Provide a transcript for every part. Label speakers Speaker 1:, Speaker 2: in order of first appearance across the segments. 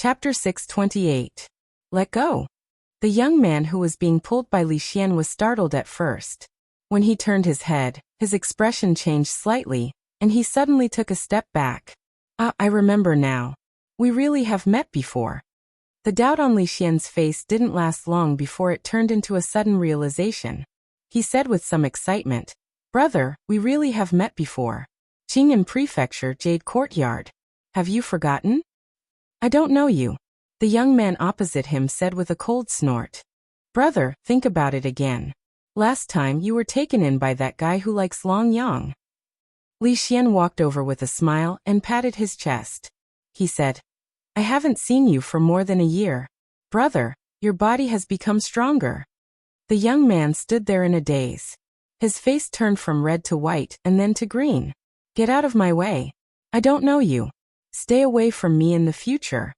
Speaker 1: Chapter 628. Let go. The young man who was being pulled by Li Xian was startled at first. When he turned his head, his expression changed slightly, and he suddenly took a step back. I remember now. We really have met before. The doubt on Li Xian's face didn't last long before it turned into a sudden realization. He said with some excitement, "Brother, we really have met before. Qing'an Prefecture, Jade Courtyard. Have you forgotten?" "I don't know you," the young man opposite him said with a cold snort. "Brother, think about it again. Last time you were taken in by that guy who likes Long Yang." Li Xian walked over with a smile and patted his chest. He said, "I haven't seen you for more than a year. Brother, your body has become stronger." The young man stood there in a daze. His face turned from red to white and then to green. "Get out of my way. I don't know you. Stay away from me in the future."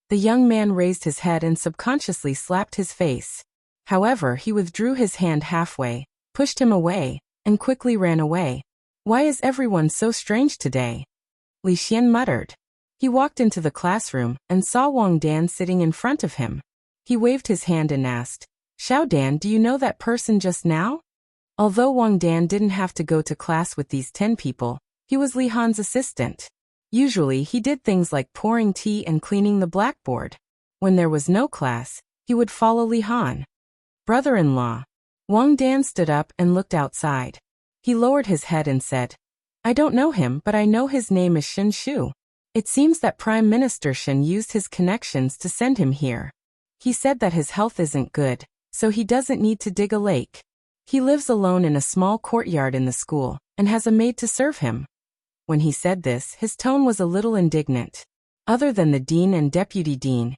Speaker 1: The young man raised his head and subconsciously slapped his face. However, he withdrew his hand halfway, pushed him away, and quickly ran away. "Why is everyone so strange today?" Li Xian muttered. He walked into the classroom and saw Wang Dan sitting in front of him. He waved his hand and asked, "Xiao Dan, do you know that person just now?" Although Wang Dan didn't have to go to class with these 10 people, he was Li Han's assistant. Usually he did things like pouring tea and cleaning the blackboard. When there was no class, he would follow Li Han. "Brother-in-law." Wang Dan stood up and looked outside. He lowered his head and said, "I don't know him, but I know his name is Shen Shu. It seems that Prime Minister Shen used his connections to send him here. He said that his health isn't good, so he doesn't need to dig a lake. He lives alone in a small courtyard in the school, and has a maid to serve him." When he said this, his tone was a little indignant. Other than the dean and deputy dean,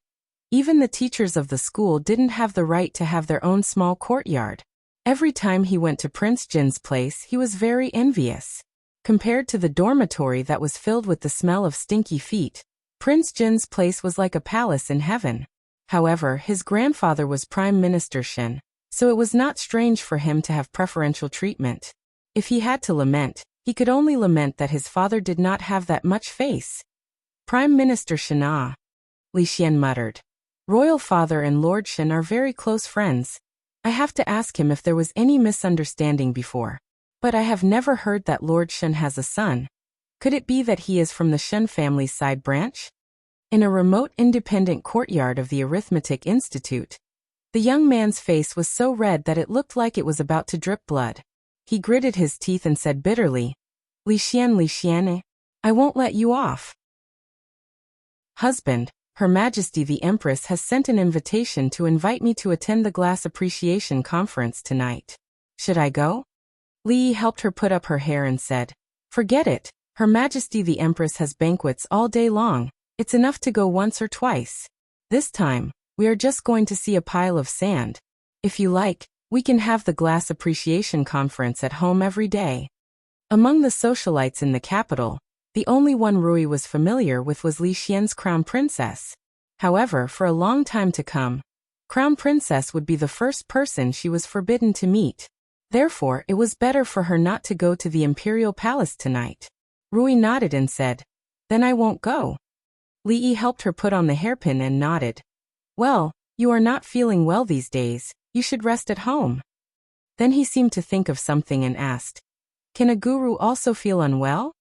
Speaker 1: even the teachers of the school didn't have the right to have their own small courtyard. Every time he went to Prince Jin's place, he was very envious. Compared to the dormitory that was filled with the smell of stinky feet, Prince Jin's place was like a palace in heaven. However, his grandfather was Prime Minister Shen, so it was not strange for him to have preferential treatment. If he had to lament, he could only lament that his father did not have that much face. "Prime Minister Shen, ah," Li Xian muttered. "Royal father and Lord Shen are very close friends. I have to ask him if there was any misunderstanding before. But I have never heard that Lord Shen has a son. Could it be that he is from the Shen family's side branch?" In a remote independent courtyard of the Arithmetic Institute, the young man's face was so red that it looked like it was about to drip blood. He gritted his teeth and said bitterly, Li Xian, I won't let you off." "Husband, Her Majesty the Empress has sent an invitation to invite me to attend the Glass Appreciation Conference tonight. Should I go?" Li Yi helped her put up her hair and said, "Forget it. Her Majesty the Empress has banquets all day long. It's enough to go once or twice. This time, we are just going to see a pile of sand. If you like, we can have the Glass Appreciation Conference at home every day." Among the socialites in the capital, the only one Rui was familiar with was Li Xian's Crown Princess. However, for a long time to come, Crown Princess would be the first person she was forbidden to meet. Therefore, it was better for her not to go to the Imperial Palace tonight. Rui nodded and said, "Then I won't go." Li Yi helped her put on the hairpin and nodded. "Well, you are not feeling well these days. You should rest at home." Then he seemed to think of something and asked, "Can a guru also feel unwell?"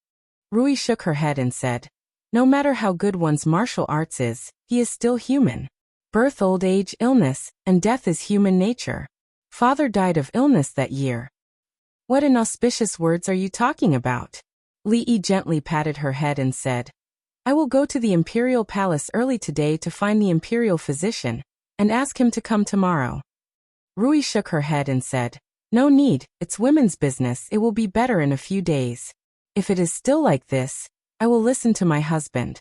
Speaker 1: Rui shook her head and said, "No matter how good one's martial arts is, he is still human. Birth, old age, illness, and death is human nature. Father died of illness that year." "What inauspicious words are you talking about?" Li Yi gently patted her head and said, "I will go to the Imperial Palace early today to find the Imperial Physician, and ask him to come tomorrow." Rui shook her head and said, "No need, it's women's business. It will be better in a few days. If it is still like this, I will listen to my husband."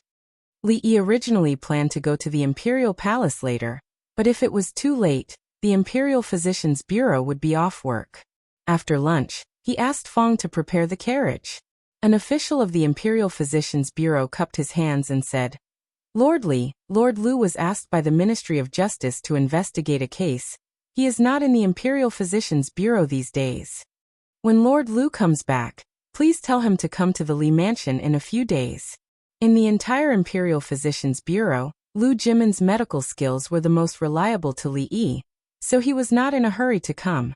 Speaker 1: Li Yi originally planned to go to the Imperial Palace later, but if it was too late, the Imperial Physician's Bureau would be off work. After lunch, he asked Fong to prepare the carriage. An official of the Imperial Physician's Bureau cupped his hands and said, "Lord Lu was asked by the Ministry of Justice to investigate a case. He is not in the Imperial Physician's Bureau these days. When Lord Lu comes back, please tell him to come to the Li Mansion in a few days." In the entire Imperial Physician's Bureau, Lu Jimin's medical skills were the most reliable to Li Yi, so he was not in a hurry to come.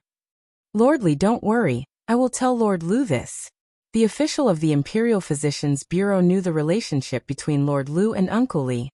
Speaker 1: Lord Li, don't worry, I will tell Lord Lu this. The official of the Imperial Physicians Bureau knew the relationship between Lord Lu and Uncle Li,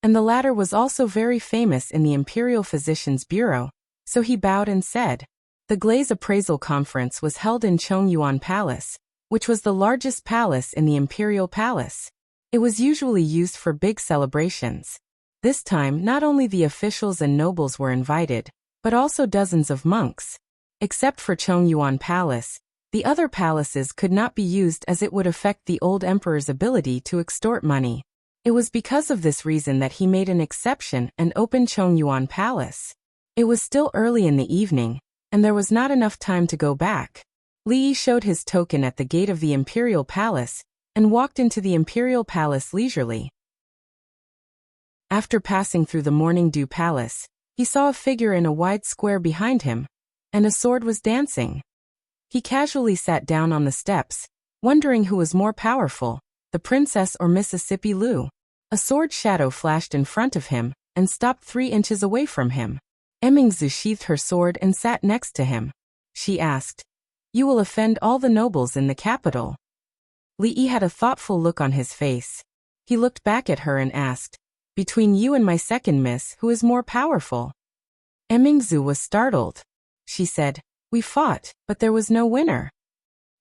Speaker 1: and the latter was also very famous in the Imperial Physicians Bureau, so he bowed and said. The Glaze Appraisal Conference was held in Chongyuan Palace, which was the largest palace in the Imperial Palace. It was usually used for big celebrations. This time, not only the officials and nobles were invited, but also dozens of monks. Except for Chongyuan Palace, the other palaces could not be used as it would affect the old emperor's ability to extort money. It was because of this reason that he made an exception and opened Chongyuan Palace. It was still early in the evening, and there was not enough time to go back. Li Yi showed his token at the gate of the Imperial Palace and walked into the Imperial Palace leisurely. After passing through the Morning Dew Palace, he saw a figure in a wide square behind him, and a sword was dancing. He casually sat down on the steps, wondering who was more powerful, the princess or Mississippi Lu. A sword shadow flashed in front of him and stopped 3 inches away from him. Emingzu sheathed her sword and sat next to him. She asked, "You will offend all the nobles in the capital." Li Yi had a thoughtful look on his face. He looked back at her and asked, "Between you and my second miss, who is more powerful?" Emingzu was startled. She said, "We fought, but there was no winner."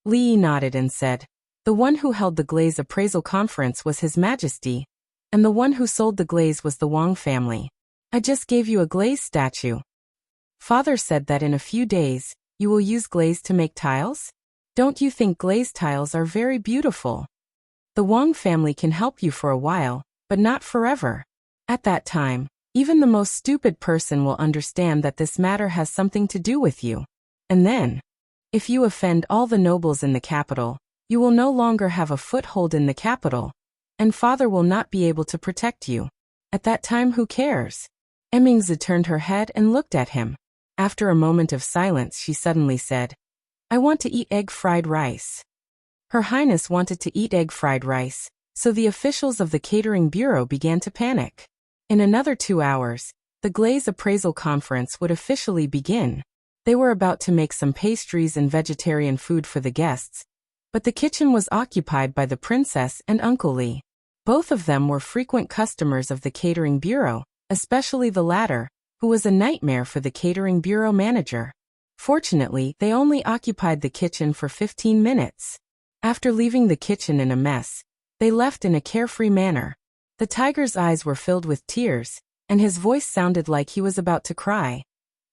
Speaker 1: Li Yi nodded and said, "The one who held the Glaze Appraisal Conference was His Majesty, and the one who sold the glaze was the Wang family. I just gave you a glaze statue. Father said that in a few days, you will use glaze to make tiles? Don't you think glaze tiles are very beautiful? The Wang family can help you for a while, but not forever. At that time, even the most stupid person will understand that this matter has something to do with you. And then, if you offend all the nobles in the capital, you will no longer have a foothold in the capital, and father will not be able to protect you. At that time, who cares?" Emingzi turned her head and looked at him. After a moment of silence, she suddenly said, "I want to eat egg fried rice." Her Highness wanted to eat egg fried rice, so the officials of the Catering Bureau began to panic. In another 2 hours, the Glaze Appraisal Conference would officially begin. They were about to make some pastries and vegetarian food for the guests, but the kitchen was occupied by the princess and Uncle Li. Both of them were frequent customers of the Catering Bureau, especially the latter, who was a nightmare for the Catering Bureau manager. Fortunately, they only occupied the kitchen for 15 minutes. After leaving the kitchen in a mess, they left in a carefree manner. The tiger's eyes were filled with tears, and his voice sounded like he was about to cry.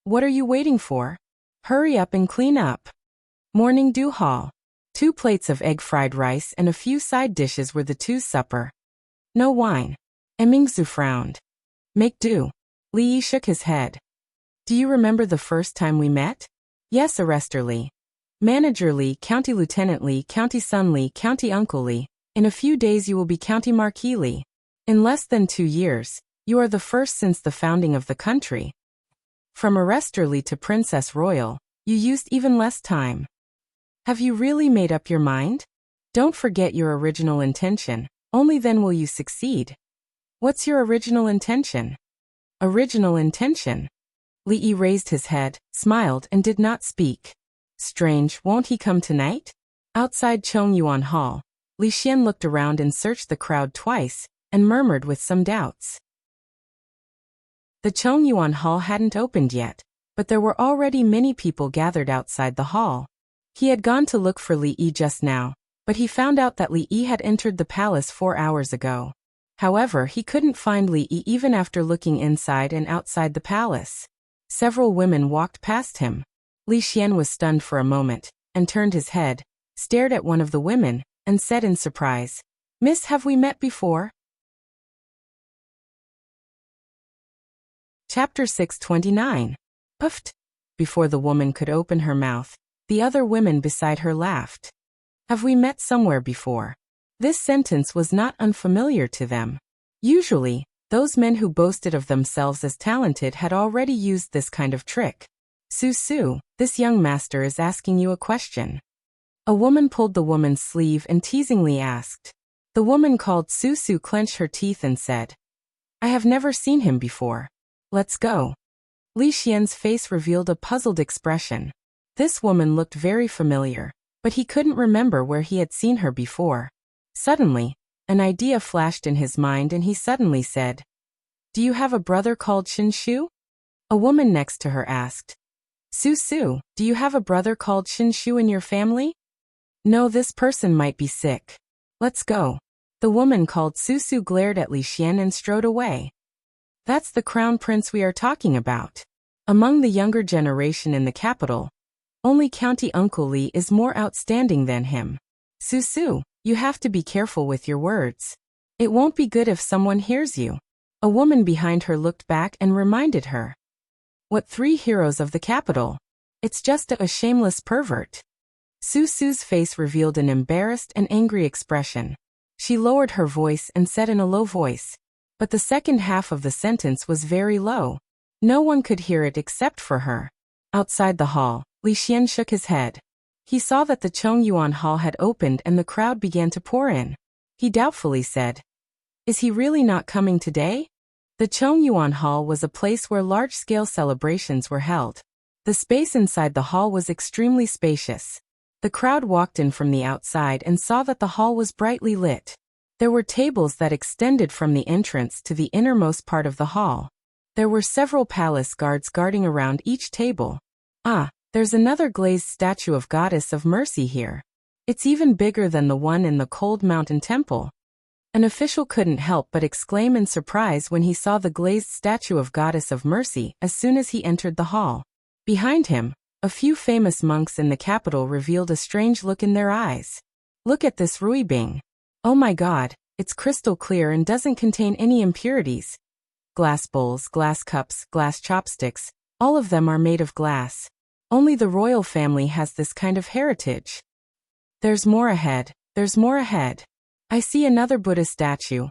Speaker 1: "What are you waiting for? Hurry up and clean up." Morning Dew Hall. 2 plates of egg fried rice and a few side dishes were the two's supper. No wine. Emingzu frowned. "Make do." Li Yi shook his head. "Do you remember the first time we met?" "Yes, Arrestor Li. Manager Li, County Lieutenant Li, County Son Li, County Uncle Li. In a few days you will be County Marquis Li. In less than 2 years, you are the first since the founding of the country. From Arrestor Li to Princess Royal, you used even less time. Have you really made up your mind? Don't forget your original intention, only then will you succeed." "What's your original intention?" "Original intention?" Li Yi raised his head, smiled and did not speak. "Strange, won't he come tonight?" Outside Chongyuan Hall, Li Xian looked around and searched the crowd twice, and murmured with some doubts. The Chongyuan Hall hadn't opened yet, but there were already many people gathered outside the hall. He had gone to look for Li Yi just now, but he found out that Li Yi had entered the palace 4 hours ago. However, he couldn't find Li Yi even after looking inside and outside the palace. Several women walked past him. Li Xian was stunned for a moment, and turned his head, stared at one of the women, and said in surprise, "Miss, have we met before?" Chapter 629. Puffed. Before the woman could open her mouth, the other women beside her laughed. "Have we met somewhere before?" This sentence was not unfamiliar to them. Usually, those men who boasted of themselves as talented had already used this kind of trick. "Su, this young master is asking you a question." A woman pulled the woman's sleeve and teasingly asked. The woman called Su clenched her teeth and said, I have never seen him before. Let's go. Li Xian's face revealed a puzzled expression. This woman looked very familiar, but he couldn't remember where he had seen her before. Suddenly, an idea flashed in his mind and he suddenly said, "Do you have a brother called Xinshu?" A woman next to her asked. Su, do you have a brother called Xinshu in your family? No, this person might be sick. Let's go. The woman called Su glared at Li Xian and strode away. That's the crown prince we are talking about. Among the younger generation in the capital, only County Uncle Li is more outstanding than him. Su, you have to be careful with your words. It won't be good if someone hears you. A woman behind her looked back and reminded her. What 3 heroes of the capital? It's just a shameless pervert. Su's face revealed an embarrassed and angry expression. She lowered her voice and said in a low voice. But the second half of the sentence was very low. No one could hear it except for her. Outside the hall, Li Xian shook his head. He saw that the Chongyuan Hall had opened and the crowd began to pour in. He doubtfully said, "Is he really not coming today?" The Chongyuan Hall was a place where large-scale celebrations were held. The space inside the hall was extremely spacious. The crowd walked in from the outside and saw that the hall was brightly lit. There were tables that extended from the entrance to the innermost part of the hall. There were several palace guards guarding around each table. Ah, there's another glazed statue of Goddess of Mercy here. It's even bigger than the one in the Cold Mountain Temple. An official couldn't help but exclaim in surprise when he saw the glazed statue of Goddess of Mercy as soon as he entered the hall. Behind him, a few famous monks in the capital revealed a strange look in their eyes. Look at this ruibing. Oh my god, it's crystal clear and doesn't contain any impurities. Glass bowls, glass cups, glass chopsticks, all of them are made of glass. Only the royal family has this kind of heritage. There's more ahead, there's more ahead. I see another Buddha statue.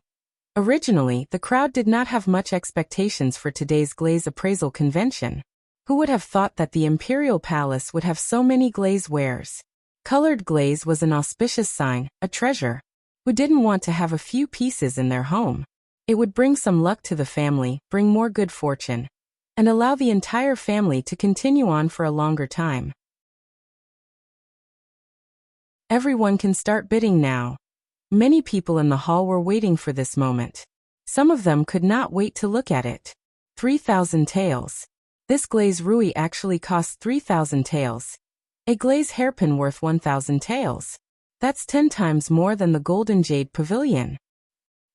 Speaker 1: Originally, the crowd did not have much expectations for today's glaze appraisal convention. Who would have thought that the imperial palace would have so many glaze wares? Colored glaze was an auspicious sign, a treasure. Who didn't want to have a few pieces in their home? It would bring some luck to the family, bring more good fortune, and allow the entire family to continue on for a longer time. Everyone can start bidding now. Many people in the hall were waiting for this moment. Some of them could not wait to look at it. 3,000 taels. This glaze rui actually costs 3,000 taels. A glaze hairpin worth 1,000 taels. That's 10 times more than the golden jade pavilion.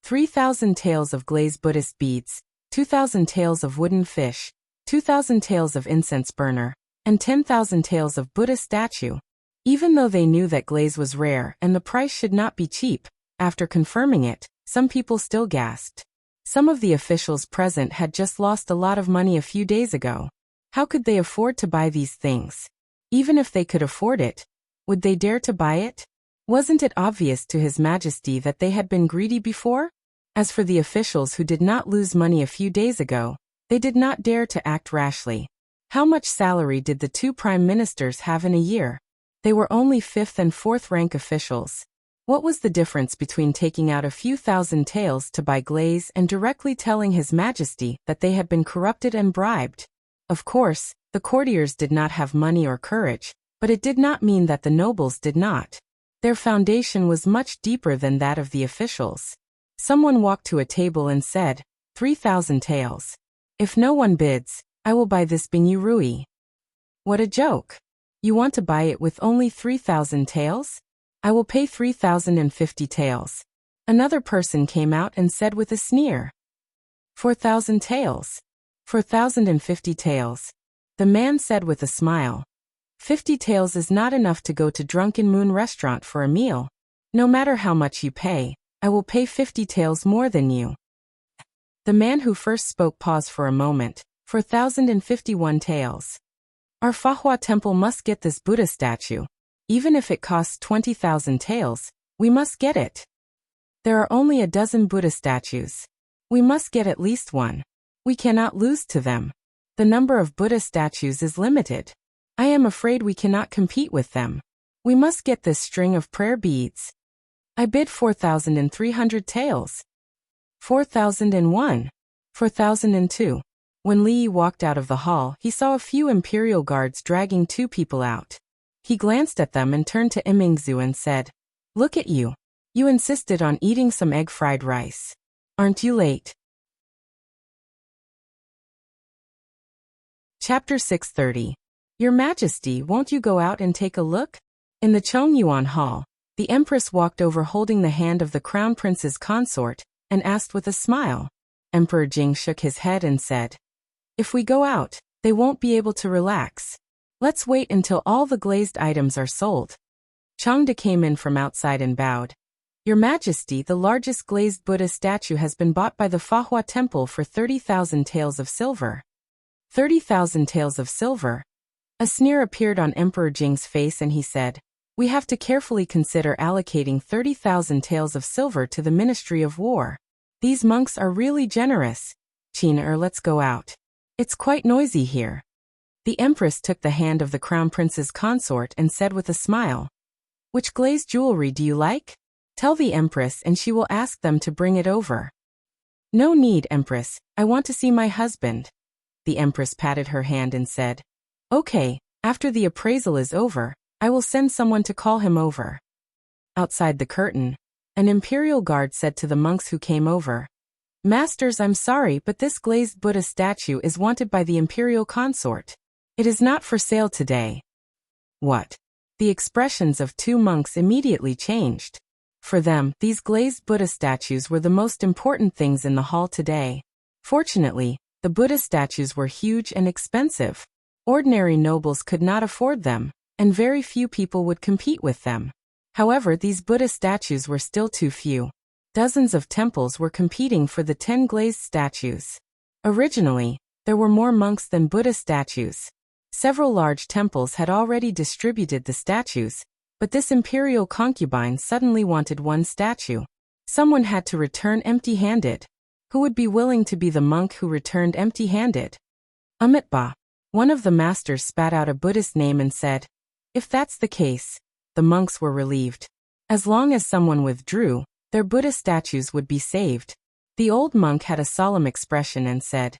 Speaker 1: 3,000 taels of glazed Buddhist beads, 2,000 taels of wooden fish, 2,000 taels of incense burner, and 10,000 taels of Buddha statue. Even though they knew that glaze was rare and the price should not be cheap, after confirming it, some people still gasped. Some of the officials present had just lost a lot of money a few days ago. How could they afford to buy these things? Even if they could afford it, would they dare to buy it? Wasn't it obvious to His Majesty that they had been greedy before? As for the officials who did not lose money a few days ago, they did not dare to act rashly. How much salary did the 2 prime ministers have in a year? They were only 5th and 4th rank officials. What was the difference between taking out a few thousand taels to buy glaze and directly telling His Majesty that they had been corrupted and bribed? Of course, the courtiers did not have money or courage, but it did not mean that the nobles did not. Their foundation was much deeper than that of the officials. Someone walked to a table and said, 3,000 taels. If no one bids, I will buy this Bingyu Rui. What a joke. You want to buy it with only 3,000 taels? I will pay 3,050 taels. Another person came out and said with a sneer. 4,000 taels. 4,050 taels. The man said with a smile. 50 taels is not enough to go to Drunken Moon restaurant for a meal. No matter how much you pay, I will pay 50 taels more than you. The man who first spoke paused for a moment. 4,051 taels. Our Fahua temple must get this Buddha statue. Even if it costs 20,000 taels, we must get it. There are only a dozen Buddha statues. We must get at least one. We cannot lose to them. The number of Buddha statues is limited. I am afraid we cannot compete with them. We must get this string of prayer beads. I bid 4,300 taels. 4,001. 4002. When Li Yi walked out of the hall, he saw a few imperial guards dragging two people out. He glanced at them and turned to Imingzu and said, "Look at you. You insisted on eating some egg fried rice. Aren't you late?" Chapter 630. Your Majesty, won't you go out and take a look? In the Chongyuan Hall, the Empress walked over holding the hand of the Crown Prince's consort, and asked with a smile. Emperor Jing shook his head and said, "If we go out, they won't be able to relax. Let's wait until all the glazed items are sold." Changde came in from outside and bowed. "Your Majesty, the largest glazed Buddha statue has been bought by the Fahua Temple for 30,000 taels of silver." 30,000 taels of silver? A sneer appeared on Emperor Jing's face and he said, "We have to carefully consider allocating 30,000 taels of silver to the Ministry of War. These monks are really generous. Qin, let's go out. It's quite noisy here." The Empress took the hand of the Crown Prince's consort and said with a smile, "Which glazed jewelry do you like? Tell the Empress and she will ask them to bring it over." "No need, Empress, I want to see my husband." The Empress patted her hand and said, "Okay, after the appraisal is over, I will send someone to call him over." Outside the curtain, an imperial guard said to the monks who came over, "Masters, I'm sorry, but this glazed Buddha statue is wanted by the imperial consort. It is not for sale today." What? The expressions of two monks immediately changed. For them, these glazed Buddha statues were the most important things in the hall today. Fortunately, the Buddha statues were huge and expensive. Ordinary nobles could not afford them, and very few people would compete with them. However, these Buddha statues were still too few. Dozens of temples were competing for the 10 glazed statues. Originally, there were more monks than Buddha statues. Several large temples had already distributed the statues, but this imperial concubine suddenly wanted one statue. Someone had to return empty-handed. Who would be willing to be the monk who returned empty-handed? Amitba. One of the masters spat out a Buddhist name and said, "If that's the case." The monks were relieved. As long as someone withdrew, their Buddha statues would be saved. The old monk had a solemn expression and said,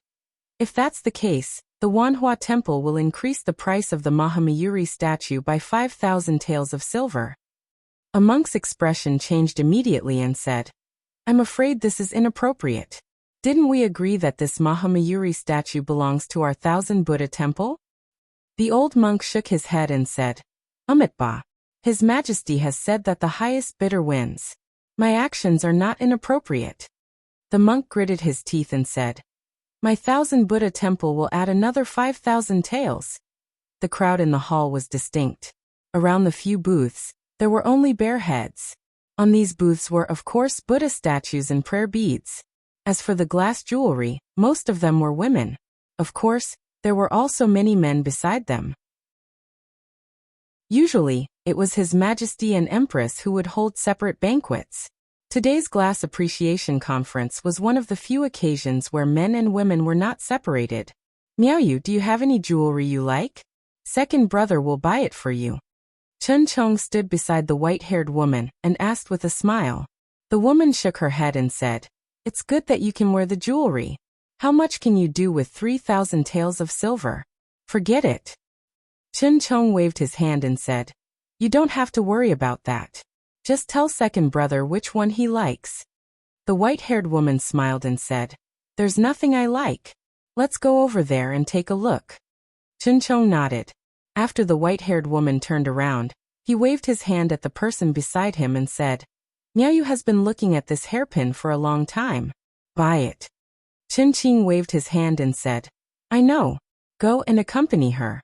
Speaker 1: "If that's the case, the Wanhua Temple will increase the price of the Mahamayuri statue by 5,000 taels of silver." A monk's expression changed immediately and said, "I'm afraid this is inappropriate. Didn't we agree that this Mahamayuri statue belongs to our 1,000 Buddha temple?" The old monk shook his head and said, "Amitba, His Majesty has said that the highest bidder wins. My actions are not inappropriate." The monk gritted his teeth and said, "My 1,000 Buddha temple will add another 5,000 taels." The crowd in the hall was distinct. Around the few booths, there were only bare heads. On these booths were, of course, Buddha statues and prayer beads. As for the glass jewelry, most of them were women. Of course, there were also many men beside them. Usually, it was His Majesty and Empress who would hold separate banquets. Today's Glass Appreciation Conference was one of the few occasions where men and women were not separated. "Miaoyu, do you have any jewelry you like? Second brother will buy it for you." Chen Chong stood beside the white-haired woman and asked with a smile. The woman shook her head and said, "It's good that you can wear the jewelry. How much can you do with 3,000 taels of silver? Forget it." Chen Chong waved his hand and said, "You don't have to worry about that. Just tell second brother which one he likes." The white-haired woman smiled and said, "There's nothing I like. Let's go over there and take a look." Chen Chong nodded. After the white-haired woman turned around, he waved his hand at the person beside him and said, "Miaoyu has been looking at this hairpin for a long time. Buy it." Chen Qing waved his hand and said, "I know. Go and accompany her."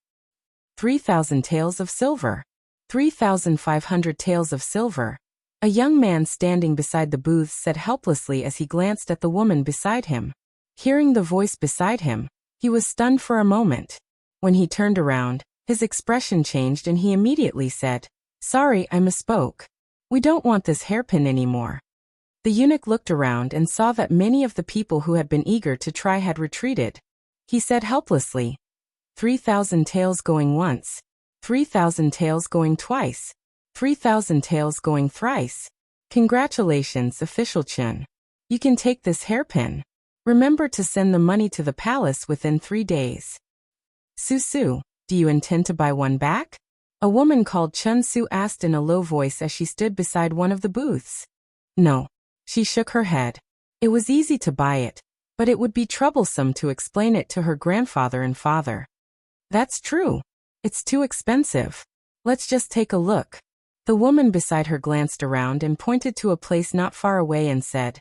Speaker 1: 3,000 taels of silver. 3,500 taels of silver. A young man standing beside the booths said helplessly as he glanced at the woman beside him. Hearing the voice beside him, he was stunned for a moment. When he turned around, his expression changed and he immediately said, "Sorry, I misspoke. We don't want this hairpin anymore." The eunuch looked around and saw that many of the people who had been eager to try had retreated. He said helplessly, 3,000 taels going once. 3,000 taels going twice. 3,000 taels going thrice. Congratulations, Official Chen. You can take this hairpin." Remember to send the money to the palace within 3 days. Su, do you intend to buy one back? A woman called Chun Su asked in a low voice as she stood beside one of the booths. No. She shook her head. It was easy to buy it, but it would be troublesome to explain it to her grandfather and father. That's true. It's too expensive. Let's just take a look. The woman beside her glanced around and pointed to a place not far away and said,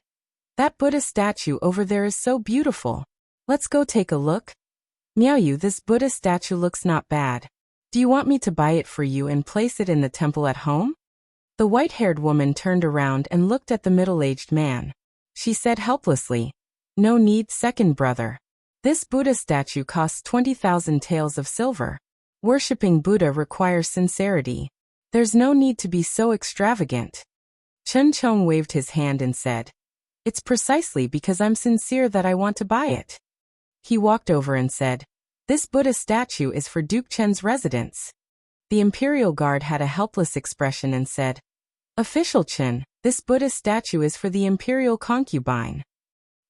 Speaker 1: That Buddha statue over there is so beautiful. Let's go take a look. Miaoyu, this Buddha statue looks not bad. Do you want me to buy it for you and place it in the temple at home? The white-haired woman turned around and looked at the middle-aged man. She said helplessly, No need, second brother. This Buddha statue costs 20,000 taels of silver. Worshipping Buddha requires sincerity. There's no need to be so extravagant. Chen Chong waved his hand and said, It's precisely because I'm sincere that I want to buy it. He walked over and said, This Buddha statue is for Duke Chen's residence. The imperial guard had a helpless expression and said, Official Chen, this Buddha statue is for the imperial concubine.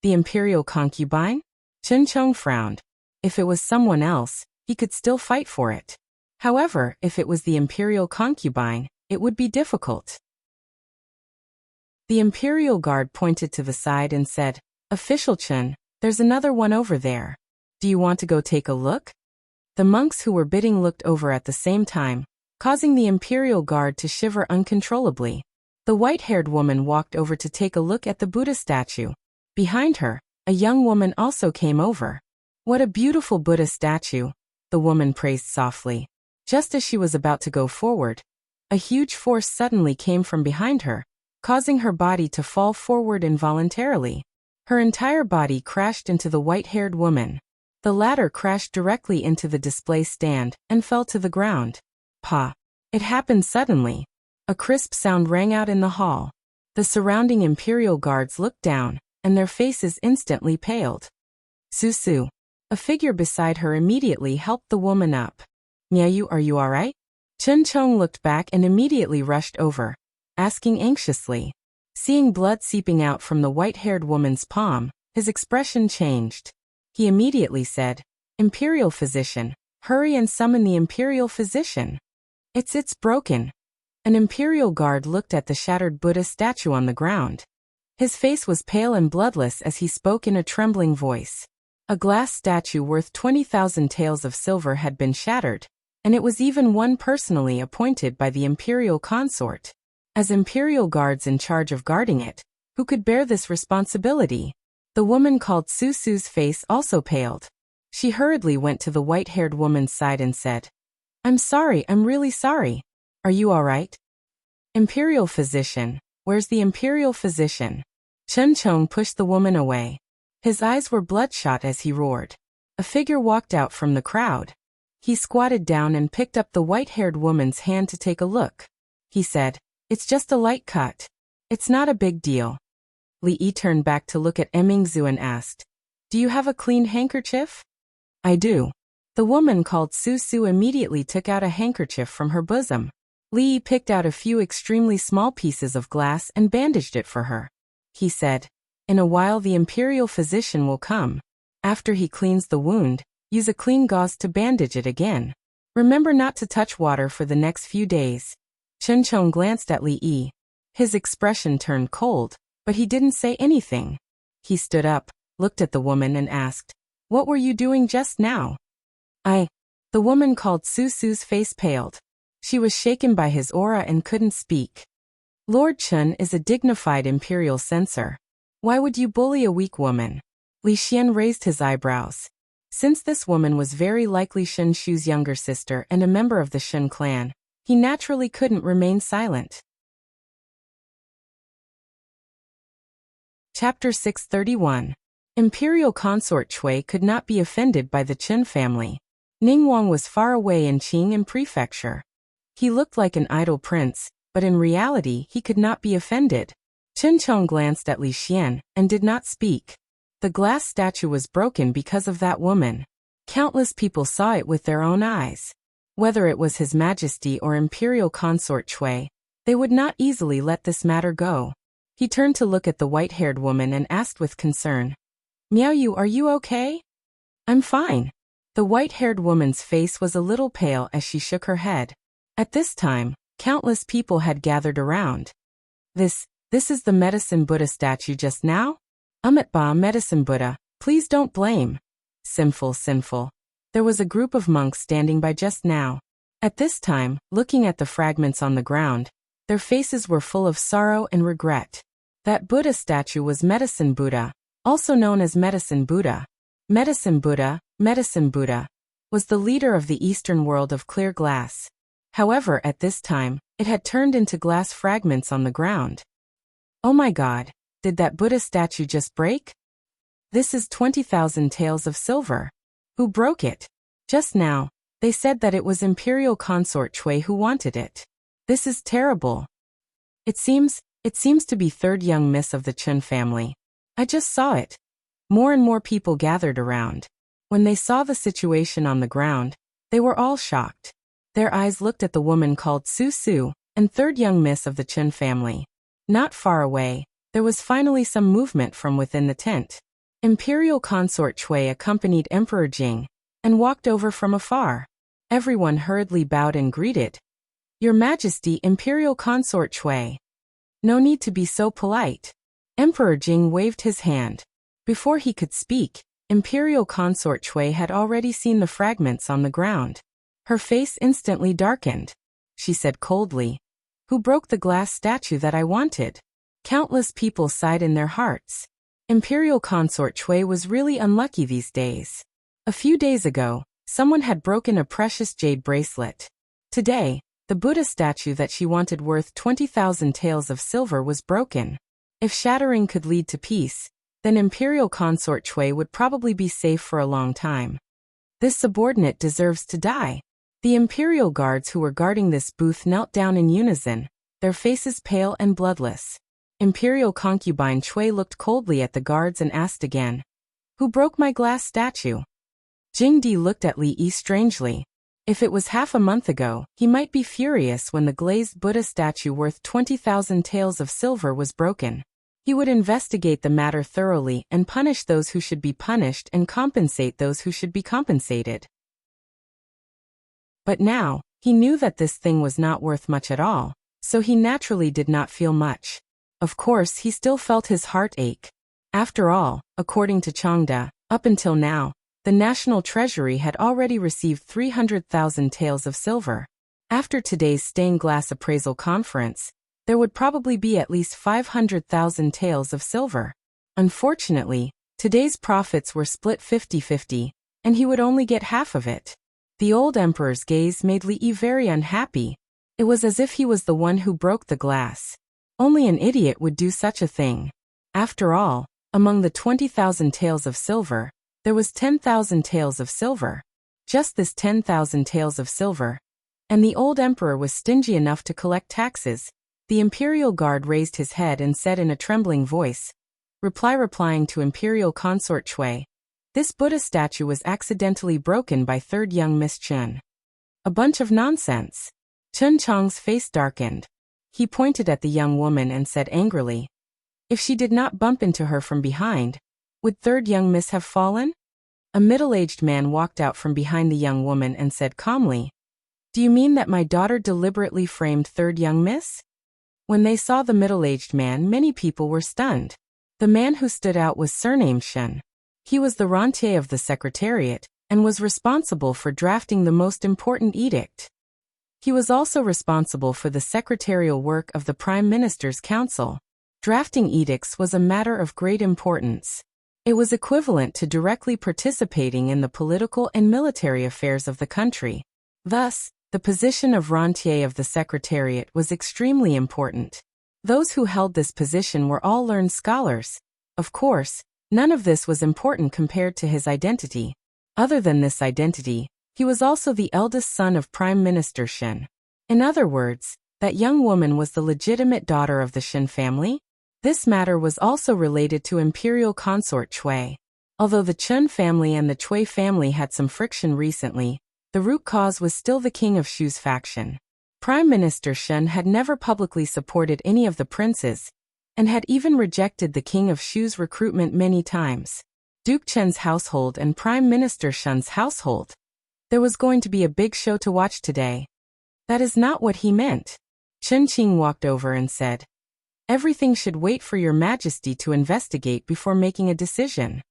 Speaker 1: The imperial concubine? Chen Chong frowned. If it was someone else, he could still fight for it. However, if it was the imperial concubine, it would be difficult. The imperial guard pointed to the side and said, Official Chen, there's another one over there. Do you want to go take a look? The monks who were bidding looked over at the same time, causing the imperial guard to shiver uncontrollably. The white-haired woman walked over to take a look at the Buddha statue. Behind her, a young woman also came over. What a beautiful Buddha statue, the woman praised softly. Just as she was about to go forward, a huge force suddenly came from behind her, causing her body to fall forward involuntarily. Her entire body crashed into the white-haired woman. The latter crashed directly into the display stand and fell to the ground. Pa! It happened suddenly. A crisp sound rang out in the hall. The surrounding imperial guards looked down, and their faces instantly paled. Su, a figure beside her immediately helped the woman up. Miaoyu, are you alright? Chen Chong looked back and immediately rushed over, asking anxiously. Seeing blood seeping out from the white-haired woman's palm, his expression changed. He immediately said, Imperial physician, hurry and summon the imperial physician. It's broken. An imperial guard looked at the shattered Buddha statue on the ground. His face was pale and bloodless as he spoke in a trembling voice. A glass statue worth 20,000 taels of silver had been shattered, and it was even one personally appointed by the imperial consort. As imperial guards in charge of guarding it, who could bear this responsibility? The woman called Su's face also paled. She hurriedly went to the white-haired woman's side and said, I'm sorry, I'm really sorry. Are you all right? Imperial physician, where's the imperial physician? Chen Chong pushed the woman away. His eyes were bloodshot as he roared. A figure walked out from the crowd. He squatted down and picked up the white-haired woman's hand to take a look. He said, It's just a light cut. It's not a big deal. Li Yi turned back to look at Mingzhu and asked, Do you have a clean handkerchief? I do. The woman called Su immediately took out a handkerchief from her bosom. Li Yi picked out a few extremely small pieces of glass and bandaged it for her. He said, In a while the imperial physician will come. After he cleans the wound, use a clean gauze to bandage it again. Remember not to touch water for the next few days. Chen Chong glanced at Li Yi. His expression turned cold, but he didn't say anything. He stood up, looked at the woman and asked, What were you doing just now? The woman called Su's face paled. She was shaken by his aura and couldn't speak. Lord Chen is a dignified imperial censor. Why would you bully a weak woman? Li Xian raised his eyebrows. Since this woman was very likely Shen Shu's younger sister and a member of the Shen clan, he naturally couldn't remain silent. Chapter 631. Imperial consort Cui could not be offended by the Chen family. Ningguang was far away in Qing Prefecture. He looked like an idle prince, but in reality he could not be offended. Chen Chong glanced at Li Xian and did not speak. The glass statue was broken because of that woman. Countless people saw it with their own eyes. Whether it was His Majesty or Imperial Consort Cui, they would not easily let this matter go. He turned to look at the white-haired woman and asked with concern, Miao, are you okay? I'm fine. The white-haired woman's face was a little pale as she shook her head. At this time, countless people had gathered around. This is the Medicine Buddha statue just now? Ba Medicine Buddha, please don't blame. Sinful. There was a group of monks standing by just now. At this time, looking at the fragments on the ground, their faces were full of sorrow and regret. That Buddha statue was Medicine Buddha, also known as Medicine Buddha. Medicine Buddha was the leader of the Eastern world of clear glass. However, at this time, it had turned into glass fragments on the ground. Oh my God, did that Buddha statue just break? This is 20,000 taels of silver. Who broke it? Just now, they said that it was Imperial Consort Chui who wanted it. This is terrible. It seems to be third young miss of the Chun family. I just saw it. More and more people gathered around. When they saw the situation on the ground, they were all shocked. Their eyes looked at the woman called Su Su, and third young miss of the Chun family. Not far away, there was finally some movement from within the tent. Imperial Consort Chui accompanied Emperor Jing, and walked over from afar. Everyone hurriedly bowed and greeted. Your Majesty, Imperial Consort Chui. No need to be so polite. Emperor Jing waved his hand. Before he could speak, Imperial Consort Chui had already seen the fragments on the ground. Her face instantly darkened. She said coldly, "Who broke the glass statue that I wanted?" Countless people sighed in their hearts. Imperial Consort Chui was really unlucky these days. A few days ago, someone had broken a precious jade bracelet. Today, the Buddha statue that she wanted worth 20,000 taels of silver was broken. If shattering could lead to peace, then Imperial Consort Chui would probably be safe for a long time. This subordinate deserves to die. The Imperial guards who were guarding this booth knelt down in unison, their faces pale and bloodless. Imperial concubine Chui looked coldly at the guards and asked again, "Who broke my glass statue?" Jing Di looked at Li Yi strangely. If it was half a month ago, he might be furious when the glazed Buddha statue worth 20,000 taels of silver was broken. He would investigate the matter thoroughly and punish those who should be punished and compensate those who should be compensated. But now, he knew that this thing was not worth much at all, so he naturally did not feel much. Of course, he still felt his heart ache. After all, according to Changda, up until now, the National Treasury had already received 300,000 taels of silver. After today's stained glass appraisal conference, there would probably be at least 500,000 taels of silver. Unfortunately, today's profits were split 50-50, and he would only get half of it. The old emperor's gaze made Li Yi very unhappy. It was as if he was the one who broke the glass. Only an idiot would do such a thing. After all, among the 20,000 taels of silver, there was 10,000 taels of silver. Just this 10,000 taels of silver. And the old emperor was stingy enough to collect taxes. The imperial guard raised his head and said in a trembling voice, replying to Imperial Consort Chui, "This Buddha statue was accidentally broken by third young Miss Chun." A bunch of nonsense. Chun Chang's face darkened. He pointed at the young woman and said angrily, "If she did not bump into her from behind, would third young Miss have fallen?" A middle-aged man walked out from behind the young woman and said calmly, "Do you mean that my daughter deliberately framed third young Miss?" When they saw the middle-aged man, many people were stunned. The man who stood out was surnamed Shen. He was the rentier of the Secretariat, and was responsible for drafting the most important edict. He was also responsible for the secretarial work of the Prime Minister's Council. Drafting edicts was a matter of great importance. It was equivalent to directly participating in the political and military affairs of the country. Thus, the position of rentier of the Secretariat was extremely important. Those who held this position were all learned scholars. Of course, none of this was important compared to his identity. Other than this identity, he was also the eldest son of Prime Minister Shen. In other words, that young woman was the legitimate daughter of the Shen family. This matter was also related to Imperial Consort Chui. Although the Chun family and the Chui family had some friction recently, the root cause was still the King of Shu's faction. Prime Minister Shen had never publicly supported any of the princes, and had even rejected the King of Shu's recruitment many times. Duke Chen's household and Prime Minister Shun's household. There was going to be a big show to watch today. That is not what he meant. Chen Qing walked over and said, "Everything should wait for your majesty to investigate before making a decision."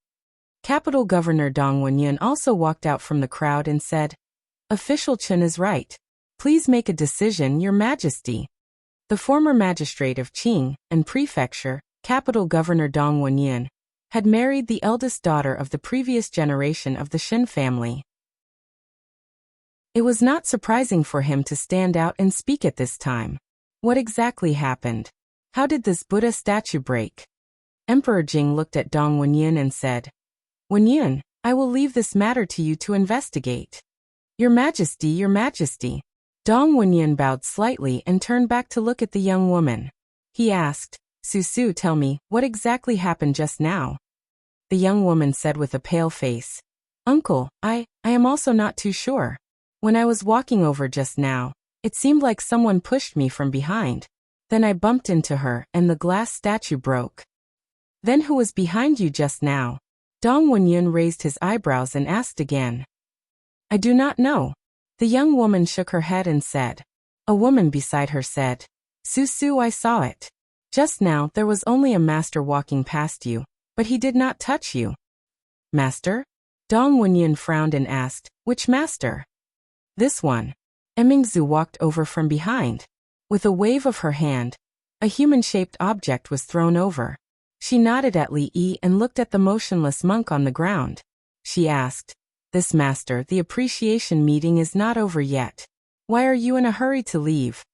Speaker 1: Capital Governor Dong Wenyan also walked out from the crowd and said, "Official Chen is right. Please make a decision, your majesty." The former magistrate of Qing and Prefecture, Capital Governor Dong Wenyan, had married the eldest daughter of the previous generation of the Shen family. It was not surprising for him to stand out and speak at this time. What exactly happened? How did this Buddha statue break? Emperor Jing looked at Dong Wenyan and said, "Wenyan, I will leave this matter to you to investigate." Your Majesty, your Majesty." Dong Wenyan bowed slightly and turned back to look at the young woman. He asked, "Su, tell me, what exactly happened just now?" The young woman said with a pale face, "Uncle, I am also not too sure. When I was walking over just now, it seemed like someone pushed me from behind. Then I bumped into her and the glass statue broke." "Then who was behind you just now?" Dong Wenyan raised his eyebrows and asked again. "I do not know." The young woman shook her head and said. A woman beside her said, Su, I saw it. Just now there was only a master walking past you, but he did not touch you." "Master?" Dong Wenyan frowned and asked, "Which master?" "This one." Emingzu walked over from behind. With a wave of her hand, a human-shaped object was thrown over. She nodded at Li Yi and looked at the motionless monk on the ground. She asked, "This master, the appreciation meeting is not over yet. Why are you in a hurry to leave?"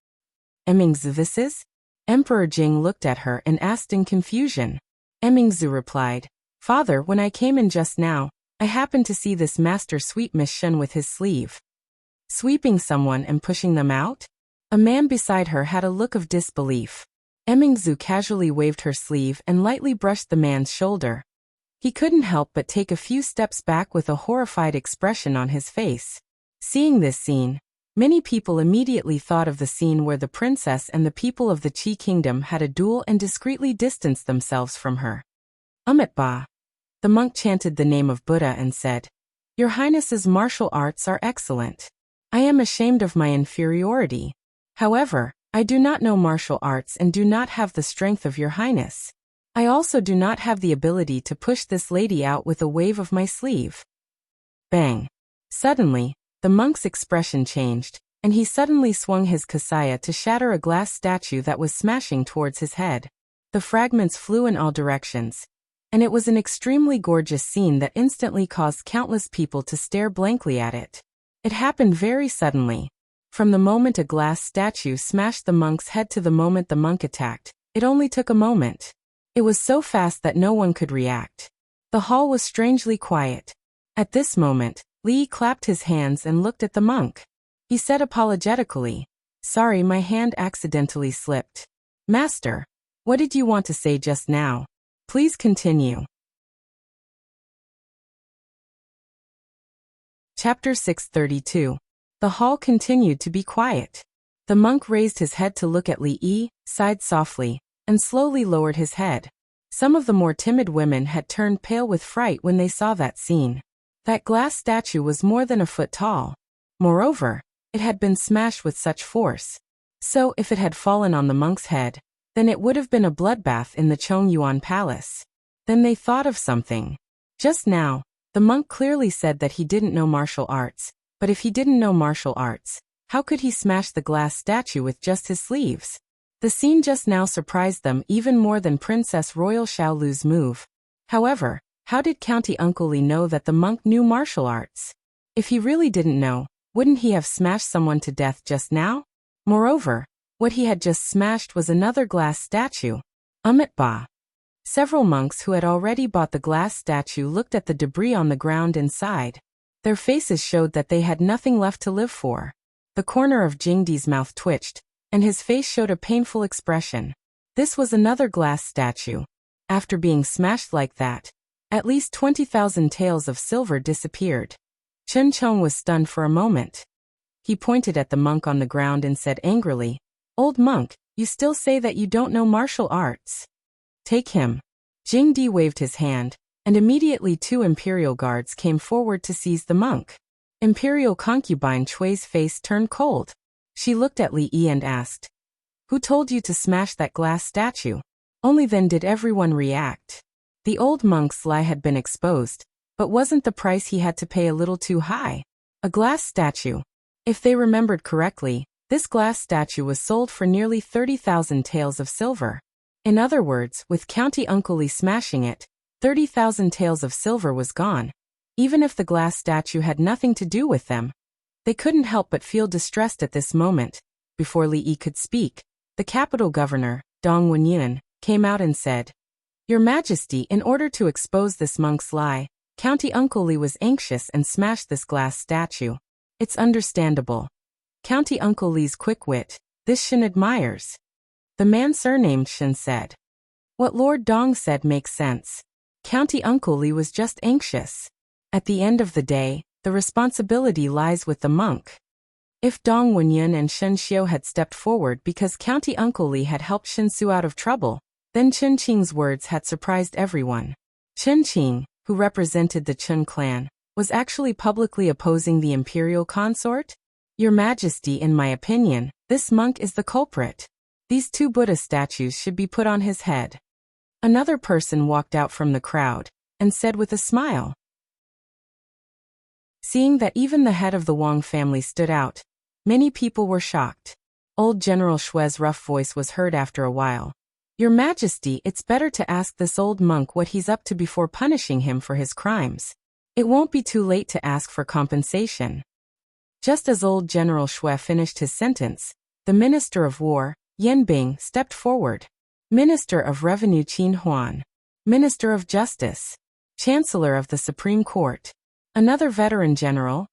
Speaker 1: "Emingzu, this is?" Emperor Jing looked at her and asked in confusion. Emingzu replied, "Father, when I came in just now, I happened to see this master sweep Miss Shen with his sleeve." "Sweeping someone and pushing them out?" A man beside her had a look of disbelief. Emingzu casually waved her sleeve and lightly brushed the man's shoulder. He couldn't help but take a few steps back with a horrified expression on his face. Seeing this scene, many people immediately thought of the scene where the princess and the people of the Qi kingdom had a duel and discreetly distanced themselves from her. Ba. The monk chanted the name of Buddha and said, "Your Highness's martial arts are excellent. I am ashamed of my inferiority. However, I do not know martial arts and do not have the strength of your Highness. I also do not have the ability to push this lady out with a wave of my sleeve." Bang! Suddenly, the monk's expression changed, and he suddenly swung his kasaya to shatter a glass statue that was smashing towards his head. The fragments flew in all directions, and it was an extremely gorgeous scene that instantly caused countless people to stare blankly at it. It happened very suddenly. From the moment a glass statue smashed the monk's head to the moment the monk attacked, it only took a moment. It was so fast that no one could react. The hall was strangely quiet. At this moment, Li clapped his hands and looked at the monk. He said apologetically, "Sorry, my hand accidentally slipped. Master, what did you want to say just now? Please continue." Chapter 632. The hall continued to be quiet. The monk raised his head to look at Li Yi, sighed softly, and slowly lowered his head. Some of the more timid women had turned pale with fright when they saw that scene. That glass statue was more than a foot tall. Moreover, it had been smashed with such force. So if it had fallen on the monk's head, then it would have been a bloodbath in the Chongyuan Palace. Then they thought of something. Just now, the monk clearly said that he didn't know martial arts, but if he didn't know martial arts, how could he smash the glass statue with just his sleeves? The scene just now surprised them even more than Princess Royal Xiaolu's move. However, how did County Uncle Li know that the monk knew martial arts? If he really didn't know, wouldn't he have smashed someone to death just now? Moreover, what he had just smashed was another glass statue. Ba. Several monks who had already bought the glass statue looked at the debris on the ground and sighed. Their faces showed that they had nothing left to live for. The corner of Jingdi's mouth twitched, and his face showed a painful expression. This was another glass statue. After being smashed like that, at least 20,000 taels of silver disappeared. Chen Chong was stunned for a moment. He pointed at the monk on the ground and said angrily, "Old monk, you still say that you don't know martial arts? Take him." Jingdi waved his hand, and immediately 2 imperial guards came forward to seize the monk. Imperial concubine Chui's face turned cold. She looked at Li Yi and asked, "Who told you to smash that glass statue?" Only then did everyone react. The old monk's lie had been exposed, but wasn't the price he had to pay a little too high? A glass statue. If they remembered correctly, this glass statue was sold for nearly 30,000 taels of silver. In other words, with County Uncle Li smashing it, 30,000 taels of silver was gone. Even if the glass statue had nothing to do with them, they couldn't help but feel distressed at this moment. Before Li Yi could speak, the capital governor, Dong Wenyuan, came out and said, "Your Majesty, in order to expose this monk's lie, County Uncle Li was anxious and smashed this glass statue. It's understandable. County Uncle Li's quick wit, this Shen admires." The man surnamed Shen said, "What Lord Dong said makes sense. County Uncle Li was just anxious. At the end of the day, the responsibility lies with the monk." If Dong Wenyuan and Shen Xiu had stepped forward because County Uncle Li had helped Shen Su out of trouble, then Chen Qing's words had surprised everyone. Chen Qing, who represented the Chen clan, was actually publicly opposing the imperial consort? "Your Majesty, in my opinion, this monk is the culprit. These 2 Buddha statues should be put on his head." Another person walked out from the crowd and said with a smile. Seeing that even the head of the Wang family stood out, many people were shocked. Old General Shui's rough voice was heard after a while. "Your Majesty, it's better to ask this old monk what he's up to before punishing him for his crimes. It won't be too late to ask for compensation." Just as old General Shui finished his sentence, the Minister of War, Yan Bing, stepped forward. Minister of Revenue Qin Huan. Minister of Justice. Chancellor of the Supreme Court. Another veteran general.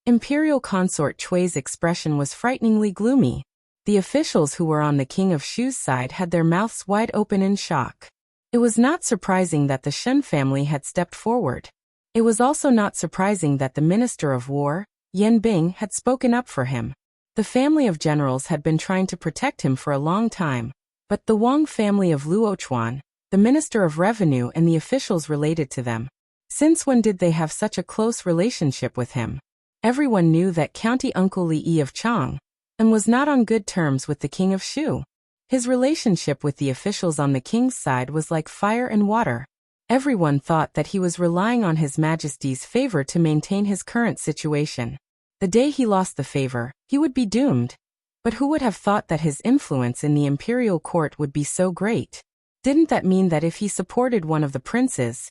Speaker 1: Imperial Consort Chui's expression was frighteningly gloomy. The officials who were on the King of Shu's side had their mouths wide open in shock. It was not surprising that the Shen family had stepped forward. It was also not surprising that the Minister of War, Yan Bing, had spoken up for him. The family of generals had been trying to protect him for a long time, but the Wang family of Luochuan, the Minister of Revenue and the officials related to them, since when did they have such a close relationship with him? Everyone knew that County Uncle Li Yi of Chang and was not on good terms with the King of Shu. His relationship with the officials on the king's side was like fire and water. Everyone thought that he was relying on His Majesty's favor to maintain his current situation. The day he lost the favor, he would be doomed. But who would have thought that his influence in the imperial court would be so great? Didn't that mean that if he supported one of the princes,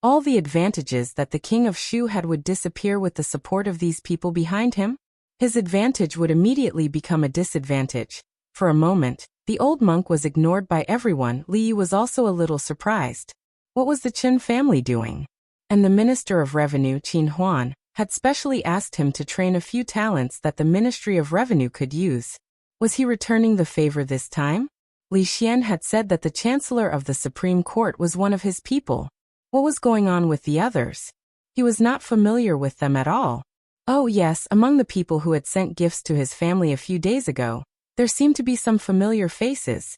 Speaker 1: all the advantages that the King of Shu had would disappear with the support of these people behind him? His advantage would immediately become a disadvantage. For a moment, the old monk was ignored by everyone. Li Yi was also a little surprised. What was the Qin family doing? And the Minister of Revenue, Qin Huan, had specially asked him to train a few talents that the Ministry of Revenue could use. Was he returning the favor this time? Li Xian had said that the Chancellor of the Supreme Court was one of his people. What was going on with the others? He was not familiar with them at all. Oh yes, among the people who had sent gifts to his family a few days ago, there seemed to be some familiar faces.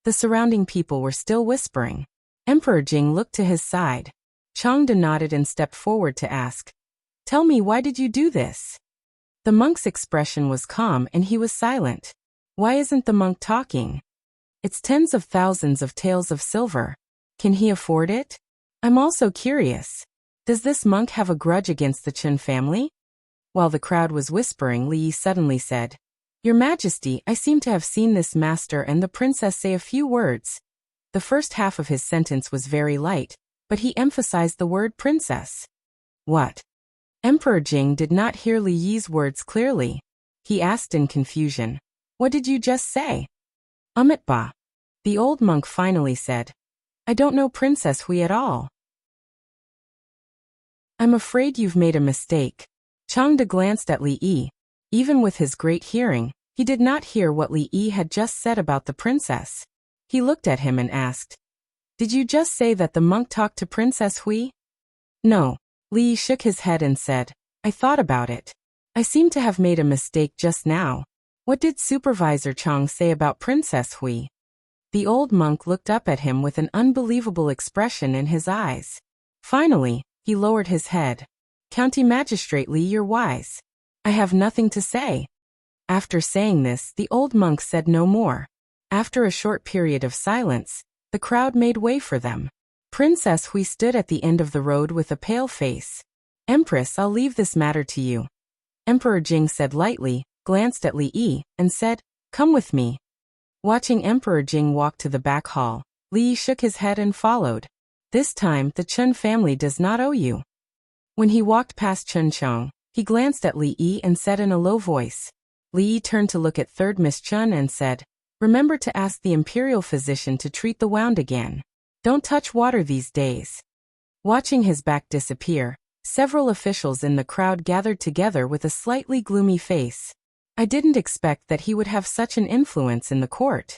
Speaker 1: The surrounding people were still whispering. Emperor Jing looked to his side. Changde nodded and stepped forward to ask, "Tell me, why did you do this?" The monk's expression was calm and he was silent. Why isn't the monk talking? It's tens of thousands of taels of silver. Can he afford it? I'm also curious. Does this monk have a grudge against the Qin family? While the crowd was whispering, Li Yi suddenly said, "Your Majesty, I seem to have seen this master and the princess say a few words." The first half of his sentence was very light, but he emphasized the word princess. What? Emperor Jing did not hear Li Yi's words clearly. He asked in confusion, "What did you just say?" "Ba." The old monk finally said, "I don't know Princess Hui at all." "I'm afraid you've made a mistake." Changde glanced at Li Yi. Even with his great hearing, he did not hear what Li Yi had just said about the princess. He looked at him and asked, "Did you just say that the monk talked to Princess Hui?" "No." Li Yi shook his head and said, "I thought about it. I seem to have made a mistake just now. What did Supervisor Chang say about Princess Hui?" The old monk looked up at him with an unbelievable expression in his eyes. Finally, he lowered his head. County Magistrate Li, you're wise. I have nothing to say. After saying this, the old monk said no more. After a short period of silence, the crowd made way for them. Princess Hui stood at the end of the road with a pale face. Empress, I'll leave this matter to you. Emperor Jing said lightly, glanced at Li Yi, and said, come with me. Watching Emperor Jing walk to the back hall, Li Yi shook his head and followed. This time, the Chun family does not owe you. When he walked past Chun Chong, he glanced at Li Yi and said in a low voice. Li Yi turned to look at third Miss Chun and said, remember to ask the imperial physician to treat the wound again. Don't touch water these days. Watching his back disappear, several officials in the crowd gathered together with a slightly gloomy face. I didn't expect that he would have such an influence in the court.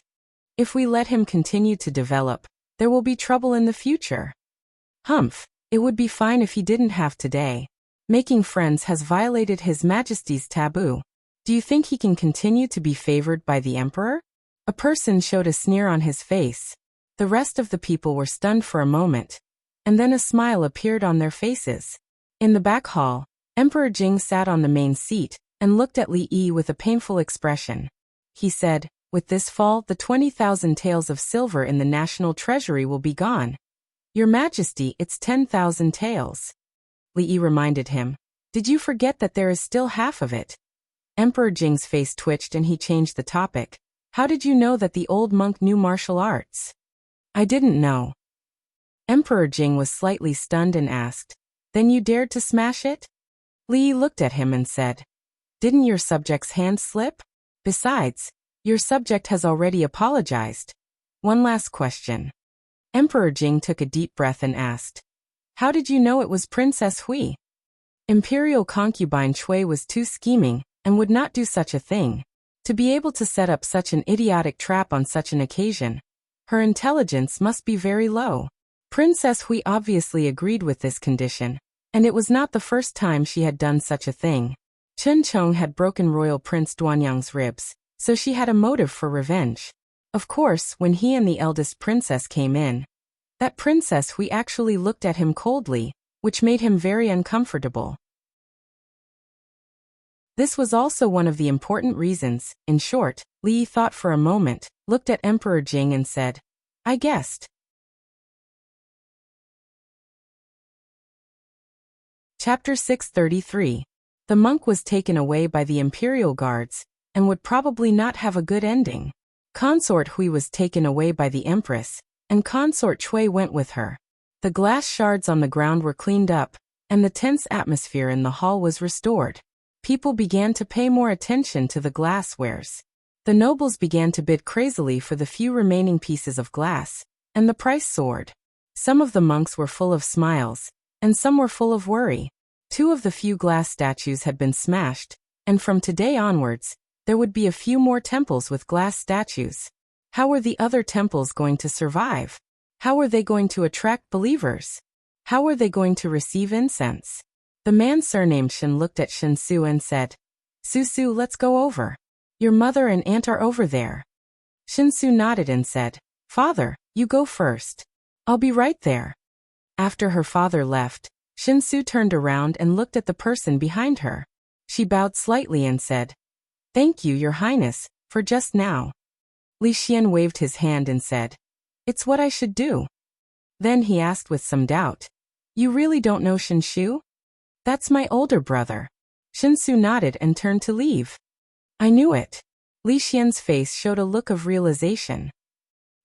Speaker 1: If we let him continue to develop, there will be trouble in the future. Humph, it would be fine if he didn't have today. Making friends has violated His Majesty's taboo. Do you think he can continue to be favored by the emperor? A person showed a sneer on his face. The rest of the people were stunned for a moment, and then a smile appeared on their faces. In the back hall, Emperor Jing sat on the main seat and looked at Li Yi with a painful expression. He said, with this fall, the 20,000 taels of silver in the national treasury will be gone. Your Majesty, it's 10,000 taels. Li Yi reminded him. Did you forget that there is still half of it? Emperor Jing's face twitched and he changed the topic. How did you know that the old monk knew martial arts? I didn't know. Emperor Jing was slightly stunned and asked, then you dared to smash it? Li Yi looked at him and said, didn't your subject's hand slip? Besides, your subject has already apologized. One last question. Emperor Jing took a deep breath and asked, how did you know it was Princess Hui? Imperial concubine Chui was too scheming and would not do such a thing. To be able to set up such an idiotic trap on such an occasion, her intelligence must be very low. Princess Hui obviously agreed with this condition, and it was not the first time she had done such a thing. Chun Chong had broken Royal Prince Duanyang's ribs, so she had a motive for revenge. Of course, when he and the eldest princess came in, that Princess Hui actually looked at him coldly, which made him very uncomfortable. This was also one of the important reasons. In short, Li Yi thought for a moment, looked at Emperor Jing and said, I guessed. Chapter 633. The monk was taken away by the imperial guards, and would probably not have a good ending. Consort Hui was taken away by the empress, and Consort Chui went with her. The glass shards on the ground were cleaned up, and the tense atmosphere in the hall was restored. People began to pay more attention to the glasswares. The nobles began to bid crazily for the few remaining pieces of glass, and the price soared. Some of the monks were full of smiles, and some were full of worry. 2 of the few glass statues had been smashed, and from today onwards, there would be a few more temples with glass statues. How were the other temples going to survive? How were they going to attract believers? How were they going to receive incense? The man surnamed Shen looked at Shen Su and said, Su, let's go over. Your mother and aunt are over there. Shen Su nodded and said, Father, you go first. I'll be right there. After her father left, Shen Su turned around and looked at the person behind her. She bowed slightly and said, Thank you, Your Highness, for just now. Li Xian waved his hand and said, It's what I should do. Then he asked with some doubt, You really don't know Shen Shu? That's my older brother. Shen Su nodded and turned to leave. I knew it. Li Xian's face showed a look of realization.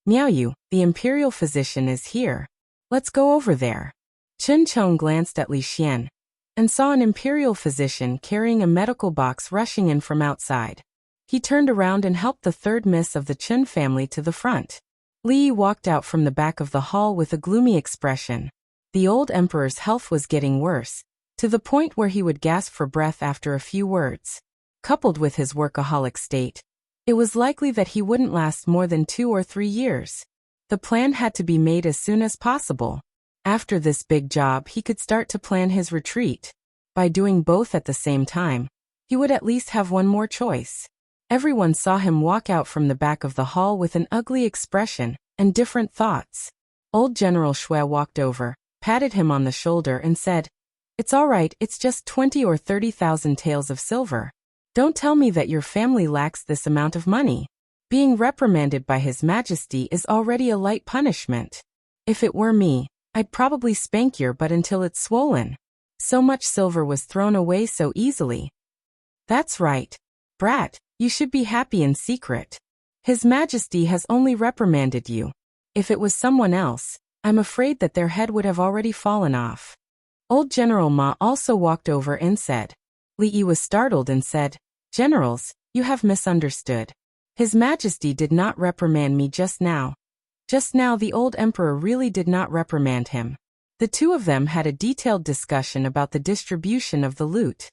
Speaker 1: Miaoyu, the imperial physician is here. Let's go over there. Chun Chong glanced at Li Xian and saw an imperial physician carrying a medical box rushing in from outside. He turned around and helped the third miss of the Chun family to the front. Li Yi walked out from the back of the hall with a gloomy expression. The old emperor's health was getting worse, to the point where he would gasp for breath after a few words. Coupled with his workaholic state, it was likely that he wouldn't last more than 2 or 3 years. The plan had to be made as soon as possible. After this big job, he could start to plan his retreat. By doing both at the same time, he would at least have one more choice. Everyone saw him walk out from the back of the hall with an ugly expression and different thoughts. Old General Xue walked over, patted him on the shoulder and said, "It's all right, it's just 20 or 30,000 taels of silver. Don't tell me that your family lacks this amount of money. Being reprimanded by His Majesty is already a light punishment. If it were me, I'd probably spank your butt until it's swollen." So much silver was thrown away so easily. That's right, brat, you should be happy in secret. His Majesty has only reprimanded you. If it was someone else, I'm afraid that their head would have already fallen off. Old General Ma also walked over and said. Li Yi was startled and said, "Generals, you have misunderstood. His Majesty did not reprimand me just now. Just now the old emperor really did not reprimand him." The two of them had a detailed discussion about the distribution of the loot.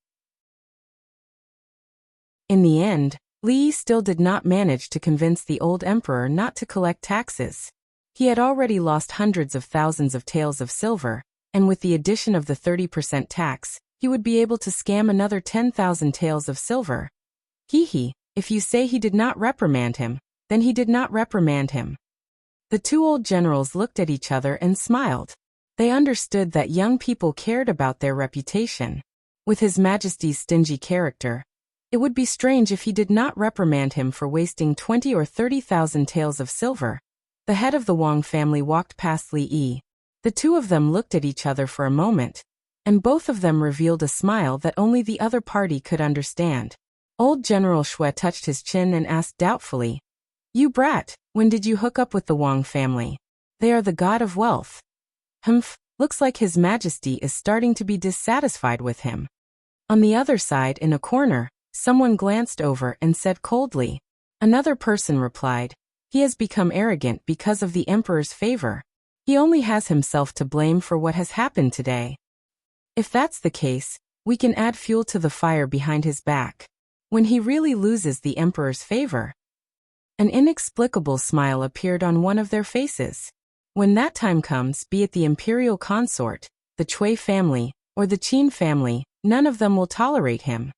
Speaker 1: In the end, Li Yi still did not manage to convince the old emperor not to collect taxes. He had already lost hundreds of thousands of taels of silver, and with the addition of the 30% tax, he would be able to scam another 10,000 taels of silver. If you say he did not reprimand him, then he did not reprimand him. The two old generals looked at each other and smiled. They understood that young people cared about their reputation. With His Majesty's stingy character, it would be strange if he did not reprimand him for wasting 20 or 30,000 taels of silver. The head of the Wang family walked past Li Yi. The two of them looked at each other for a moment, and both of them revealed a smile that only the other party could understand. Old General Shui touched his chin and asked doubtfully, "You brat, when did you hook up with the Wang family? They are the god of wealth." Humph, looks like His Majesty is starting to be dissatisfied with him. On the other side, in a corner, someone glanced over and said coldly. Another person replied, "He has become arrogant because of the emperor's favor. He only has himself to blame for what has happened today. If that's the case, we can add fuel to the fire behind his back. When he really loses the emperor's favor." An inexplicable smile appeared on one of their faces. When that time comes, be it the imperial consort, the Cui family, or the Qin family, none of them will tolerate him.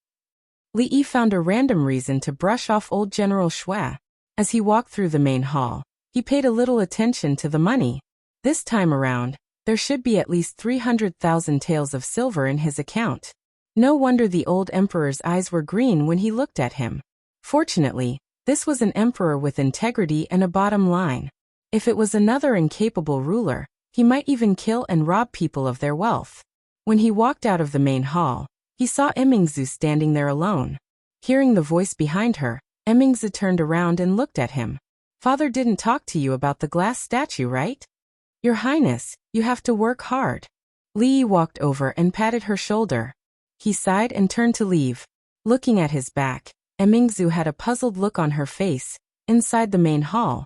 Speaker 1: Li Yi found a random reason to brush off old General Shui. As he walked through the main hall, he paid a little attention to the money. This time around, there should be at least 300,000 taels of silver in his account. No wonder the old emperor's eyes were green when he looked at him. Fortunately, this was an emperor with integrity and a bottom line. If it was another incapable ruler, he might even kill and rob people of their wealth. When he walked out of the main hall, he saw Emmingzu standing there alone. Hearing the voice behind her, Emmingzu turned around and looked at him. "Father didn't talk to you about the glass statue, right? Your Highness, you have to work hard." Li Yi walked over and patted her shoulder. He sighed and turned to leave. Looking at his back, Emmingzu had a puzzled look on her face. Inside the main hall,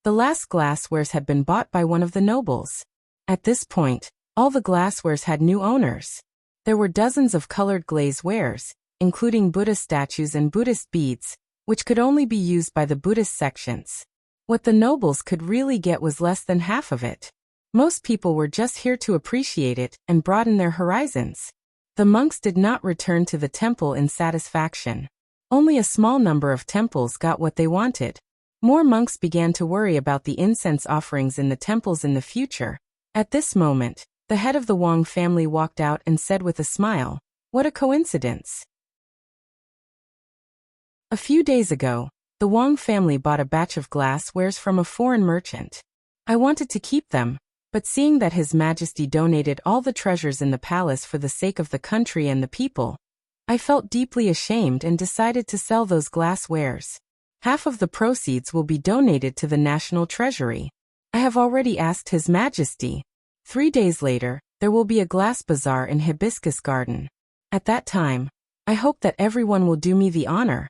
Speaker 1: the last glasswares had been bought by one of the nobles. At this point, all the glasswares had new owners. There were dozens of colored glaze wares, including Buddha statues and Buddhist beads, which could only be used by the Buddhist sections. What the nobles could really get was less than half of it. Most people were just here to appreciate it and broaden their horizons. The monks did not return to the temple in satisfaction. Only a small number of temples got what they wanted. More monks began to worry about the incense offerings in the temples in the future. At this moment, the head of the Wang family walked out and said with a smile, "What a coincidence." A few days ago, the Wang family bought a batch of glasswares from a foreign merchant. I wanted to keep them, but seeing that His Majesty donated all the treasures in the palace for the sake of the country and the people, I felt deeply ashamed and decided to sell those glasswares. Half of the proceeds will be donated to the national treasury. I have already asked His Majesty. 3 days later, there will be a glass bazaar in Hibiscus Garden. At that time, I hope that everyone will do me the honor.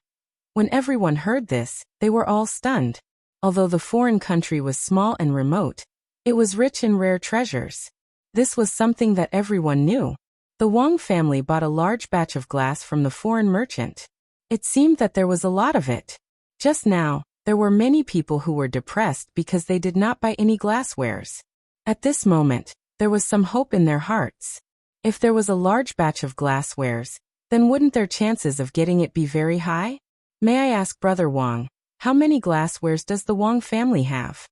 Speaker 1: When everyone heard this, they were all stunned. Although the foreign country was small and remote, it was rich in rare treasures. This was something that everyone knew. The Wang family bought a large batch of glass from the foreign merchant. It seemed that there was a lot of it. Just now, there were many people who were depressed because they did not buy any glasswares. At this moment, there was some hope in their hearts. If there was a large batch of glasswares, then wouldn't their chances of getting it be very high? May I ask Brother Wang, how many glasswares does the Wang family have?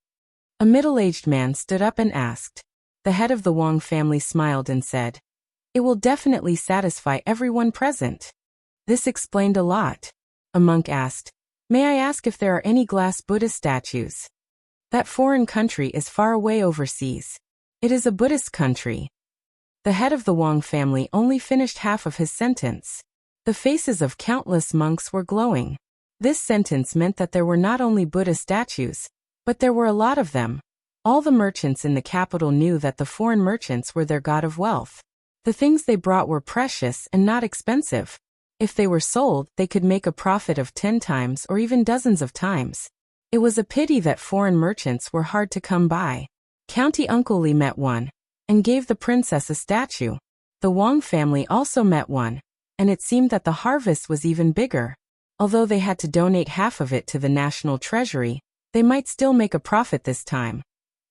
Speaker 1: A middle-aged man stood up and asked. The head of the Wang family smiled and said, "It will definitely satisfy everyone present." This explained a lot. A monk asked, "May I ask if there are any glass Buddha statues?" "That foreign country is far away overseas. It is a Buddhist country." The head of the Wang family only finished half of his sentence. The faces of countless monks were glowing. This sentence meant that there were not only Buddha statues, but there were a lot of them. All the merchants in the capital knew that the foreign merchants were their god of wealth. The things they brought were precious and not expensive. If they were sold, they could make a profit of 10 times or even dozens of times. It was a pity that foreign merchants were hard to come by. County Uncle Li met one and gave the princess a statue. The Wang family also met one, and it seemed that the harvest was even bigger. Although they had to donate half of it to the national treasury, they might still make a profit this time.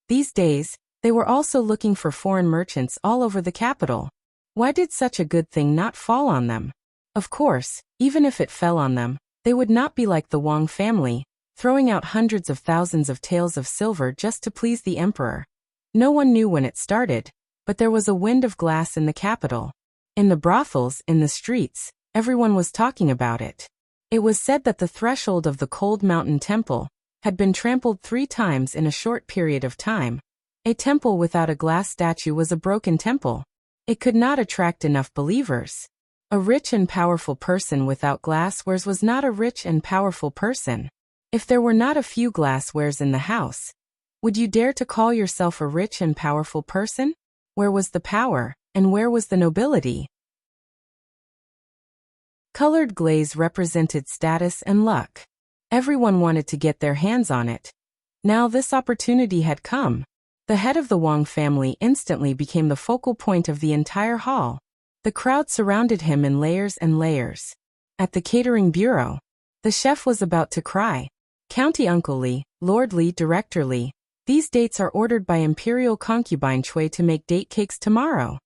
Speaker 1: These days, they were also looking for foreign merchants all over the capital. Why did such a good thing not fall on them? Of course, even if it fell on them, they would not be like the Wang family, throwing out hundreds of thousands of taels of silver just to please the emperor. No one knew when it started, but there was a wind of glass in the capital. In the brothels, in the streets, everyone was talking about it. It was said that the threshold of the Cold Mountain Temple had been trampled 3 times in a short period of time. A temple without a glass statue was a broken temple. It could not attract enough believers. A rich and powerful person without glasswares was not a rich and powerful person. If there were not a few glasswares in the house, would you dare to call yourself a rich and powerful person? Where was the power, and where was the nobility? Colored glaze represented status and luck. Everyone wanted to get their hands on it. Now this opportunity had come. The head of the Wang family instantly became the focal point of the entire hall. The crowd surrounded him in layers and layers. At the catering bureau, the chef was about to cry. "County Uncle Li, Lord Li, Director Li, these dates are ordered by Imperial Concubine Chui to make date cakes tomorrow."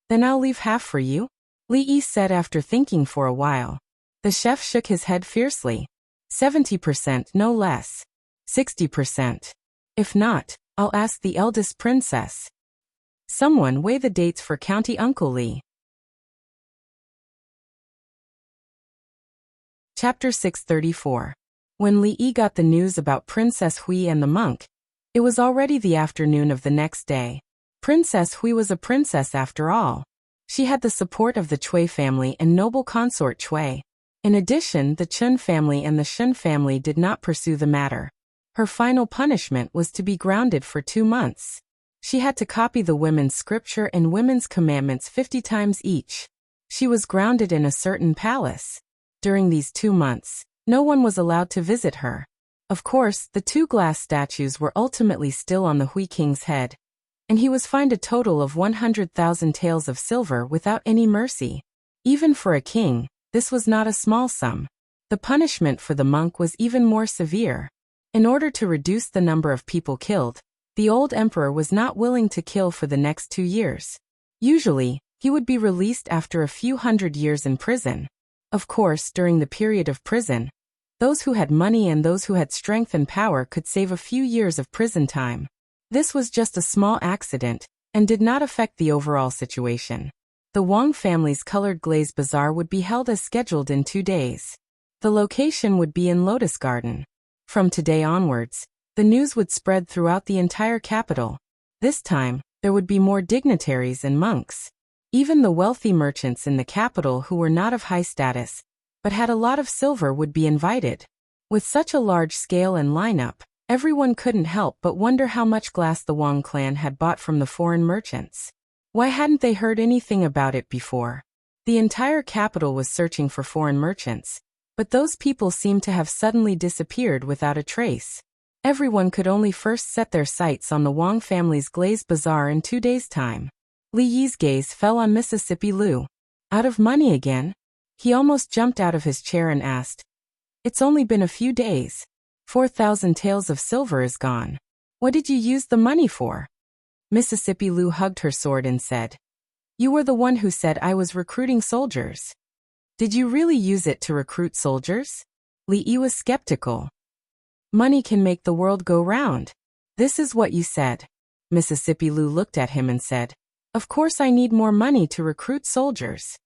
Speaker 1: "Then I'll leave half for you," Li Yi said after thinking for a while. The chef shook his head fiercely. 70%, no less. 60%. If not, I'll ask the eldest princess. Someone weigh the dates for County Uncle Li. Chapter 634. When Li Yi got the news about Princess Hui and the monk, it was already the afternoon of the next day. Princess Hui was a princess after all. She had the support of the Chui family and noble consort Chui. In addition, the Chun family and the Shun family did not pursue the matter. Her final punishment was to be grounded for 2 months. She had to copy the women's scripture and women's commandments 50 times each. She was grounded in a certain palace. During these 2 months, no one was allowed to visit her. Of course, the 2 glass statues were ultimately still on the Hui King's head, and he was fined a total of 100,000 taels of silver without any mercy. Even for a king, this was not a small sum. The punishment for the monk was even more severe. In order to reduce the number of people killed, the old emperor was not willing to kill for the next 2 years. Usually, he would be released after a few hundred years in prison. Of course, during the period of prison, those who had money and those who had strength and power could save a few years of prison time. This was just a small accident, and did not affect the overall situation. The Wang family's colored glaze bazaar would be held as scheduled in 2 days. The location would be in Lotus Garden. From today onwards, the news would spread throughout the entire capital. This time, there would be more dignitaries and monks. Even the wealthy merchants in the capital who were not of high status, but had a lot of silver would be invited. With such a large scale and lineup, everyone couldn't help but wonder how much glass the Wang clan had bought from the foreign merchants. Why hadn't they heard anything about it before? The entire capital was searching for foreign merchants, but those people seemed to have suddenly disappeared without a trace. Everyone could only first set their sights on the Wang family's glaze bazaar in 2 days' time. Li Yi's gaze fell on Mississippi Lu. Out of money again? He almost jumped out of his chair and asked, "It's only been a few days. 4,000 taels of silver is gone. What did you use the money for?" Mississippi Lu hugged her sword and said, "You were the one who said I was recruiting soldiers. Did you really use it to recruit soldiers?" Li Yi was skeptical. "Money can make the world go round. This is what you said." Mississippi Lou looked at him and said, "Of course I need more money to recruit soldiers."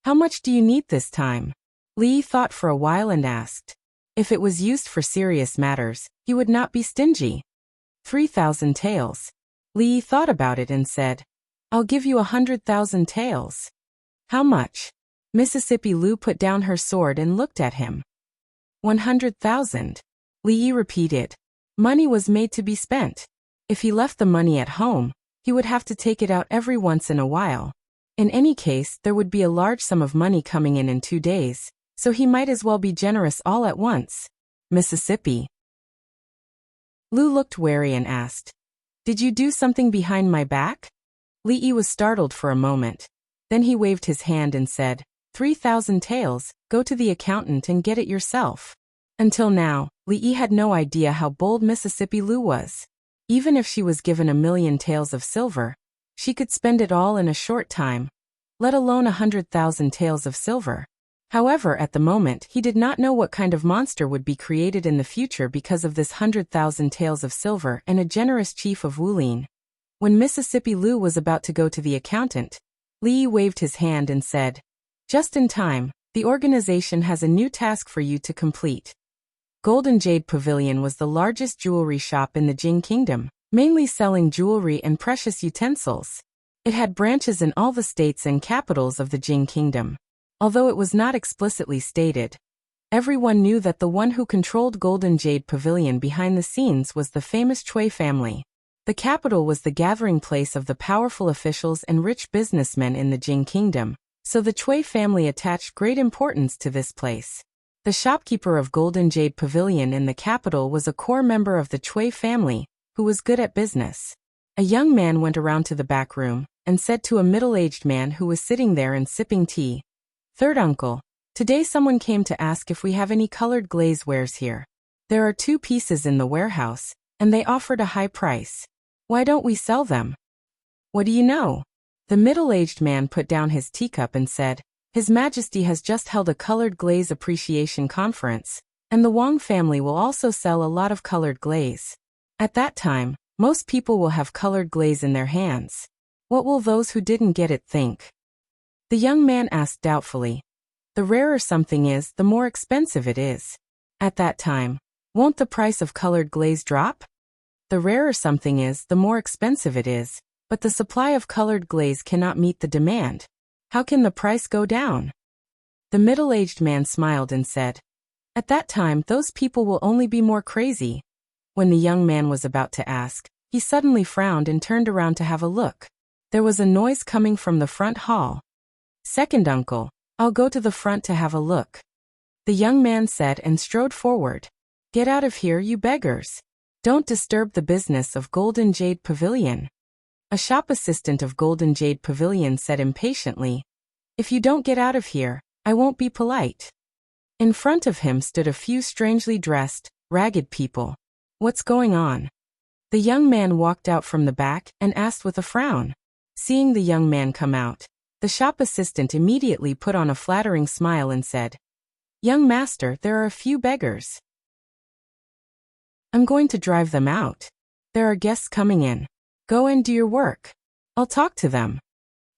Speaker 1: "How much do you need this time?" Li thought for a while and asked. If it was used for serious matters, he would not be stingy. 3,000 taels. Li thought about it and said, "I'll give you 100,000 taels." "How much?" Mississippi Lou put down her sword and looked at him. 100,000. Li repeated. Money was made to be spent. If he left the money at home, he would have to take it out every once in a while. In any case, there would be a large sum of money coming in 2 days, so he might as well be generous all at once. Mississippi Lou looked wary and asked, "Did you do something behind my back?" Li was startled for a moment. Then he waved his hand and said, 3,000 taels, go to the accountant and get it yourself. Until now, Li had no idea how bold Mississippi Lou was. Even if she was given 1,000,000 taels of silver, she could spend it all in a short time, let alone 100,000 taels of silver. However, at the moment, he did not know what kind of monster would be created in the future because of this 100,000 taels of silver and a generous chief of Wulin. When Mississippi Lou was about to go to the accountant, Li waved his hand and said, "Just in time, the organization has a new task for you to complete." Golden Jade Pavilion was the largest jewelry shop in the Jing Kingdom, mainly selling jewelry and precious utensils. It had branches in all the states and capitals of the Jing Kingdom. Although it was not explicitly stated, everyone knew that the one who controlled Golden Jade Pavilion behind the scenes was the famous Cui family. The capital was the gathering place of the powerful officials and rich businessmen in the Jing Kingdom, so the Cui family attached great importance to this place. The shopkeeper of Golden Jade Pavilion in the capital was a core member of the Cui family, who was good at business. A young man went around to the back room and said to a middle-aged man who was sitting there and sipping tea, "Third uncle, today someone came to ask if we have any colored glaze wares here. There are 2 pieces in the warehouse, and they offered a high price. Why don't we sell them?" "What do you know?" The middle-aged man put down his teacup and said, "His Majesty has just held a colored glaze appreciation conference, and the Wang family will also sell a lot of colored glaze. At that time, most people will have colored glaze in their hands. What will those who didn't get it think?" The young man asked doubtfully. "The rarer something is, the more expensive it is. At that time, won't the price of colored glaze drop?" "The rarer something is, the more expensive it is, but the supply of colored glaze cannot meet the demand. How can the price go down?" The middle-aged man smiled and said, "At that time, those people will only be more crazy." When the young man was about to ask, he suddenly frowned and turned around to have a look. There was a noise coming from the front hall. "Second uncle, I'll go to the front to have a look," the young man said and strode forward. "Get out of here, you beggars. Don't disturb the business of Golden Jade Pavilion." A shop assistant of Golden Jade Pavilion said impatiently, "If you don't get out of here, I won't be polite." In front of him stood a few strangely dressed, ragged people. "What's going on?" The young man walked out from the back and asked with a frown. Seeing the young man come out, the shop assistant immediately put on a flattering smile and said, "Young master, there are a few beggars. I'm going to drive them out. There are guests coming in. Go and do your work. I'll talk to them."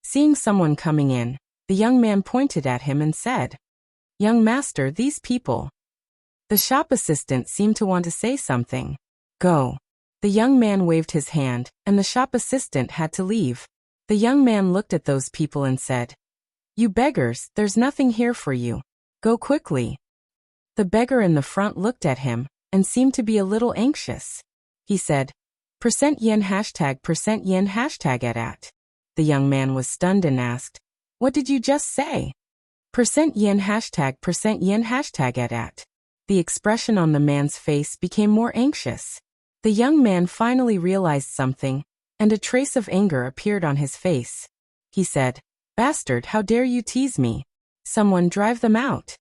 Speaker 1: Seeing someone coming in, the young man pointed at him and said, "Young master, these people." The shop assistant seemed to want to say something. "Go." The young man waved his hand, and the shop assistant had to leave. The young man looked at those people and said, "You beggars, there's nothing here for you. Go quickly." The beggar in the front looked at him and seemed to be a little anxious. He said, %yen %yen #at. The young man was stunned and asked, "What did you just say?" %yen %yen #at. The expression on the man's face became more anxious. The young man finally realized something, and a trace of anger appeared on his face. He said, "Bastard, how dare you tease me? Someone drive them out."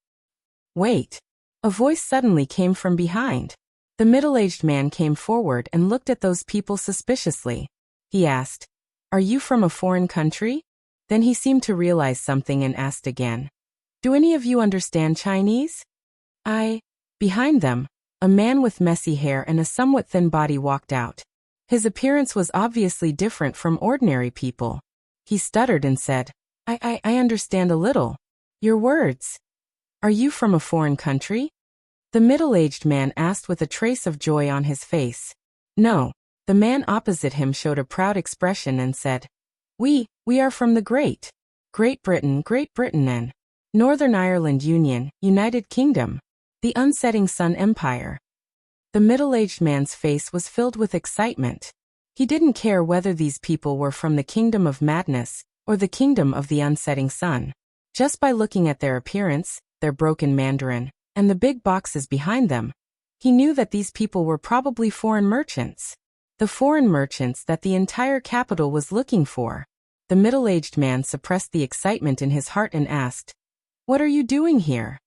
Speaker 1: "Wait." A voice suddenly came from behind. The middle-aged man came forward and looked at those people suspiciously. He asked, "Are you from a foreign country?" Then he seemed to realize something and asked again, "Do any of you understand Chinese?" Behind them, a man with messy hair and a somewhat thin body walked out. His appearance was obviously different from ordinary people. He stuttered and said, I understand a little. Your words. Are you from a foreign country? The middle-aged man asked with a trace of joy on his face. No. The man opposite him showed a proud expression and said, We are from the Great Britain and Northern Ireland Union, United Kingdom, the Unsetting Sun Empire. The middle-aged man's face was filled with excitement. He didn't care whether these people were from the Kingdom of Madness or the Kingdom of the Unsetting Sun. Just by looking at their appearance, their broken Mandarin, and the big boxes behind them, he knew that these people were probably foreign merchants. The foreign merchants that the entire capital was looking for. The middle-aged man suppressed the excitement in his heart and asked, What are you doing here?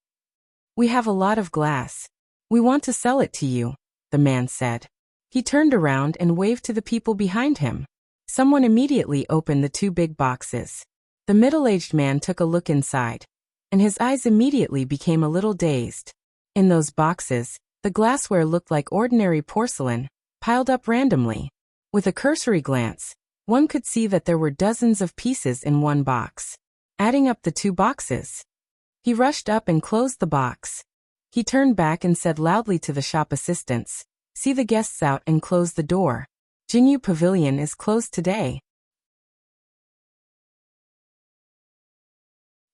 Speaker 1: We have a lot of glass. We want to sell it to you, the man said. He turned around and waved to the people behind him. Someone immediately opened the two big boxes. The middle-aged man took a look inside, and his eyes immediately became a little dazed. In those boxes, the glassware looked like ordinary porcelain, piled up randomly. With a cursory glance, one could see that there were dozens of pieces in one box, adding up the two boxes. He rushed up and closed the box. He turned back and said loudly to the shop assistants, See the guests out and close the door. Jinyu Pavilion is closed today.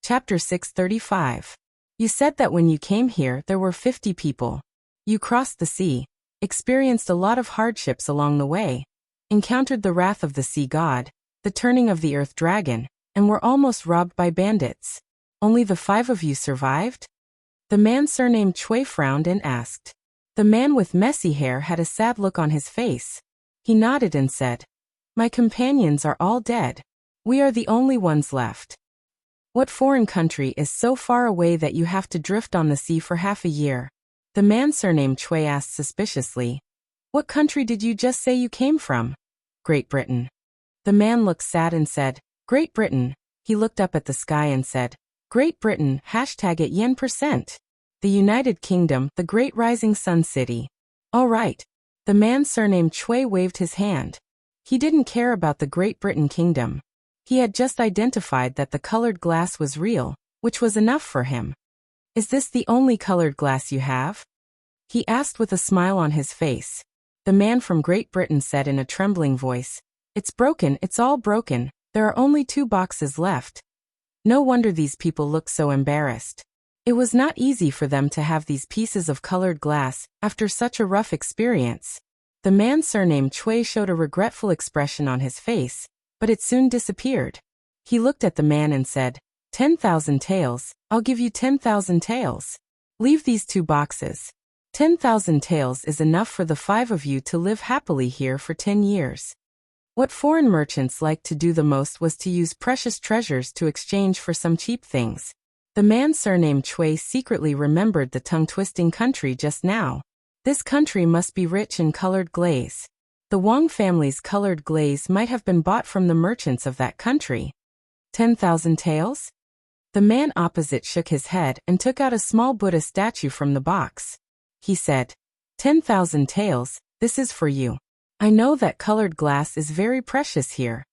Speaker 1: Chapter 635. You said that when you came here there were 50 people. You crossed the sea, experienced a lot of hardships along the way, encountered the wrath of the sea god, the turning of the earth dragon, and were almost robbed by bandits. Only the 5 of you survived? The man surnamed Chui frowned and asked. The man with messy hair had a sad look on his face. He nodded and said, My companions are all dead. We are the only ones left. What foreign country is so far away that you have to drift on the sea for half a year? The man surnamed Chui asked suspiciously. What country did you just say you came from? Great Britain. The man looked sad and said, Great Britain. He looked up at the sky and said, Great Britain, hashtag it yen%. The United Kingdom, the Great Rising Sun City. All right. The man surnamed Chui waved his hand. He didn't care about the Great Britain Kingdom. He had just identified that the colored glass was real, which was enough for him. Is this the only colored glass you have? He asked with a smile on his face. The man from Great Britain said in a trembling voice, It's broken, it's all broken, there are only 2 boxes left. No wonder these people looked so embarrassed. It was not easy for them to have these pieces of colored glass after such a rough experience. The man surnamed Chui showed a regretful expression on his face, but it soon disappeared. He looked at the man and said, 10,000 taels, I'll give you 10,000 taels. Leave these 2 boxes. 10,000 taels is enough for the 5 of you to live happily here for 10 years. What foreign merchants liked to do the most was to use precious treasures to exchange for some cheap things. The man surnamed Chui secretly remembered the tongue-twisting country just now. This country must be rich in colored glaze. The Wang family's colored glaze might have been bought from the merchants of that country. 10,000 taels? The man opposite shook his head and took out a small Buddha statue from the box. He said, 10,000 taels, this is for you. I know that colored glass is very precious here.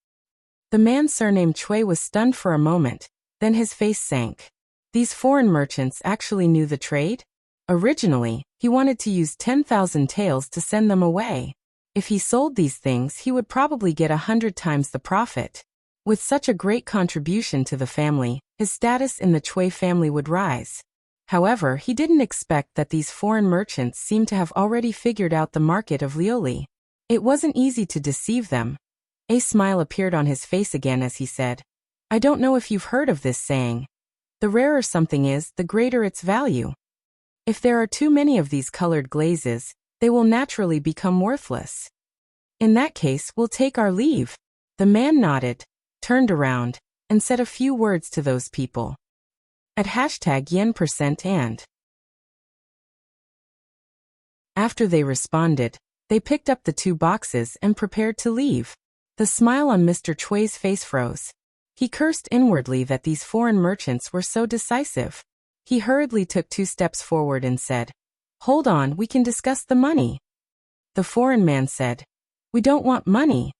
Speaker 1: The man surnamed Chui was stunned for a moment, then his face sank. These foreign merchants actually knew the trade? Originally, he wanted to use 10,000 taels to send them away. If he sold these things he would probably get 100 times the profit. With such a great contribution to the family, his status in the Chui family would rise. However, he didn't expect that these foreign merchants seemed to have already figured out the market of Lioli. It wasn't easy to deceive them. A smile appeared on his face again as he said, I don't know if you've heard of this saying. The rarer something is, the greater its value. If there are too many of these colored glazes, they will naturally become worthless. In that case, we'll take our leave. The man nodded, turned around, and said a few words to those people. At hashtag yen% and. After they responded, they picked up the 2 boxes and prepared to leave. The smile on Mr. Chui's face froze. He cursed inwardly that these foreign merchants were so decisive. He hurriedly took 2 steps forward and said, Hold on, we can discuss the money. The foreign man said, We don't want money.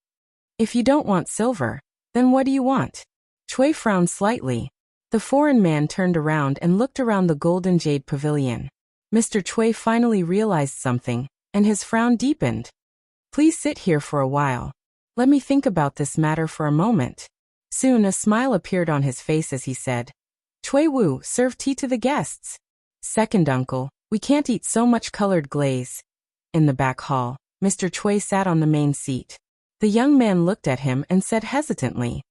Speaker 1: If you don't want silver, then what do you want? Chui frowned slightly. The foreign man turned around and looked around the golden jade pavilion. Mr. Chui finally realized something, and his frown deepened. Please sit here for a while. Let me think about this matter for a moment. Soon a smile appeared on his face as he said, Chui Wu, serve tea to the guests. Second uncle, we can't eat so much colored glaze. In the back hall, Mr. Chui sat on the main seat. The young man looked at him and said hesitantly,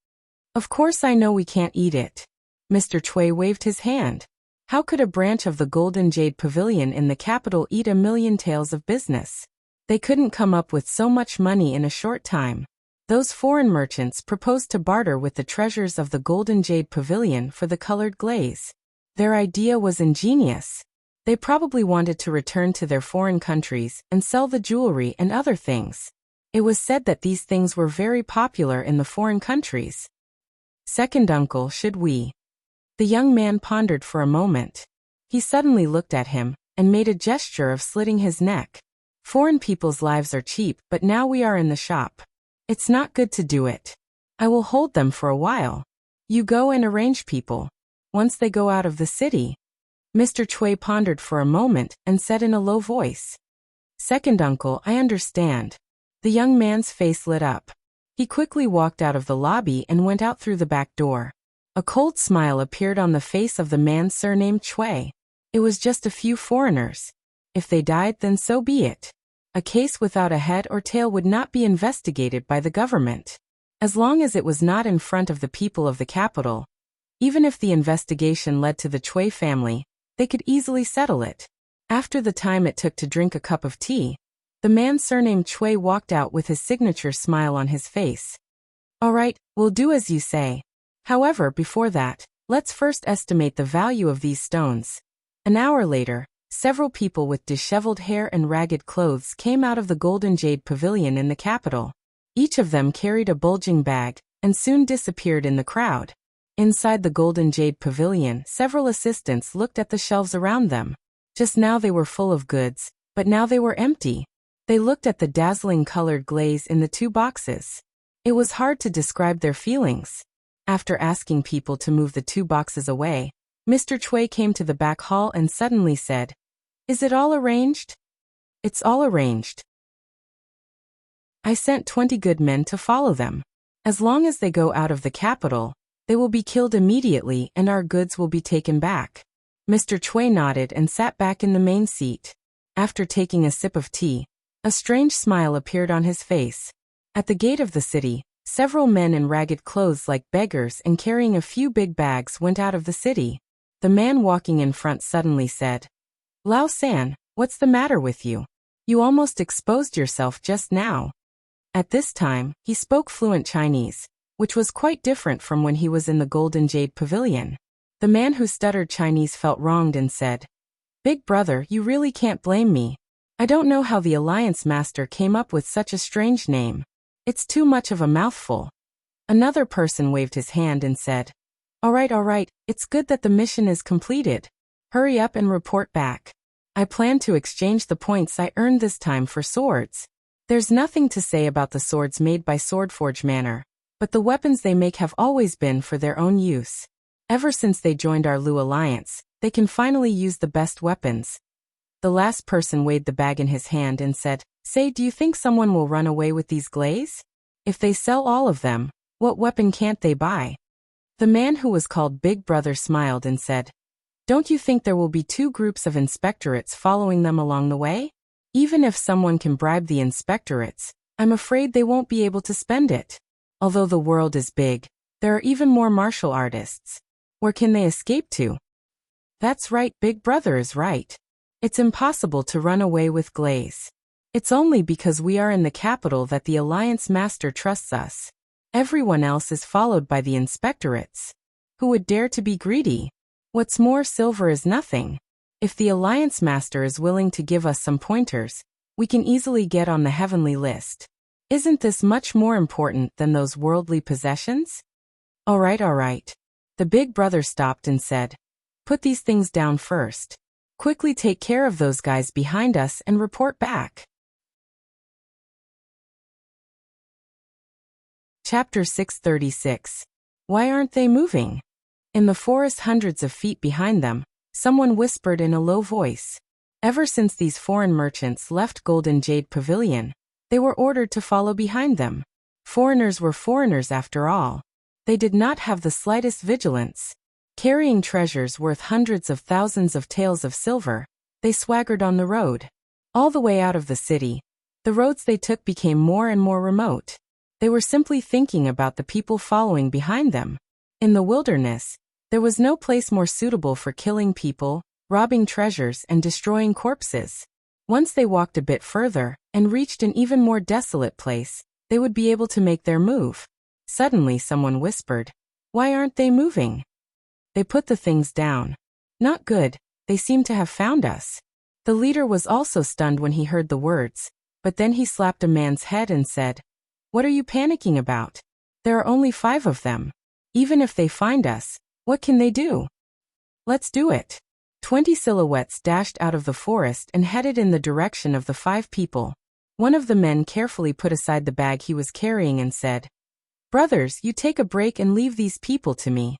Speaker 1: Of course I know we can't eat it. Mr. Chui waved his hand. How could a branch of the Golden Jade Pavilion in the capital eat a million taels of business? They couldn't come up with so much money in a short time. Those foreign merchants proposed to barter with the treasures of the Golden Jade Pavilion for the colored glaze. Their idea was ingenious. They probably wanted to return to their foreign countries and sell the jewelry and other things. It was said that these things were very popular in the foreign countries. Second uncle, should we? The young man pondered for a moment. He suddenly looked at him and made a gesture of slitting his neck. Foreign people's lives are cheap, but now we are in the shop. It's not good to do it. I will hold them for a while. You go and arrange people. Once they go out of the city. Mr. Chui pondered for a moment and said in a low voice, Second uncle, I understand. The young man's face lit up. He quickly walked out of the lobby and went out through the back door. A cold smile appeared on the face of the man surnamed Chui. It was just a few foreigners. If they died, then so be it. A case without a head or tail would not be investigated by the government. As long as it was not in front of the people of the capital, even if the investigation led to the Chui family, they could easily settle it. After the time it took to drink a cup of tea, the man surnamed Chui walked out with his signature smile on his face. All right, we'll do as you say. However, before that, let's first estimate the value of these stones. An hour later, several people with disheveled hair and ragged clothes came out of the Golden Jade Pavilion in the capital. Each of them carried a bulging bag, and soon disappeared in the crowd. Inside the Golden Jade Pavilion, several assistants looked at the shelves around them. Just now they were full of goods, but now they were empty. They looked at the dazzling colored glaze in the two boxes. It was hard to describe their feelings. After asking people to move the two boxes away, Mr. Chui came to the back hall and suddenly said, Is it all arranged? It's all arranged. I sent 20 good men to follow them. As long as they go out of the capital, they will be killed immediately and our goods will be taken back. Mr. Chui nodded and sat back in the main seat. After taking a sip of tea, a strange smile appeared on his face. At the gate of the city, several men in ragged clothes like beggars and carrying a few big bags went out of the city. The man walking in front suddenly said, Lao San, what's the matter with you? You almost exposed yourself just now. At this time, he spoke fluent Chinese, which was quite different from when he was in the Golden Jade Pavilion. The man who stuttered Chinese felt wronged and said, Big brother, you really can't blame me. I don't know how the Alliance Master came up with such a strange name. It's too much of a mouthful. Another person waved his hand and said, all right, it's good that the mission is completed. Hurry up and report back. I plan to exchange the points I earned this time for swords. There's nothing to say about the swords made by Swordforge Manor, but the weapons they make have always been for their own use. Ever since they joined our Lu Alliance, they can finally use the best weapons. The last person weighed the bag in his hand and said, Say, do you think someone will run away with these glaze? If they sell all of them, what weapon can't they buy? The man who was called Big Brother smiled and said, Don't you think there will be two groups of inspectorates following them along the way? Even if someone can bribe the inspectorates, I'm afraid they won't be able to spend it. Although the world is big, there are even more martial artists. Where can they escape to? That's right, Big Brother is right. It's impossible to run away with glaze. It's only because we are in the capital that the Alliance Master trusts us. Everyone else is followed by the inspectorates. Who would dare to be greedy? What's more, silver is nothing. If the Alliance Master is willing to give us some pointers, we can easily get on the heavenly list. Isn't this much more important than those worldly possessions? All right. The Big Brother stopped and said, Put these things down first. Quickly take care of those guys behind us and report back. Chapter 636. Why aren't they moving? In the forest hundreds of feet behind them, someone whispered in a low voice. Ever since these foreign merchants left Golden Jade Pavilion, they were ordered to follow behind them. Foreigners were foreigners after all. They did not have the slightest vigilance. Carrying treasures worth hundreds of thousands of taels of silver, they swaggered on the road. All the way out of the city, the roads they took became more and more remote. They were simply thinking about the people following behind them. In the wilderness, there was no place more suitable for killing people, robbing treasures, and destroying corpses. Once they walked a bit further and reached an even more desolate place, they would be able to make their move. Suddenly someone whispered, "Why aren't they moving?" They put the things down. Not good, they seem to have found us. The leader was also stunned when he heard the words, but then he slapped a man's head and said, "What are you panicking about? There are only 5 of them. Even if they find us, what can they do? Let's do it." 20 silhouettes dashed out of the forest and headed in the direction of the 5 people. One of the men carefully put aside the bag he was carrying and said, "Brothers, you take a break and leave these people to me."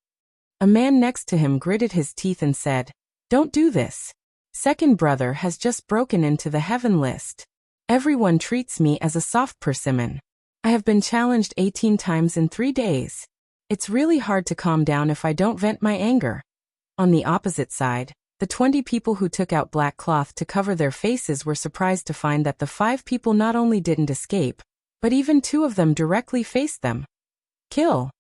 Speaker 1: A man next to him gritted his teeth and said, "Don't do this. Second brother has just broken into the heaven list. Everyone treats me as a soft persimmon. I have been challenged 18 times in 3 days. It's really hard to calm down if I don't vent my anger." On the opposite side, the 20 people who took out black cloth to cover their faces were surprised to find that the 5 people not only didn't escape, but even 2 of them directly faced them. "Kill."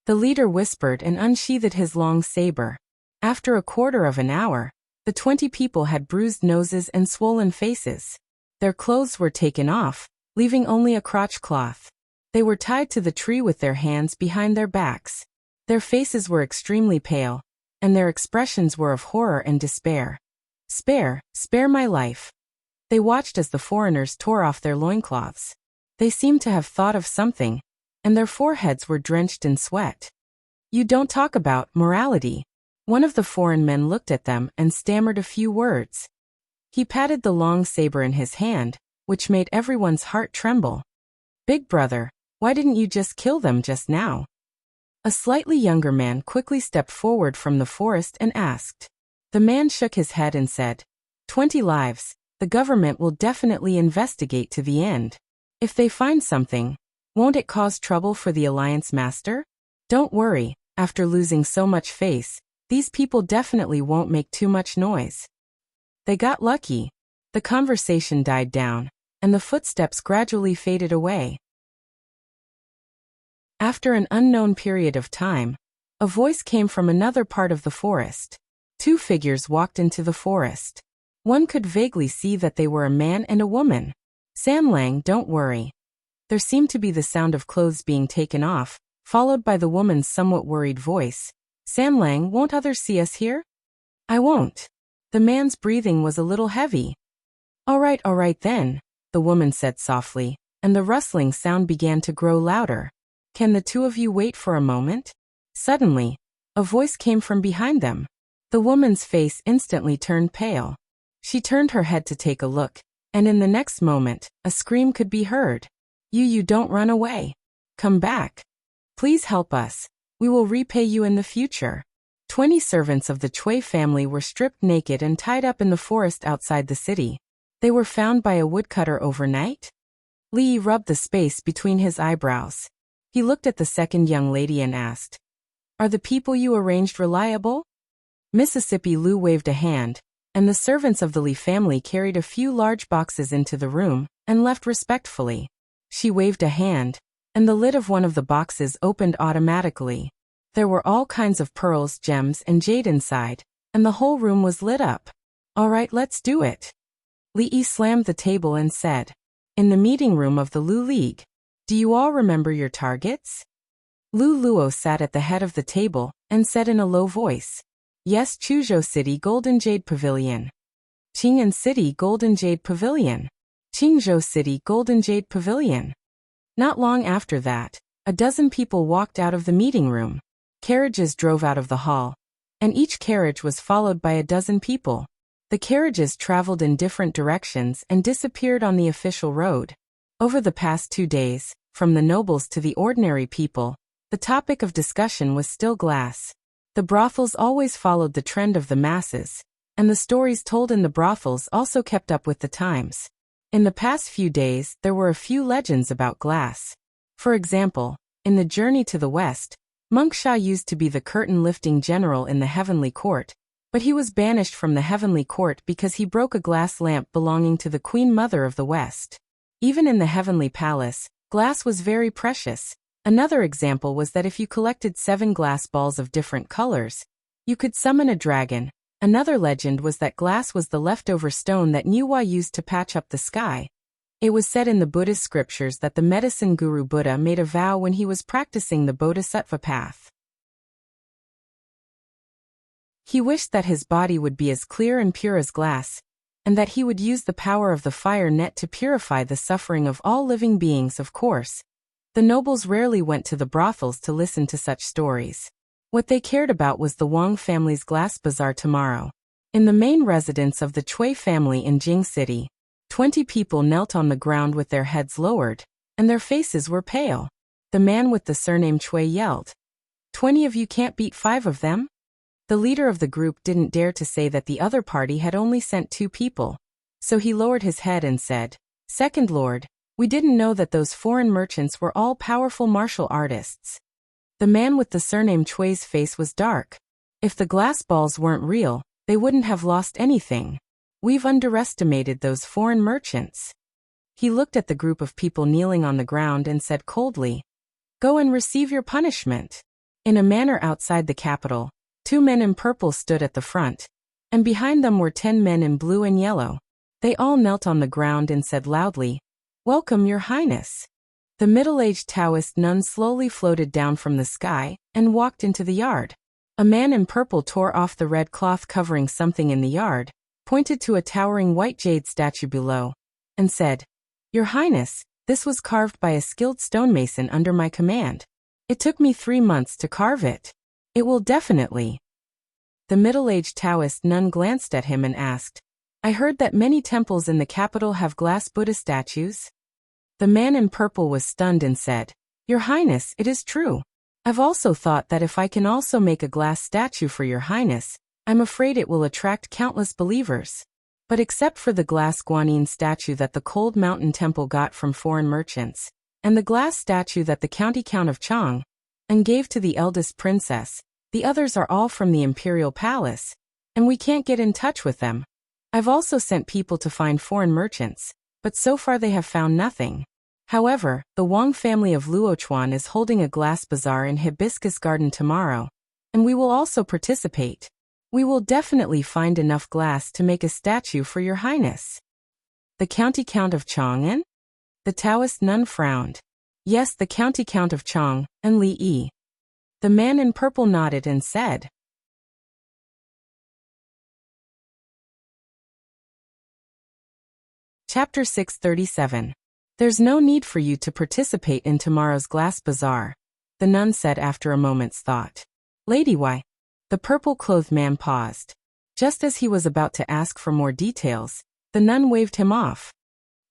Speaker 1: The leader whispered and unsheathed his long saber. After a quarter of an hour, the 20 people had bruised noses and swollen faces. Their clothes were taken off, leaving only a crotch cloth. They were tied to the tree with their hands behind their backs. Their faces were extremely pale, and their expressions were of horror and despair. Spare my life." They watched as the foreigners tore off their loincloths. They seemed to have thought of something, and their foreheads were drenched in sweat. "You don't talk about morality." One of the foreign men looked at them and stammered a few words. He patted the long saber in his hand, which made everyone's heart tremble. "Big brother, why didn't you just kill them just now?" A slightly younger man quickly stepped forward from the forest and asked. The man shook his head and said, 20 lives, the government will definitely investigate to the end. If they find something, won't it cause trouble for the Alliance Master? Don't worry, after losing so much face, these people definitely won't make too much noise." They got lucky. The conversation died down, and the footsteps gradually faded away. After an unknown period of time, a voice came from another part of the forest. 2 figures walked into the forest. One could vaguely see that they were a man and a woman. "Sam Lang, don't worry." There seemed to be the sound of clothes being taken off, followed by the woman's somewhat worried voice. "Sam Lang, won't others see us here?" "I won't." The man's breathing was a little heavy. All right then," the woman said softly, and the rustling sound began to grow louder. "Can the 2 of you wait for a moment?" Suddenly, a voice came from behind them. The woman's face instantly turned pale. She turned her head to take a look, and in the next moment, a scream could be heard. You don't run away. Come back. Please help us. We will repay you in the future." 20 servants of the Chui family were stripped naked and tied up in the forest outside the city. They were found by a woodcutter overnight? Li rubbed the space between his eyebrows. He looked at the second young lady and asked, "Are the people you arranged reliable?" Mississippi Lu waved a hand, and the servants of the Li family carried a few large boxes into the room and left respectfully. She waved a hand, and the lid of one of the boxes opened automatically. There were all kinds of pearls, gems, and jade inside, and the whole room was lit up. "All right, let's do it." Li slammed the table and said, "In the meeting room of the Lu League. Do you all remember your targets?" Lu Luo sat at the head of the table and said in a low voice, "Yes, Chuzhou City Golden Jade Pavilion. Qing'an City Golden Jade Pavilion. Qingzhou City Golden Jade Pavilion." Not long after that, a dozen people walked out of the meeting room. Carriages drove out of the hall, and each carriage was followed by a dozen people. The carriages traveled in different directions and disappeared on the official road. Over the past 2 days, From the nobles to the ordinary people, the topic of discussion was still glass. The brothels always followed the trend of the masses, and the stories told in the brothels also kept up with the times. In the past few days, there were a few legends about glass. For example, in the journey to the west, Monk Sha used to be the curtain-lifting general in the heavenly court, but he was banished from the heavenly court because he broke a glass lamp belonging to the Queen Mother of the West. Even in the heavenly palace, glass was very precious. Another example was that if you collected 7 glass balls of different colors, you could summon a dragon. Another legend was that glass was the leftover stone that Niwa used to patch up the sky. It was said in the Buddhist scriptures that the medicine guru Buddha made a vow when he was practicing the bodhisattva path. He wished that his body would be as clear and pure as glass, and that he would use the power of the fire net to purify the suffering of all living beings. Of course, the nobles rarely went to the brothels to listen to such stories. What they cared about was the Wang family's glass bazaar tomorrow. In the main residence of the Chui family in Jing City, 20 people knelt on the ground with their heads lowered, and their faces were pale. The man with the surname Chui yelled, "20 of you can't beat 5 of them?" The leader of the group didn't dare to say that the other party had only sent 2 people. So he lowered his head and said, "Second Lord, we didn't know that those foreign merchants were all powerful martial artists." The man with the surname Chui's face was dark. If the glass balls weren't real, they wouldn't have lost anything. We've underestimated those foreign merchants. He looked at the group of people kneeling on the ground and said coldly, "Go and receive your punishment." In a manor outside the capital, 2 men in purple stood at the front, and behind them were 10 men in blue and yellow. They all knelt on the ground and said loudly, "Welcome, Your Highness." The middle-aged Taoist nun slowly floated down from the sky and walked into the yard. A man in purple tore off the red cloth covering something in the yard, pointed to a towering white jade statue below, and said, "Your Highness, this was carved by a skilled stonemason under my command. It took me 3 months to carve it. It will definitely." The middle-aged Taoist nun glanced at him and asked, "I heard that many temples in the capital have glass Buddha statues?" The man in purple was stunned and said, "Your Highness, it is true. I've also thought that if I can also make a glass statue for Your Highness, I'm afraid it will attract countless believers. But except for the glass guanyin statue that the Cold Mountain Temple got from foreign merchants, and the glass statue that the County Count of Chang and gave to the eldest princess, the others are all from the Imperial Palace, and we can't get in touch with them. I've also sent people to find foreign merchants, but so far they have found nothing. However, the Wang family of Luochuan is holding a glass bazaar in Hibiscus Garden tomorrow, and we will also participate. We will definitely find enough glass to make a statue for Your Highness." "The County Count of Chang'an?" The Taoist nun frowned. "Yes, the County Count of Chang and Li Yi." The man in purple nodded and said, Chapter 637. "There's no need for you to participate in tomorrow's glass bazaar," the nun said after a moment's thought. "Lady, why?" The purple-clothed man paused. Just as he was about to ask for more details, the nun waved him off.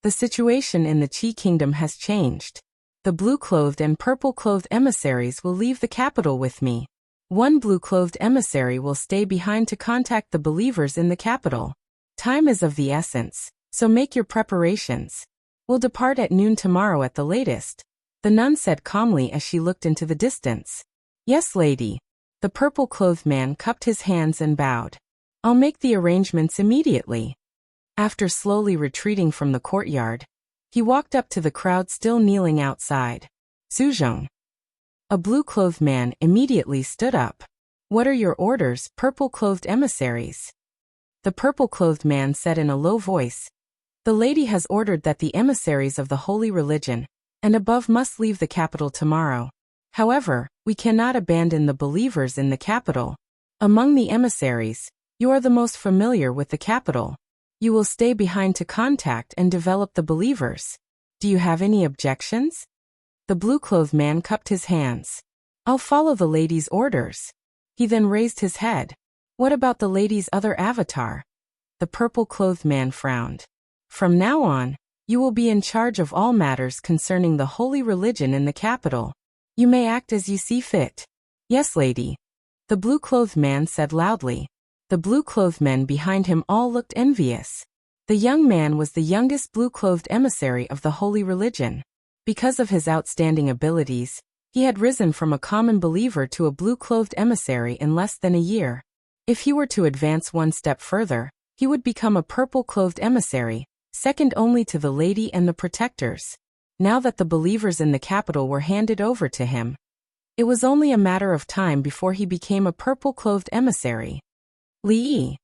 Speaker 1: "The situation in the Qi Kingdom has changed. The blue-clothed and purple-clothed emissaries will leave the capital with me. One blue-clothed emissary will stay behind to contact the believers in the capital. Time is of the essence, so make your preparations. We'll depart at noon tomorrow at the latest," the nun said calmly as she looked into the distance. "Yes, lady." The purple-clothed man cupped his hands and bowed. "I'll make the arrangements immediately." After slowly retreating from the courtyard, he walked up to the crowd still kneeling outside. "Suzhong." A blue-clothed man immediately stood up. "What are your orders, purple-clothed emissaries?" The purple-clothed man said in a low voice, "The lady has ordered that the emissaries of the holy religion and above must leave the capital tomorrow. However, we cannot abandon the believers in the capital. Among the emissaries, you are the most familiar with the capital. You will stay behind to contact and develop the believers. Do you have any objections?" The blue-clothed man cupped his hands. "I'll follow the lady's orders." He then raised his head. "What about the lady's other avatar?" The purple-clothed man frowned. "From now on, You will be in charge of all matters concerning the holy religion in the capital. You may act as you see fit. Yes, lady. The blue-clothed man said loudly. The blue-clothed men behind him all looked envious. The young man was the youngest blue-clothed emissary of the holy religion. Because of his outstanding abilities, he had risen from a common believer to a blue-clothed emissary in less than a year. If he were to advance one step further, he would become a purple-clothed emissary, second only to the lady and the protectors. Now that the believers in the capital were handed over to him, it was only a matter of time before he became a purple-clothed emissary. Li.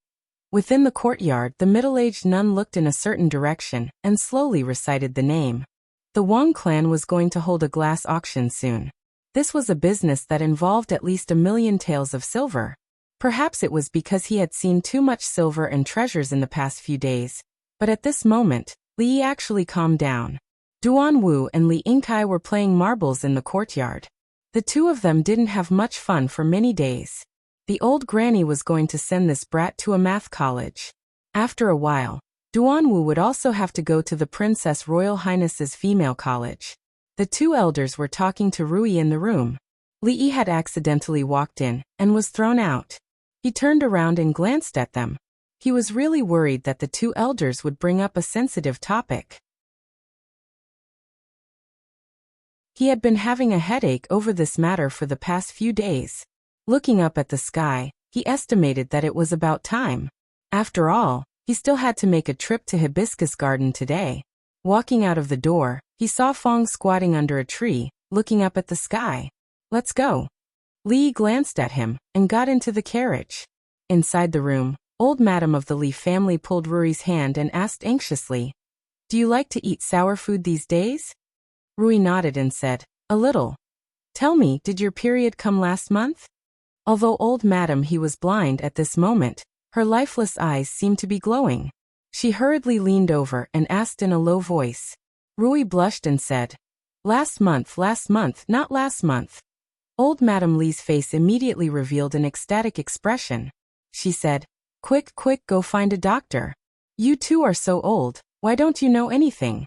Speaker 1: Within the courtyard, the middle-aged nun looked in a certain direction and slowly recited the name. The Wang clan was going to hold a glass auction soon. This was a business that involved at least 1,000,000 taels of silver. Perhaps it was because he had seen too much silver and treasures in the past few days, but at this moment, Li actually calmed down. Duan Wu and Li Yingkai were playing marbles in the courtyard. The two of them didn't have much fun for many days. The old granny was going to send this brat to a math college. After a while, Duan Wu would also have to go to the Princess Royal Highness's female college. The two elders were talking to Rui in the room. Li Yi had accidentally walked in and was thrown out. He turned around and glanced at them. He was really worried that the two elders would bring up a sensitive topic. He had been having a headache over this matter for the past few days. Looking up at the sky, he estimated that it was about time. After all, he still had to make a trip to Hibiscus Garden today. Walking out of the door, he saw Fong squatting under a tree, looking up at the sky. Let's go. Li glanced at him and got into the carriage. Inside the room, old madam of the Li family pulled Rui's hand and asked anxiously, "Do you like to eat sour food these days?" Rui nodded and said, "A little." "Tell me, did your period come last month?" Although old madam he was blind at this moment, her lifeless eyes seemed to be glowing. She hurriedly leaned over and asked in a low voice. Rui blushed and said, last month, not last month." Old Madam Li's face immediately revealed an ecstatic expression. She said, Quick, go find a doctor. You two are so old, why don't you know anything?"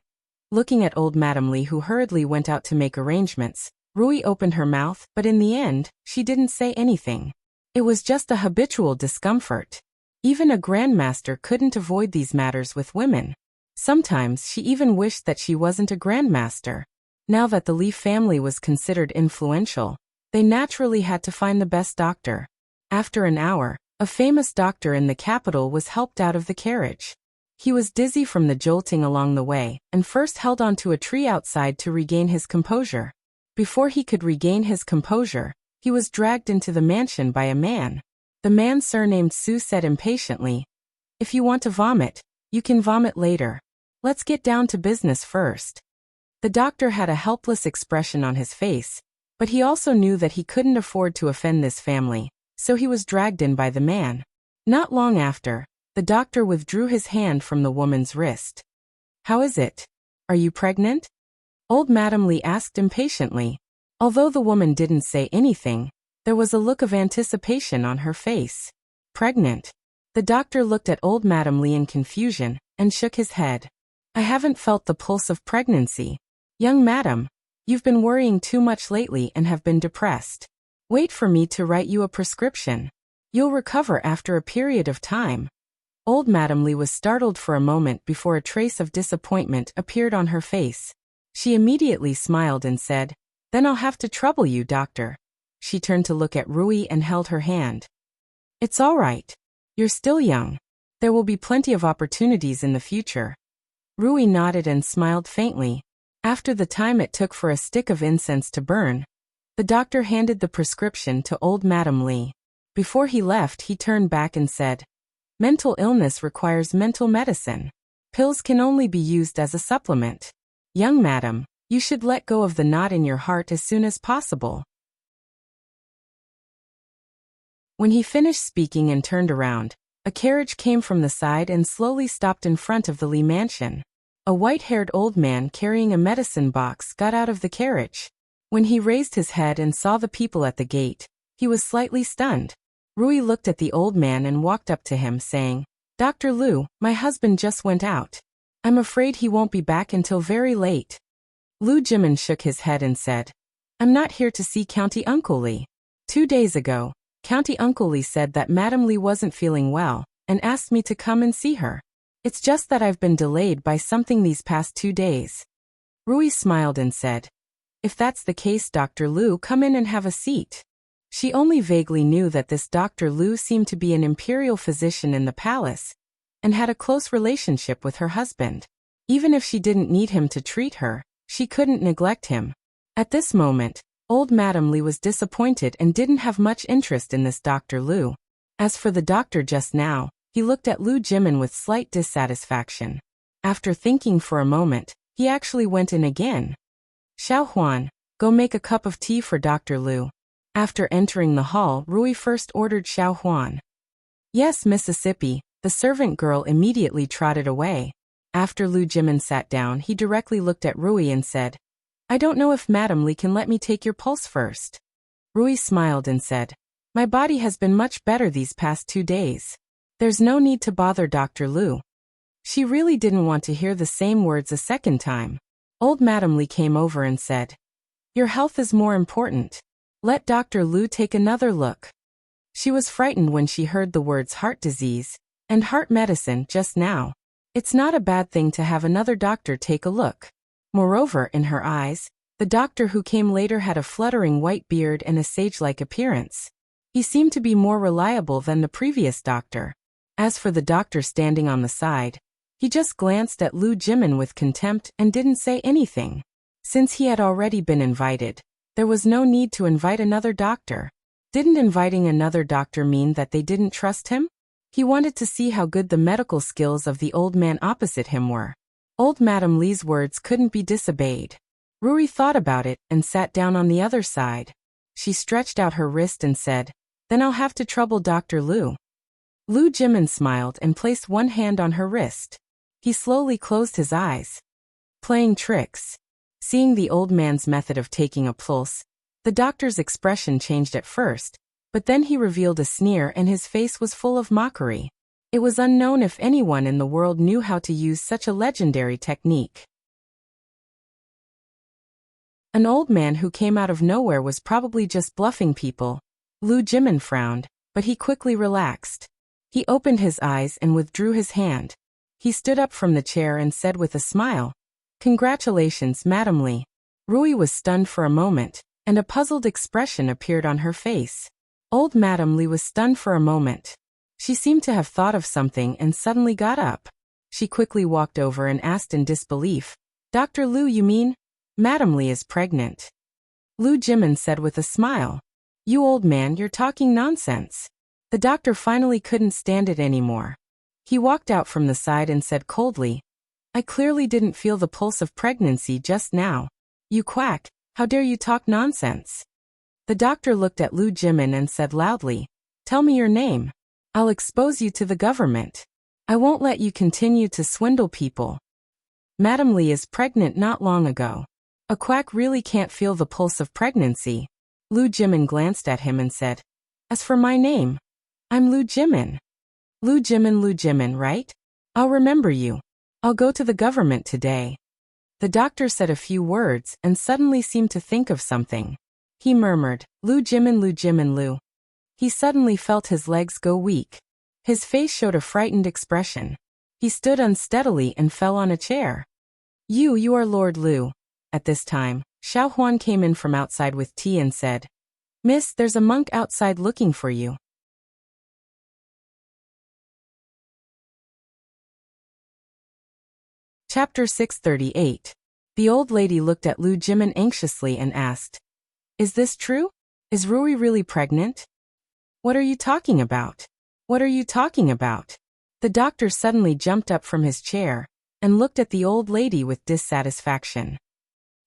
Speaker 1: Looking at old Madam Li, who hurriedly went out to make arrangements, Rui opened her mouth, but in the end, she didn't say anything. It was just a habitual discomfort. Even a grandmaster couldn't avoid these matters with women. Sometimes she even wished that she wasn't a grandmaster. Now that the Li family was considered influential, they naturally had to find the best doctor. After an hour, a famous doctor in the capital was helped out of the carriage. He was dizzy from the jolting along the way, and first held onto a tree outside to regain his composure. Before he could regain his composure, he was dragged into the mansion by a man. The man surnamed Su said impatiently, "If you want to vomit, you can vomit later. Let's get down to business first." The doctor had a helpless expression on his face, but he also knew that he couldn't afford to offend this family, so he was dragged in by the man. Not long after, the doctor withdrew his hand from the woman's wrist. "How is it? Are you pregnant?" Old Madam Li asked impatiently. Although the woman didn't say anything, there was a look of anticipation on her face. "Pregnant?" The doctor looked at old Madam Li in confusion and shook his head. "I haven't felt the pulse of pregnancy. Young madam, you've been worrying too much lately and have been depressed. Wait for me to write you a prescription. You'll recover after a period of time." Old Madam Li was startled for a moment before a trace of disappointment appeared on her face. She immediately smiled and said, "Then I'll have to trouble you, doctor." She turned to look at Rui and held her hand. "It's all right. You're still young. There will be plenty of opportunities in the future." Rui nodded and smiled faintly. After the time it took for a stick of incense to burn, the doctor handed the prescription to old Madam Li. Before he left, he turned back and said, "Mental illness requires mental medicine. Pills can only be used as a supplement. Young madam, you should let go of the knot in your heart as soon as possible." When he finished speaking and turned around, a carriage came from the side and slowly stopped in front of the Li mansion. A white-haired old man carrying a medicine box got out of the carriage. When he raised his head and saw the people at the gate, he was slightly stunned. Rui looked at the old man and walked up to him saying, "Dr. Liu, my husband just went out. I'm afraid he won't be back until very late. Lu Jimin shook his head and said, I'm not here to see County Uncle Lee. 2 days ago, County Uncle Lee said that Madam Lee wasn't feeling well and asked me to come and see her. It's just that I've been delayed by something these past 2 days. Rui smiled and said, If that's the case, Dr. Lu, come in and have a seat. She only vaguely knew that this Dr. Lu seemed to be an imperial physician in the palace and had a close relationship with her husband. Even if she didn't need him to treat her, she couldn't neglect him. At this moment, old Madam Lee was disappointed and didn't have much interest in this Dr. Lu. As for the doctor just now, he looked at Lu Jimin with slight dissatisfaction. After thinking for a moment, he actually went in again. Xiao Huan, go make a cup of tea for Dr. Lu. After entering the hall, Rui first ordered Xiao Huan. Yes, Mississippi, the servant girl immediately trotted away. After Lu Jimin sat down, he directly looked at Rui and said, I don't know if Madam Lee can let me take your pulse first. Rui smiled and said, My body has been much better these past 2 days. There's no need to bother Dr. Lu. She really didn't want to hear the same words a second time. Old Madam Lee came over and said, Your health is more important. Let Dr. Lu take another look. She was frightened when she heard the words heart disease and heart medicine just now. It's not a bad thing to have another doctor take a look. Moreover, in her eyes, the doctor who came later had a fluttering white beard and a sage-like appearance. He seemed to be more reliable than the previous doctor. As for the doctor standing on the side, he just glanced at Lu Jimin with contempt and didn't say anything. Since he had already been invited, there was no need to invite another doctor. Didn't inviting another doctor mean that they didn't trust him? He wanted to see how good the medical skills of the old man opposite him were. Old Madam Lee's words couldn't be disobeyed. Rui thought about it and sat down on the other side. She stretched out her wrist and said, Then I'll have to trouble Dr. Lu. Lu Jimin smiled and placed one hand on her wrist. He slowly closed his eyes. Playing tricks. Seeing the old man's method of taking a pulse, the doctor's expression changed at first, but then he revealed a sneer and his face was full of mockery. It was unknown if anyone in the world knew how to use such a legendary technique. An old man who came out of nowhere was probably just bluffing people. Lu Jimin frowned, but he quickly relaxed. He opened his eyes and withdrew his hand. He stood up from the chair and said with a smile, Congratulations, Madam Lee. Rui was stunned for a moment, and a puzzled expression appeared on her face. Old Madam Lee was stunned for a moment. She seemed to have thought of something and suddenly got up. She quickly walked over and asked in disbelief, Dr. Lu, you mean? Madam Lee is pregnant. Lu Jimin said with a smile. You old man, you're talking nonsense. The doctor finally couldn't stand it anymore. He walked out from the side and said coldly, I clearly didn't feel the pulse of pregnancy just now. You quack, how dare you talk nonsense? The doctor looked at Lu Jimin and said loudly, Tell me your name. I'll expose you to the government. I won't let you continue to swindle people. Madam Lee is pregnant not long ago. A quack really can't feel the pulse of pregnancy. Lu Jimin glanced at him and said, As for my name, I'm Lu Jimin. Lu Jimin, right? I'll remember you. I'll go to the government today. The doctor said a few words and suddenly seemed to think of something. He murmured, Lu Jimin. He suddenly felt his legs go weak. His face showed a frightened expression. He stood unsteadily and fell on a chair. You are Lord Lu. At this time, Xiao Huan came in from outside with tea and said, Miss, there's a monk outside looking for you. Chapter 638. The old lady looked at Lu Jimin anxiously and asked, Is this true? Is Rui really pregnant? What are you talking about? What are you talking about? The doctor suddenly jumped up from his chair and looked at the old lady with dissatisfaction.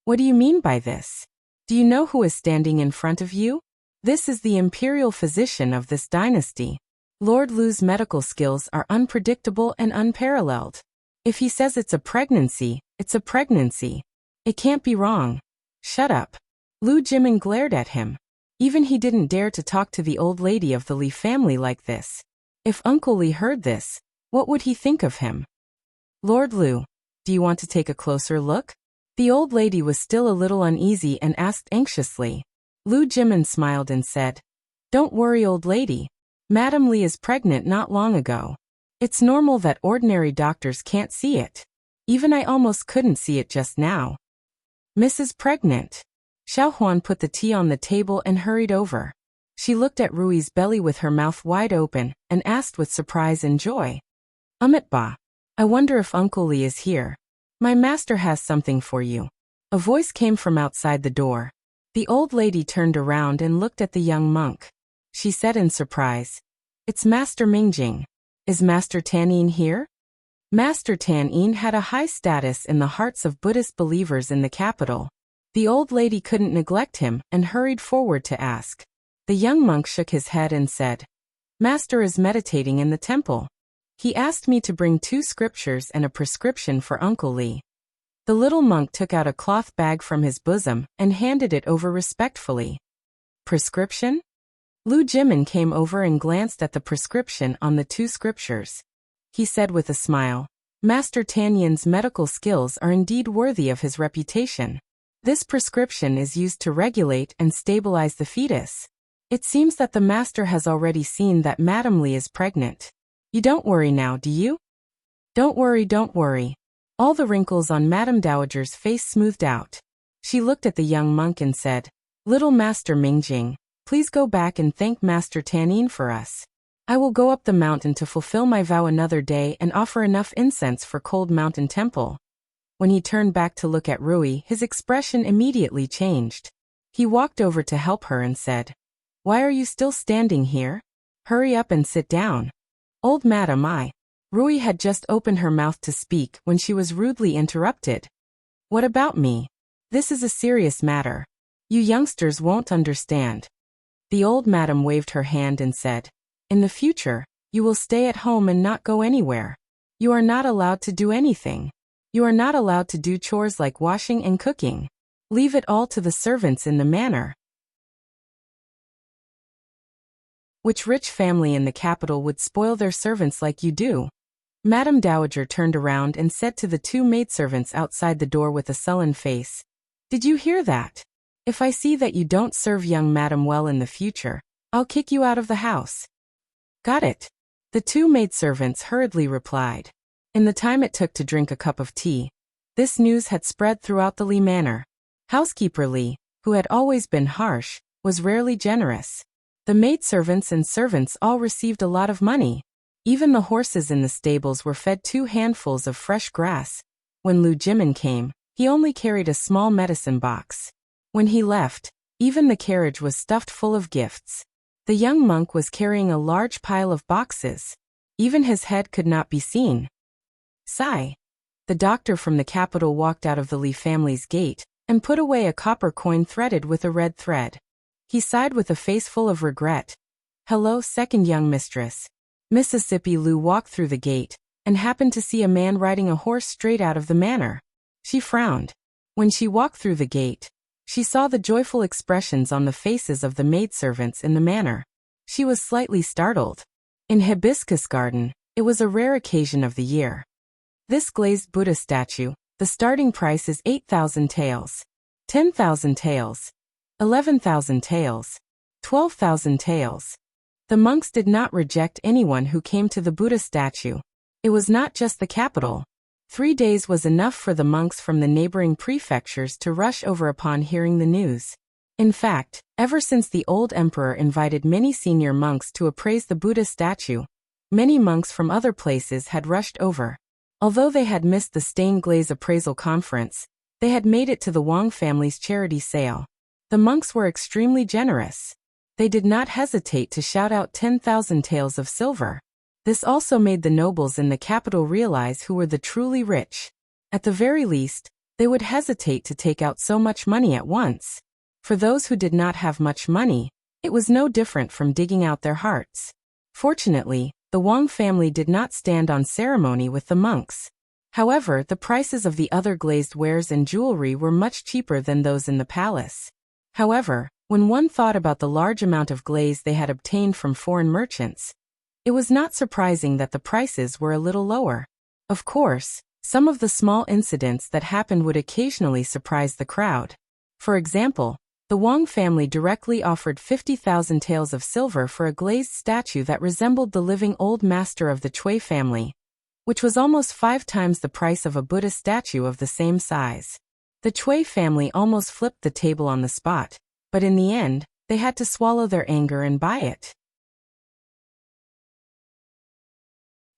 Speaker 1: What do you mean by this? Do you know who is standing in front of you? This is the imperial physician of this dynasty. Lord Lu's medical skills are unpredictable and unparalleled. If he says it's a pregnancy, it's a pregnancy. It can't be wrong. Shut up. Lu Jimin glared at him. Even he didn't dare to talk to the old lady of the Lee family like this. If Uncle Lee heard this, what would he think of him? Lord Lu, Do you want to take a closer look? The old lady was still a little uneasy and asked anxiously. Lu Jimin smiled and said, Don't worry, old lady. Madam Li is pregnant not long ago. It's normal that ordinary doctors can't see it. Even I almost couldn't see it just now. Mrs. Pregnant. Xiao Huan put the tea on the table and hurried over. She looked at Rui's belly with her mouth wide open and asked with surprise and joy. Ba, I wonder if Uncle Li is here. My master has something for you. A voice came from outside the door. The old lady turned around and looked at the young monk. She said in surprise, It's Master Mingjing. Is Master Tanyin here? Master Tanyin had a high status in the hearts of Buddhist believers in the capital. The old lady couldn't neglect him and hurried forward to ask. The young monk shook his head and said, Master is meditating in the temple. He asked me to bring 2 scriptures and a prescription for Uncle Li. The little monk took out a cloth bag from his bosom and handed it over respectfully. Prescription? Lu Jimin came over and glanced at the prescription on the 2 scriptures. He said with a smile, Master Tanyin's medical skills are indeed worthy of his reputation. This prescription is used to regulate and stabilize the fetus. It seems that the master has already seen that Madam Li is pregnant. You don't worry now, do you? Don't worry, don't worry. All the wrinkles on Madame Dowager's face smoothed out. She looked at the young monk and said, Little Master Mingjing, please go back and thank Master Tanyin for us. I will go up the mountain to fulfill my vow another day and offer enough incense for Cold Mountain Temple. When he turned back to look at Rui, his expression immediately changed. He walked over to help her and said, Why are you still standing here? Hurry up and sit down. Old Madam Rui had just opened her mouth to speak when she was rudely interrupted. What about me? This is a serious matter. You youngsters won't understand. The old madam waved her hand and said, In the future, you will stay at home and not go anywhere. You are not allowed to do anything. You are not allowed to do chores like washing and cooking. Leave it all to the servants in the manor. Which rich family in the capital would spoil their servants like you do? Madame Dowager turned around and said to the 2 maidservants outside the door with a sullen face, Did you hear that? If I see that you don't serve young madam well in the future, I'll kick you out of the house. Got it. The 2 maidservants hurriedly replied. In the time it took to drink a cup of tea, this news had spread throughout the Li manor. Housekeeper Li, who had always been harsh, was rarely generous. The maidservants and servants all received a lot of money. Even the horses in the stables were fed 2 handfuls of fresh grass. When Lu Jimin came, he only carried a small medicine box. When he left, even the carriage was stuffed full of gifts. The young monk was carrying a large pile of boxes. Even his head could not be seen. Sigh. The doctor from the capital walked out of the Li family's gate and put away a copper coin threaded with a red thread. He sighed with a face full of regret. Hello, second young mistress. Mississippi Lu walked through the gate and happened to see a man riding a horse straight out of the manor. She frowned. When she walked through the gate, she saw the joyful expressions on the faces of the maidservants in the manor. She was slightly startled. In Hibiscus Garden, it was a rare occasion of the year. This glazed Buddha statue, the starting price is 8,000 taels, 10,000 taels, 11,000 taels, 12,000 taels. The monks did not reject anyone who came to the Buddha statue. It was not just the capital. 3 days was enough for the monks from the neighboring prefectures to rush over upon hearing the news. In fact, ever since the old emperor invited many senior monks to appraise the Buddha statue, many monks from other places had rushed over. Although they had missed the stained glaze appraisal conference, they had made it to the Wang family's charity sale. The monks were extremely generous. They did not hesitate to shout out 10,000 taels of silver. This also made the nobles in the capital realize who were the truly rich. At the very least, they would hesitate to take out so much money at once. For those who did not have much money, it was no different from digging out their hearts. Fortunately, the Wang family did not stand on ceremony with the monks. However, the prices of the other glazed wares and jewelry were much cheaper than those in the palace. However, when one thought about the large amount of glaze they had obtained from foreign merchants, it was not surprising that the prices were a little lower. Of course, Some of the small incidents that happened would occasionally surprise the crowd. For example, the Wang family directly offered 50,000 taels of silver for a glazed statue that resembled the living old master of the Cui family, which was almost 5 times the price of a Buddha statue of the same size. The Cui family almost flipped the table on the spot, but in the end, they had to swallow their anger and buy it.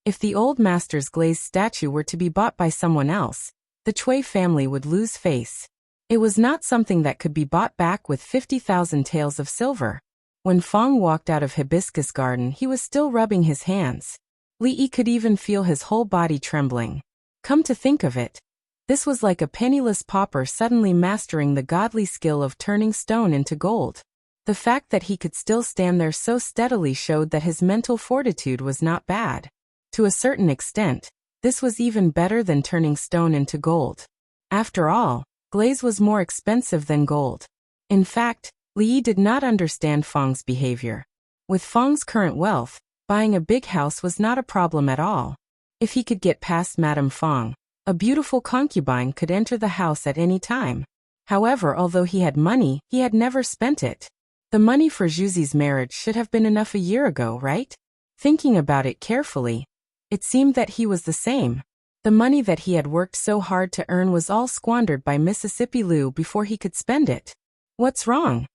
Speaker 1: If the old master's glazed statue were to be bought by someone else, the Cui family would lose face. It was not something that could be bought back with 50,000 taels of silver. When Fong walked out of Hibiscus Garden, he was still rubbing his hands. Li Yi could even feel his whole body trembling. Come to think of it, this was like a penniless pauper suddenly mastering the godly skill of turning stone into gold. The fact that he could still stand there so steadily showed that his mental fortitude was not bad. To a certain extent, this was even better than turning stone into gold. After all, glaze was more expensive than gold. In fact, Li Yi did not understand Fong's behavior. With Fong's current wealth, buying a big house was not a problem at all. If he could get past Madame Fong, a beautiful concubine could enter the house at any time. However, although he had money, he had never spent it. The money for Zhuzi's marriage should have been enough a year ago, right? Thinking about it carefully, it seemed that he was the same. The money that he had worked so hard to earn was all squandered by Mississippi Liu before he could spend it. What's wrong?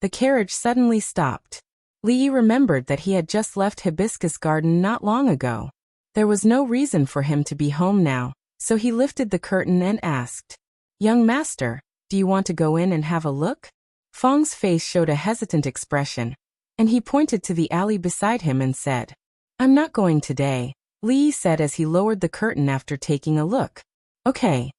Speaker 1: The carriage suddenly stopped. Li Yi remembered that he had just left Hibiscus Garden not long ago. There was no reason for him to be home now, so he lifted the curtain and asked, "Young master, do you want to go in and have a look?" Fong's face showed a hesitant expression, and he pointed to the alley beside him and said, "I'm not going today," Li Yi said as he lowered the curtain after taking a look. "Okay."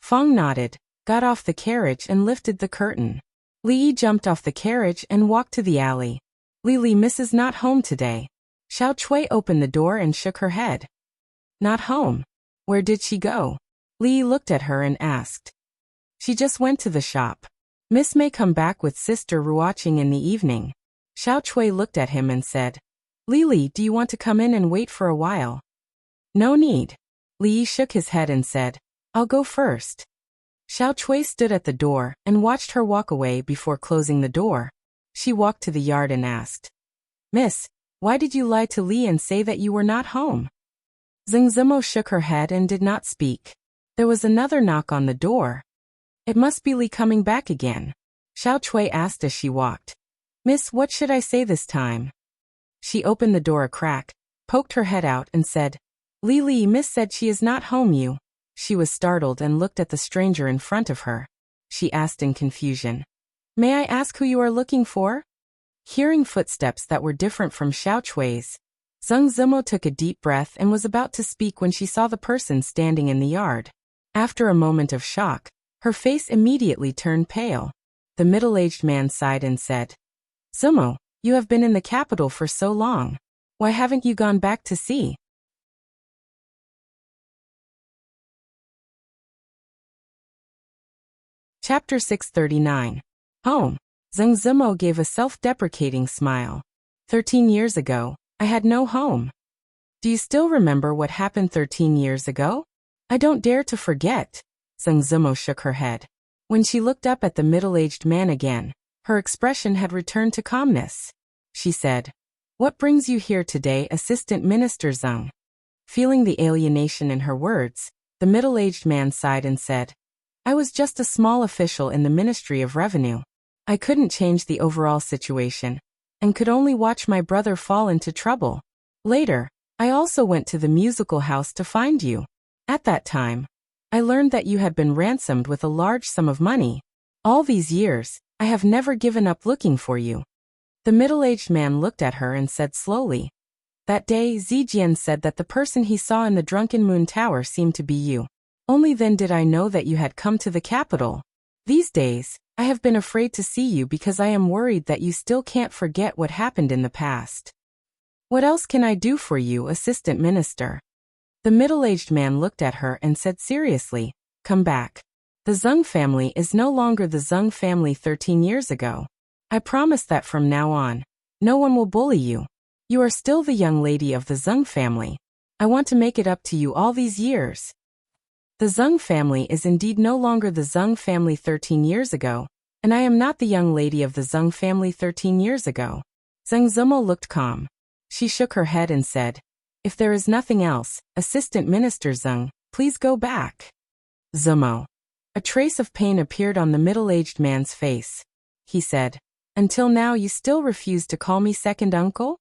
Speaker 1: Fong nodded, got off the carriage and lifted the curtain. Li Yi jumped off the carriage and walked to the alley. "Li, Mrs. not home today." Xiao Cui opened the door and shook her head. "Not home? Where did she go?" Li Yi looked at her and asked. "She just went to the shop. Miss may come back with Sister Ruoqing in the evening." Xiao Cui looked at him and said, "Li, do you want to come in and wait for a while?" "No need." Li Yi shook his head and said, "I'll go first." Xiao Cui stood at the door and watched her walk away before closing the door. She walked to the yard and asked, "Miss, why did you lie to Li and say that you were not home?" Zheng Zimo shook her head and did not speak. There was another knock on the door. "It must be Li coming back again," Xiao Cui asked as she walked. "Miss, what should I say this time?" She opened the door a crack, poked her head out and said, Li, Miss said she is not home you." She was startled and looked at the stranger in front of her. She asked in confusion, "May I ask who you are looking for?" Hearing footsteps that were different from Xiao Cui's, Zheng Zimo took a deep breath and was about to speak when she saw the person standing in the yard. After a moment of shock, her face immediately turned pale. The middle-aged man sighed and said, "Zimo, you have been in the capital for so long. Why haven't you gone back to see?" Chapter 639. Home. Zheng Zimo gave a self-deprecating smile. 13 years ago, I had no home. Do you still remember what happened 13 years ago? I don't dare to forget. Zheng Zimo shook her head. When she looked up at the middle-aged man again, her expression had returned to calmness. She said, "What brings you here today, Assistant Minister Zheng?" Feeling the alienation in her words, the middle-aged man sighed and said, "I was just a small official in the Ministry of Revenue. I couldn't change the overall situation, and could only watch my brother fall into trouble. Later, I also went to the musical house to find you. At that time, I learned that you had been ransomed with a large sum of money. All these years, I have never given up looking for you." The middle-aged man looked at her and said slowly, "That day, Zijian said that the person he saw in the Drunken Moon Tower seemed to be you. Only then did I know that you had come to the capital. These days, I have been afraid to see you because I am worried that you still can't forget what happened in the past. What else can I do for you, Assistant Minister?" The middle-aged man looked at her and said seriously, "Come back. The Zheng family is no longer the Zheng family 13 years ago. I promise that from now on, no one will bully you. You are still the young lady of the Zheng family. I want to make it up to you all these years." The Zeng family is indeed no longer the Zeng family 13 years ago, and I am not the young lady of the Zeng family 13 years ago. Zeng Zumo looked calm. She shook her head and said, "If there is nothing else, Assistant Minister Zeng, please go back." Zumo. A trace of pain appeared on the middle-aged man's face. He said, "Until now you still refuse to call me second uncle?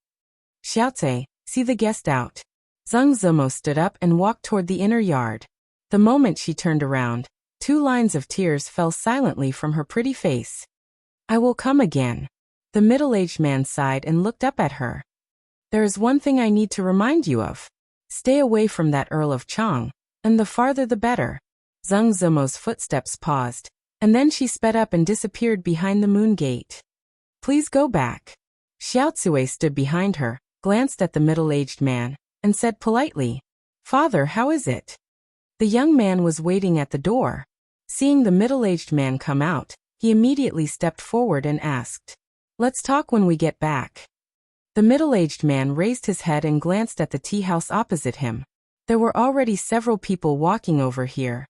Speaker 1: Xiaoze, see the guest out." Zeng Zumo stood up and walked toward the inner yard. The moment she turned around, 2 lines of tears fell silently from her pretty face. "I will come again." The middle-aged man sighed and looked up at her. "There is one thing I need to remind you of. Stay away from that Earl of Chang, and the farther the better." Zeng Zumo's footsteps paused, and then she sped up and disappeared behind the moon gate. "Please go back." Xiao Tsui stood behind her, glanced at the middle-aged man, and said politely, "Father, how is it?" The young man was waiting at the door. Seeing the middle-aged man come out, he immediately stepped forward and asked, "Let's talk when we get back." The middle-aged man raised his head and glanced at the tea house opposite him. There were already several people walking over here.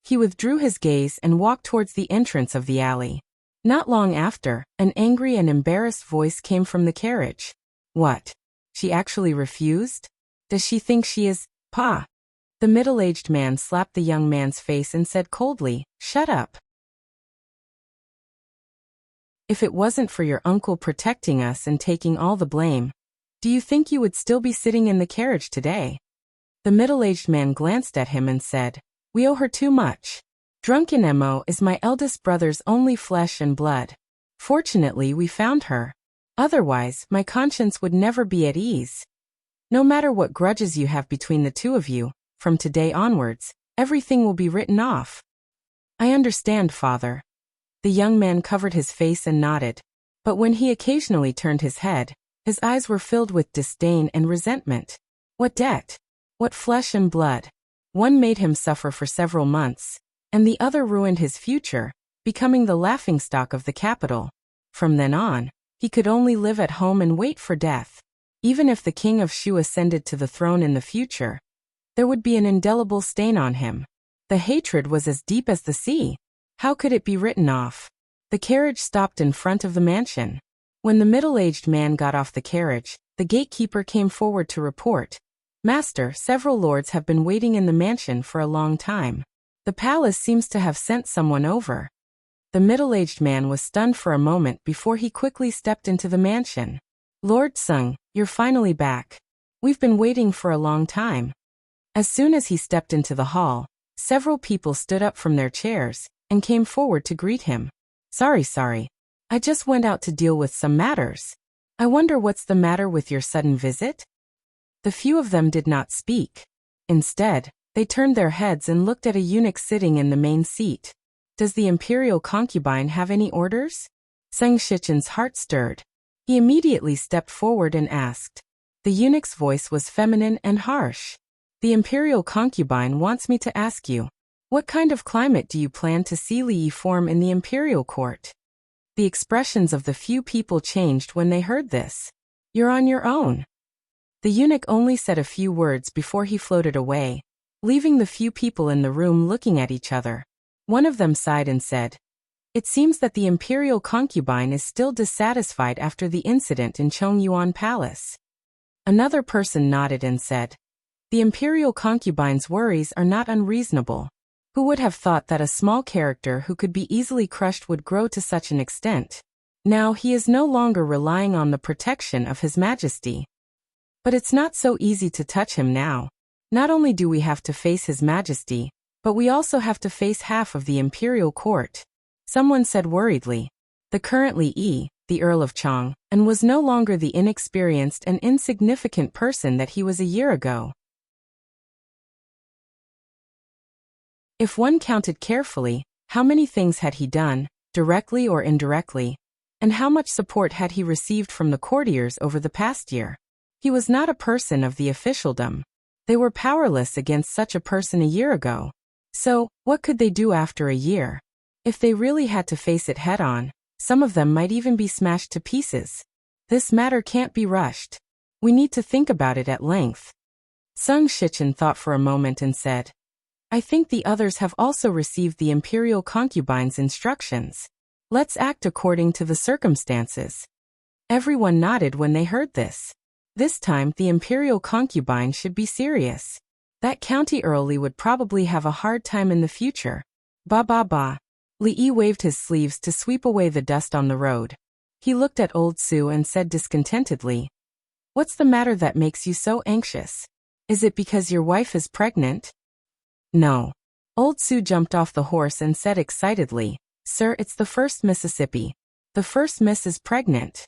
Speaker 1: He withdrew his gaze and walked towards the entrance of the alley. Not long after, an angry and embarrassed voice came from the carriage. "What? She actually refused? Does she think she is, Pa?" The middle-aged man slapped the young man's face and said coldly, "Shut up. If it wasn't for your uncle protecting us and taking all the blame, do you think you would still be sitting in the carriage today?" The middle-aged man glanced at him and said, "We owe her too much. Drunken Mo is my eldest brother's only flesh and blood. Fortunately, we found her. Otherwise, my conscience would never be at ease. No matter what grudges you have between the two of you, from today onwards, everything will be written off." "I understand, father." The young man covered his face and nodded, but when he occasionally turned his head, his eyes were filled with disdain and resentment. What debt? What flesh and blood? One made him suffer for several months, and the other ruined his future, becoming the laughingstock of the capital. From then on, he could only live at home and wait for death. Even if the king of Shu ascended to the throne in the future, there would be an indelible stain on him. The hatred was as deep as the sea. How could it be written off? The carriage stopped in front of the mansion. When the middle-aged man got off the carriage, the gatekeeper came forward to report, "Master, several lords have been waiting in the mansion for a long time. The palace seems to have sent someone over." The middle-aged man was stunned for a moment before he quickly stepped into the mansion. "Lord Sung, you're finally back. We've been waiting for a long time." As soon as he stepped into the hall, several people stood up from their chairs and came forward to greet him. Sorry. I just went out to deal with some matters. I wonder what's the matter with your sudden visit?" The few of them did not speak. Instead, they turned their heads and looked at a eunuch sitting in the main seat. "Does the imperial concubine have any orders?" Zeng Shichen's heart stirred. He immediately stepped forward and asked. The eunuch's voice was feminine and harsh. "The imperial concubine wants me to ask you, what kind of climate do you plan to see Li Yi form in the imperial court?" The expressions of the few people changed when they heard this. "You're on your own." The eunuch only said a few words before he floated away, leaving the few people in the room looking at each other. One of them sighed and said, "It seems that the imperial concubine is still dissatisfied after the incident in Chongyuan Palace." Another person nodded and said, "The imperial concubine's worries are not unreasonable. Who would have thought that a small character who could be easily crushed would grow to such an extent? Now he is no longer relying on the protection of His Majesty. But it's not so easy to touch him now. Not only do we have to face His Majesty, but we also have to face half of the imperial court." Someone said worriedly. The currently the Earl of Chang, and was no longer the inexperienced and insignificant person that he was a year ago. If one counted carefully, how many things had he done, directly or indirectly, and how much support had he received from the courtiers over the past year? He was not a person of the officialdom. They were powerless against such a person a year ago. So, what could they do after a year? If they really had to face it head-on, some of them might even be smashed to pieces. This matter can't be rushed. We need to think about it at length. Zeng Shichen thought for a moment and said, I think the others have also received the imperial concubine's instructions. Let's act according to the circumstances. Everyone nodded when they heard this. This time, the imperial concubine should be serious. That county early would probably have a hard time in the future. Ba ba ba. Li waved his sleeves to sweep away the dust on the road. He looked at old Sue and said discontentedly, "What's the matter that makes you so anxious? Is it because your wife is pregnant?" "No." Old Sue jumped off the horse and said excitedly, "Sir, it's the first Mississippi. The first miss is pregnant."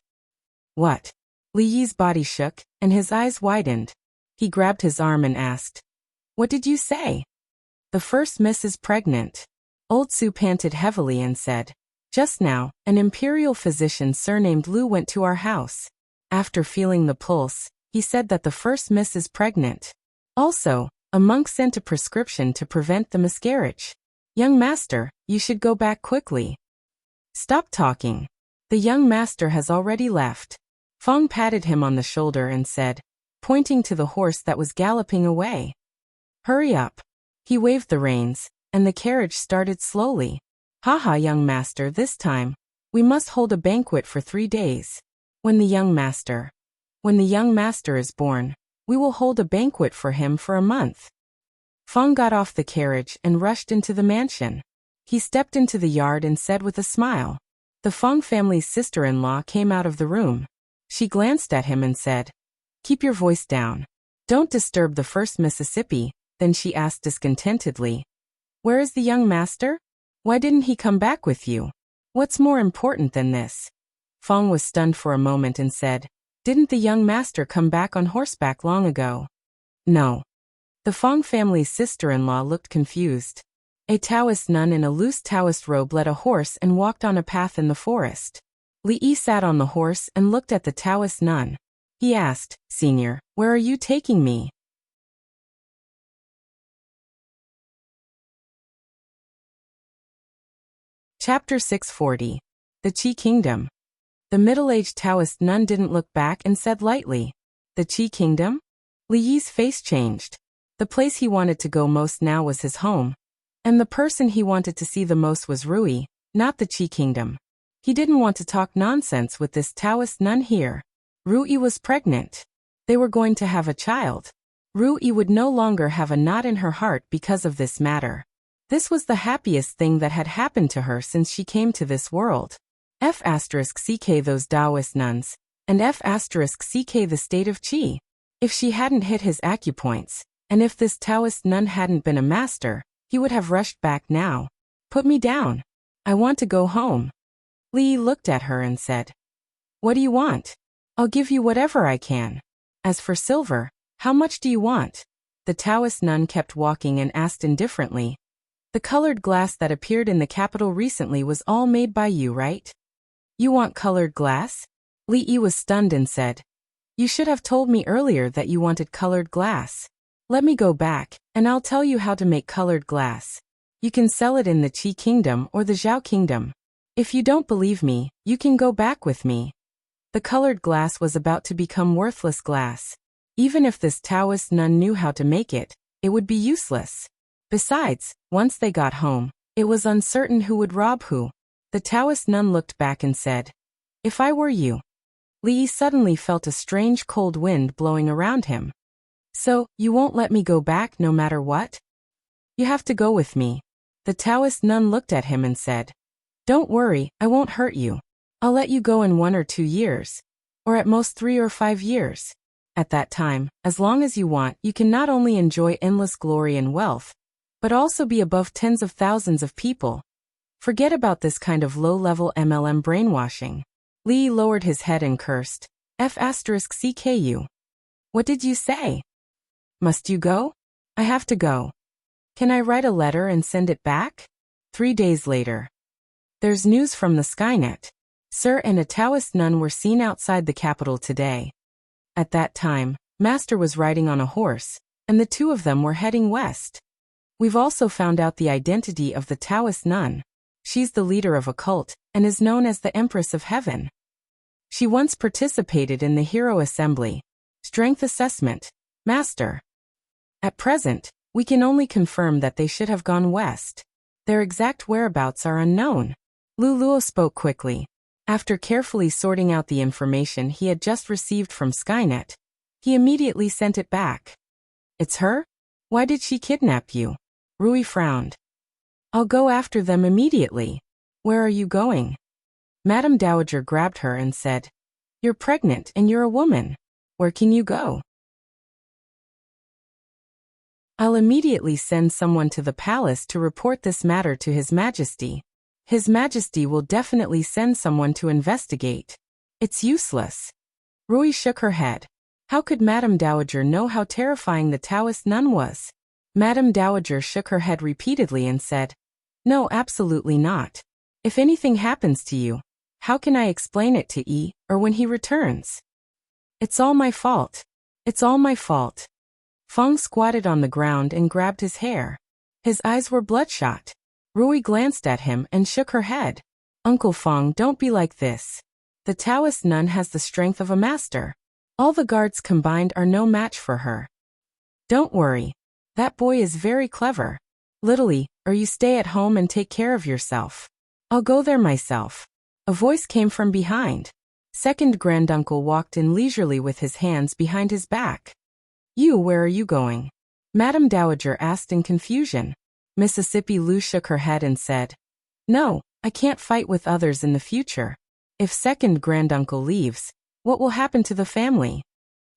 Speaker 1: "What?" Li Yi's body shook, and his eyes widened. He grabbed his arm and asked, "What did you say?" "The first miss is pregnant." Old Sue panted heavily and said, "Just now, an imperial physician surnamed Lu went to our house. After feeling the pulse, he said that the first miss is pregnant. Also, a monk sent a prescription to prevent the miscarriage. Young master, you should go back quickly." "Stop talking. The young master has already left." Fong patted him on the shoulder and said, pointing to the horse that was galloping away, "Hurry up." He waved the reins, and the carriage started slowly. "Haha, young master, this time, we must hold a banquet for 3 days. When the young master is born, we will hold a banquet for him for a month." Fong got off the carriage and rushed into the mansion. He stepped into the yard and said with a smile. The Fong family's sister-in-law came out of the room. She glanced at him and said, "Keep your voice down. Don't disturb the first Mississippi." Then she asked discontentedly, "Where is the young master? Why didn't he come back with you? What's more important than this?" Fong was stunned for a moment and said, "Didn't the young master come back on horseback long ago?" "No." The Fong family's sister-in-law looked confused. A Taoist nun in a loose Taoist robe led a horse and walked on a path in the forest. Li Yi sat on the horse and looked at the Taoist nun. He asked, "Senior, where are you taking me?" Chapter 640. The Qi Kingdom. The middle-aged Taoist nun didn't look back and said lightly, "The Qi Kingdom?" Li Yi's face changed. The place he wanted to go most now was his home. And the person he wanted to see the most was Rui, not the Qi Kingdom. He didn't want to talk nonsense with this Taoist nun here. Rui was pregnant. They were going to have a child. Rui would no longer have a knot in her heart because of this matter. This was the happiest thing that had happened to her since she came to this world. F*ck those Taoist nuns, and F*ck the state of Qi. If she hadn't hit his acupoints, and if this Taoist nun hadn't been a master, he would have rushed back now. "Put me down. I want to go home." Li looked at her and said, "What do you want? I'll give you whatever I can. As for silver, how much do you want?" The Taoist nun kept walking and asked indifferently, "The colored glass that appeared in the capital recently was all made by you, right?" "You want colored glass?" Li was stunned and said, "You should have told me earlier that you wanted colored glass. Let me go back, and I'll tell you how to make colored glass. You can sell it in the Qi Kingdom or the Zhao Kingdom. If you don't believe me, you can go back with me." The colored glass was about to become worthless glass. Even if this Taoist nun knew how to make it, it would be useless. Besides, once they got home, it was uncertain who would rob who. The Taoist nun looked back and said, "If I were you." Li suddenly felt a strange cold wind blowing around him. "So, you won't let me go back no matter what?" "You have to go with me." The Taoist nun looked at him and said, "Don't worry, I won't hurt you. I'll let you go in 1 or 2 years. Or at most 3 or 5 years. At that time, as long as you want, you can not only enjoy endless glory and wealth, but also be above tens of thousands of people. Forget about this kind of low-level MLM brainwashing." Li lowered his head and cursed, "F*ck you. What did you say? Must you go?" "I have to go." "Can I write a letter and send it back?" 3 days later. There's news from the Skynet. Sir and a Taoist nun were seen outside the capital today. At that time, Master was riding on a horse, and the two of them were heading west. We've also found out the identity of the Taoist nun. She's the leader of a cult, and is known as the Empress of Heaven. She once participated in the Hero Assembly. Strength assessment. Master. At present, We can only confirm that they should have gone west. Their exact whereabouts are unknown. Luluo spoke quickly. After carefully sorting out the information he had just received from Skynet, he immediately sent it back. It's her? Why did she kidnap you? Rui frowned. I'll go after them immediately. Where are you going? Madame Dowager grabbed her and said, You're pregnant and you're a woman. Where can you go? I'll immediately send someone to the palace to report this matter to His Majesty. His Majesty will definitely send someone to investigate. It's useless. Rui shook her head. How could Madame Dowager know how terrifying the Taoist nun was? Madame Dowager shook her head repeatedly and said, No, absolutely not. If anything happens to you, how can I explain it to Yi, or when he returns? It's all my fault. It's all my fault. Feng squatted on the ground and grabbed his hair. His eyes were bloodshot. Rui glanced at him and shook her head. Uncle Feng, don't be like this. The Taoist nun has the strength of a master. All the guards combined are no match for her. Don't worry. That boy is very clever. Literally, or you stay at home and take care of yourself. I'll go there myself. A voice came from behind. Second granduncle walked in leisurely with his hands behind his back. You, where are you going? Madame Dowager asked in confusion. Mississippi Lu shook her head and said, No, I can't fight with others in the future. If second granduncle leaves, what will happen to the family?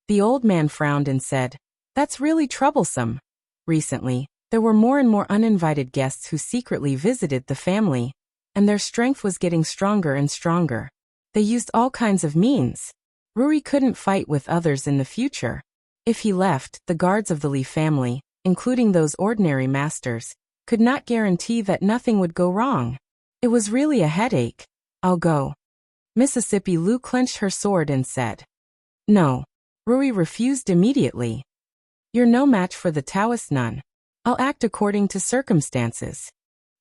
Speaker 1: The old man frowned and said, That's really troublesome. Recently, there were more and more uninvited guests who secretly visited the family, and their strength was getting stronger and stronger. They used all kinds of means. Ruri couldn't fight with others in the future. If he left, the guards of the Li family, including those ordinary masters, could not guarantee that nothing would go wrong. It was really a headache. I'll go. Mississippi Lu clenched her sword and said, No. Rui refused immediately. You're no match for the Taoist nun. I'll act according to circumstances.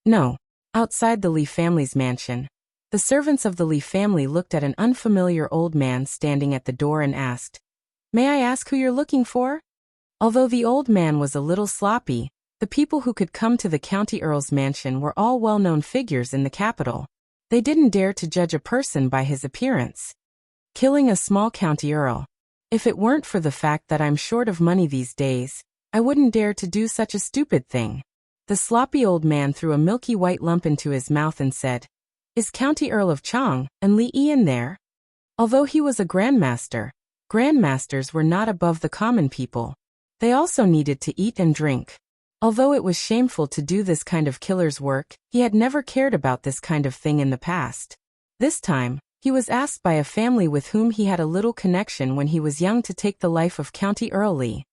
Speaker 1: No. Outside the Li family's mansion, the servants of the Li family looked at an unfamiliar old man standing at the door and asked, May I ask who you're looking for? Although the old man was a little sloppy, the people who could come to the county earl's mansion were all well-known figures in the capital. They didn't dare to judge a person by his appearance. Killing a small county earl. If it weren't for the fact that I'm short of money these days, I wouldn't dare to do such a stupid thing. The sloppy old man threw a milky white lump into his mouth and said, Is County Earl of Chang and Li Ian there? Although he was a grandmaster, grandmasters were not above the common people. They also needed to eat and drink. Although it was shameful to do this kind of killer's work, he had never cared about this kind of thing in the past. This time, he was asked by a family with whom he had a little connection when he was young to take the life of County Earl Li.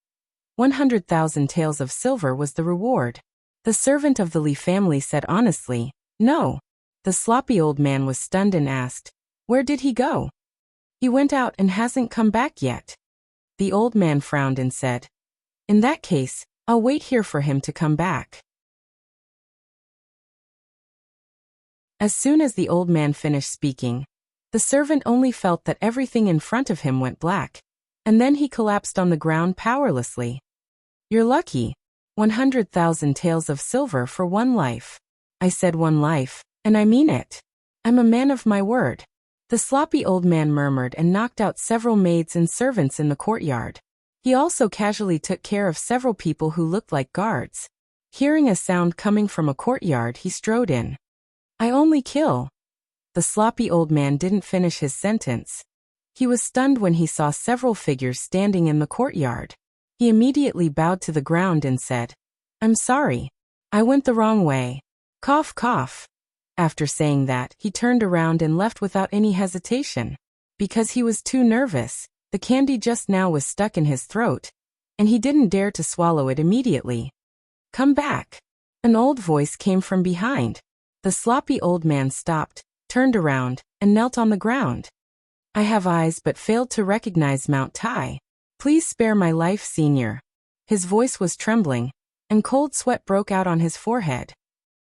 Speaker 1: 100,000 taels of silver was the reward. The servant of the Li family said honestly, No. The sloppy old man was stunned and asked, Where did he go? He went out and hasn't come back yet. The old man frowned and said, In that case, I'll wait here for him to come back. As soon as the old man finished speaking, the servant only felt that everything in front of him went black, and then he collapsed on the ground powerlessly. You're lucky. 100,000 taels of silver for one life. I said one life, and I mean it. I'm a man of my word. The sloppy old man murmured and knocked out several maids and servants in the courtyard. He also casually took care of several people who looked like guards. Hearing a sound coming from a courtyard, he strode in. I only kill. The sloppy old man didn't finish his sentence. He was stunned when he saw several figures standing in the courtyard. He immediately bowed to the ground and said, I'm sorry. I went the wrong way. Cough, cough. After saying that, he turned around and left without any hesitation. Because he was too nervous, the candy just now was stuck in his throat, and he didn't dare to swallow it immediately. Come back. An old voice came from behind. The sloppy old man stopped, turned around, and knelt on the ground. I have eyes but failed to recognize Mount Tai. Please spare my life, senior. His voice was trembling, and cold sweat broke out on his forehead.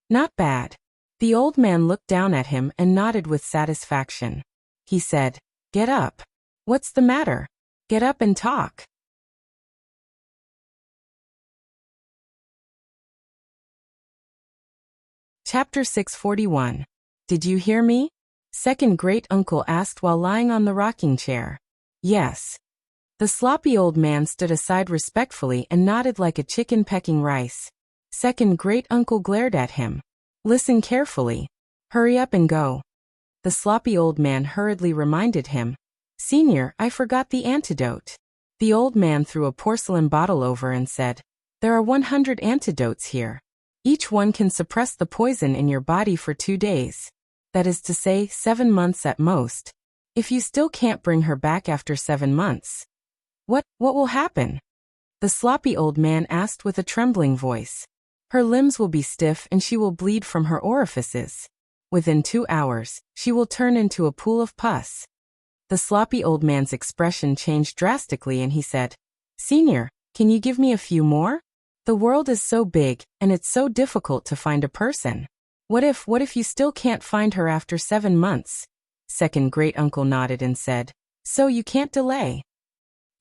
Speaker 1: Not bad. The old man looked down at him and nodded with satisfaction. He said, Get up. What's the matter? Get up and talk. Chapter 641. Did you hear me? Second great-uncle asked while lying on the rocking chair. Yes. The sloppy old man stood aside respectfully and nodded like a chicken pecking rice. Second great-uncle glared at him. Listen carefully. Hurry up and go. The sloppy old man hurriedly reminded him. Senior, I forgot the antidote. The old man threw a porcelain bottle over and said, There are 100 antidotes here. Each one can suppress the poison in your body for 2 days. That is to say, 7 months at most. If you still can't bring her back after 7 months. What will happen? The sloppy old man asked with a trembling voice. Her limbs will be stiff and she will bleed from her orifices. Within 2 hours, she will turn into a pool of pus. The sloppy old man's expression changed drastically and he said, Senior, can you give me a few more? The world is so big, and it's so difficult to find a person. What if you still can't find her after 7 months? Second great-uncle nodded and said, So you can't delay.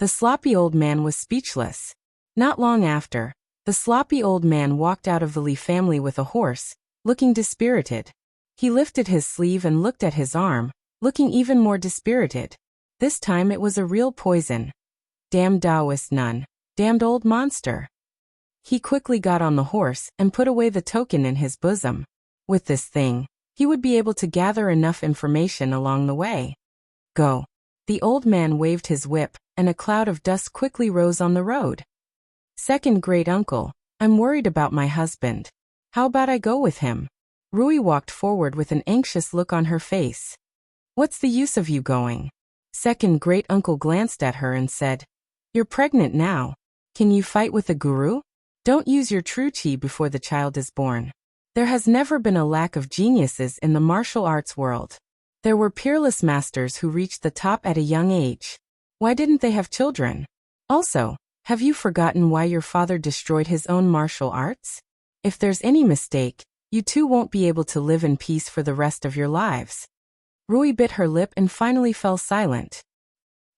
Speaker 1: The sloppy old man was speechless. Not long after, the sloppy old man walked out of the Lee family with a horse, looking dispirited. He lifted his sleeve and looked at his arm, looking even more dispirited. This time it was a real poison. Damned Taoist nun. Damned old monster. He quickly got on the horse and put away the token in his bosom. With this thing, he would be able to gather enough information along the way. Go. The old man waved his whip, and a cloud of dust quickly rose on the road. Second great-uncle, I'm worried about my husband. How about I go with him? Rui walked forward with an anxious look on her face. What's the use of you going? Second great-uncle glanced at her and said, You're pregnant now. Can you fight with the guru? Don't use your true chi before the child is born. There has never been a lack of geniuses in the martial arts world. There were peerless masters who reached the top at a young age. Why didn't they have children? Also, have you forgotten why your father destroyed his own martial arts? If there's any mistake, you two won't be able to live in peace for the rest of your lives. Rui bit her lip and finally fell silent.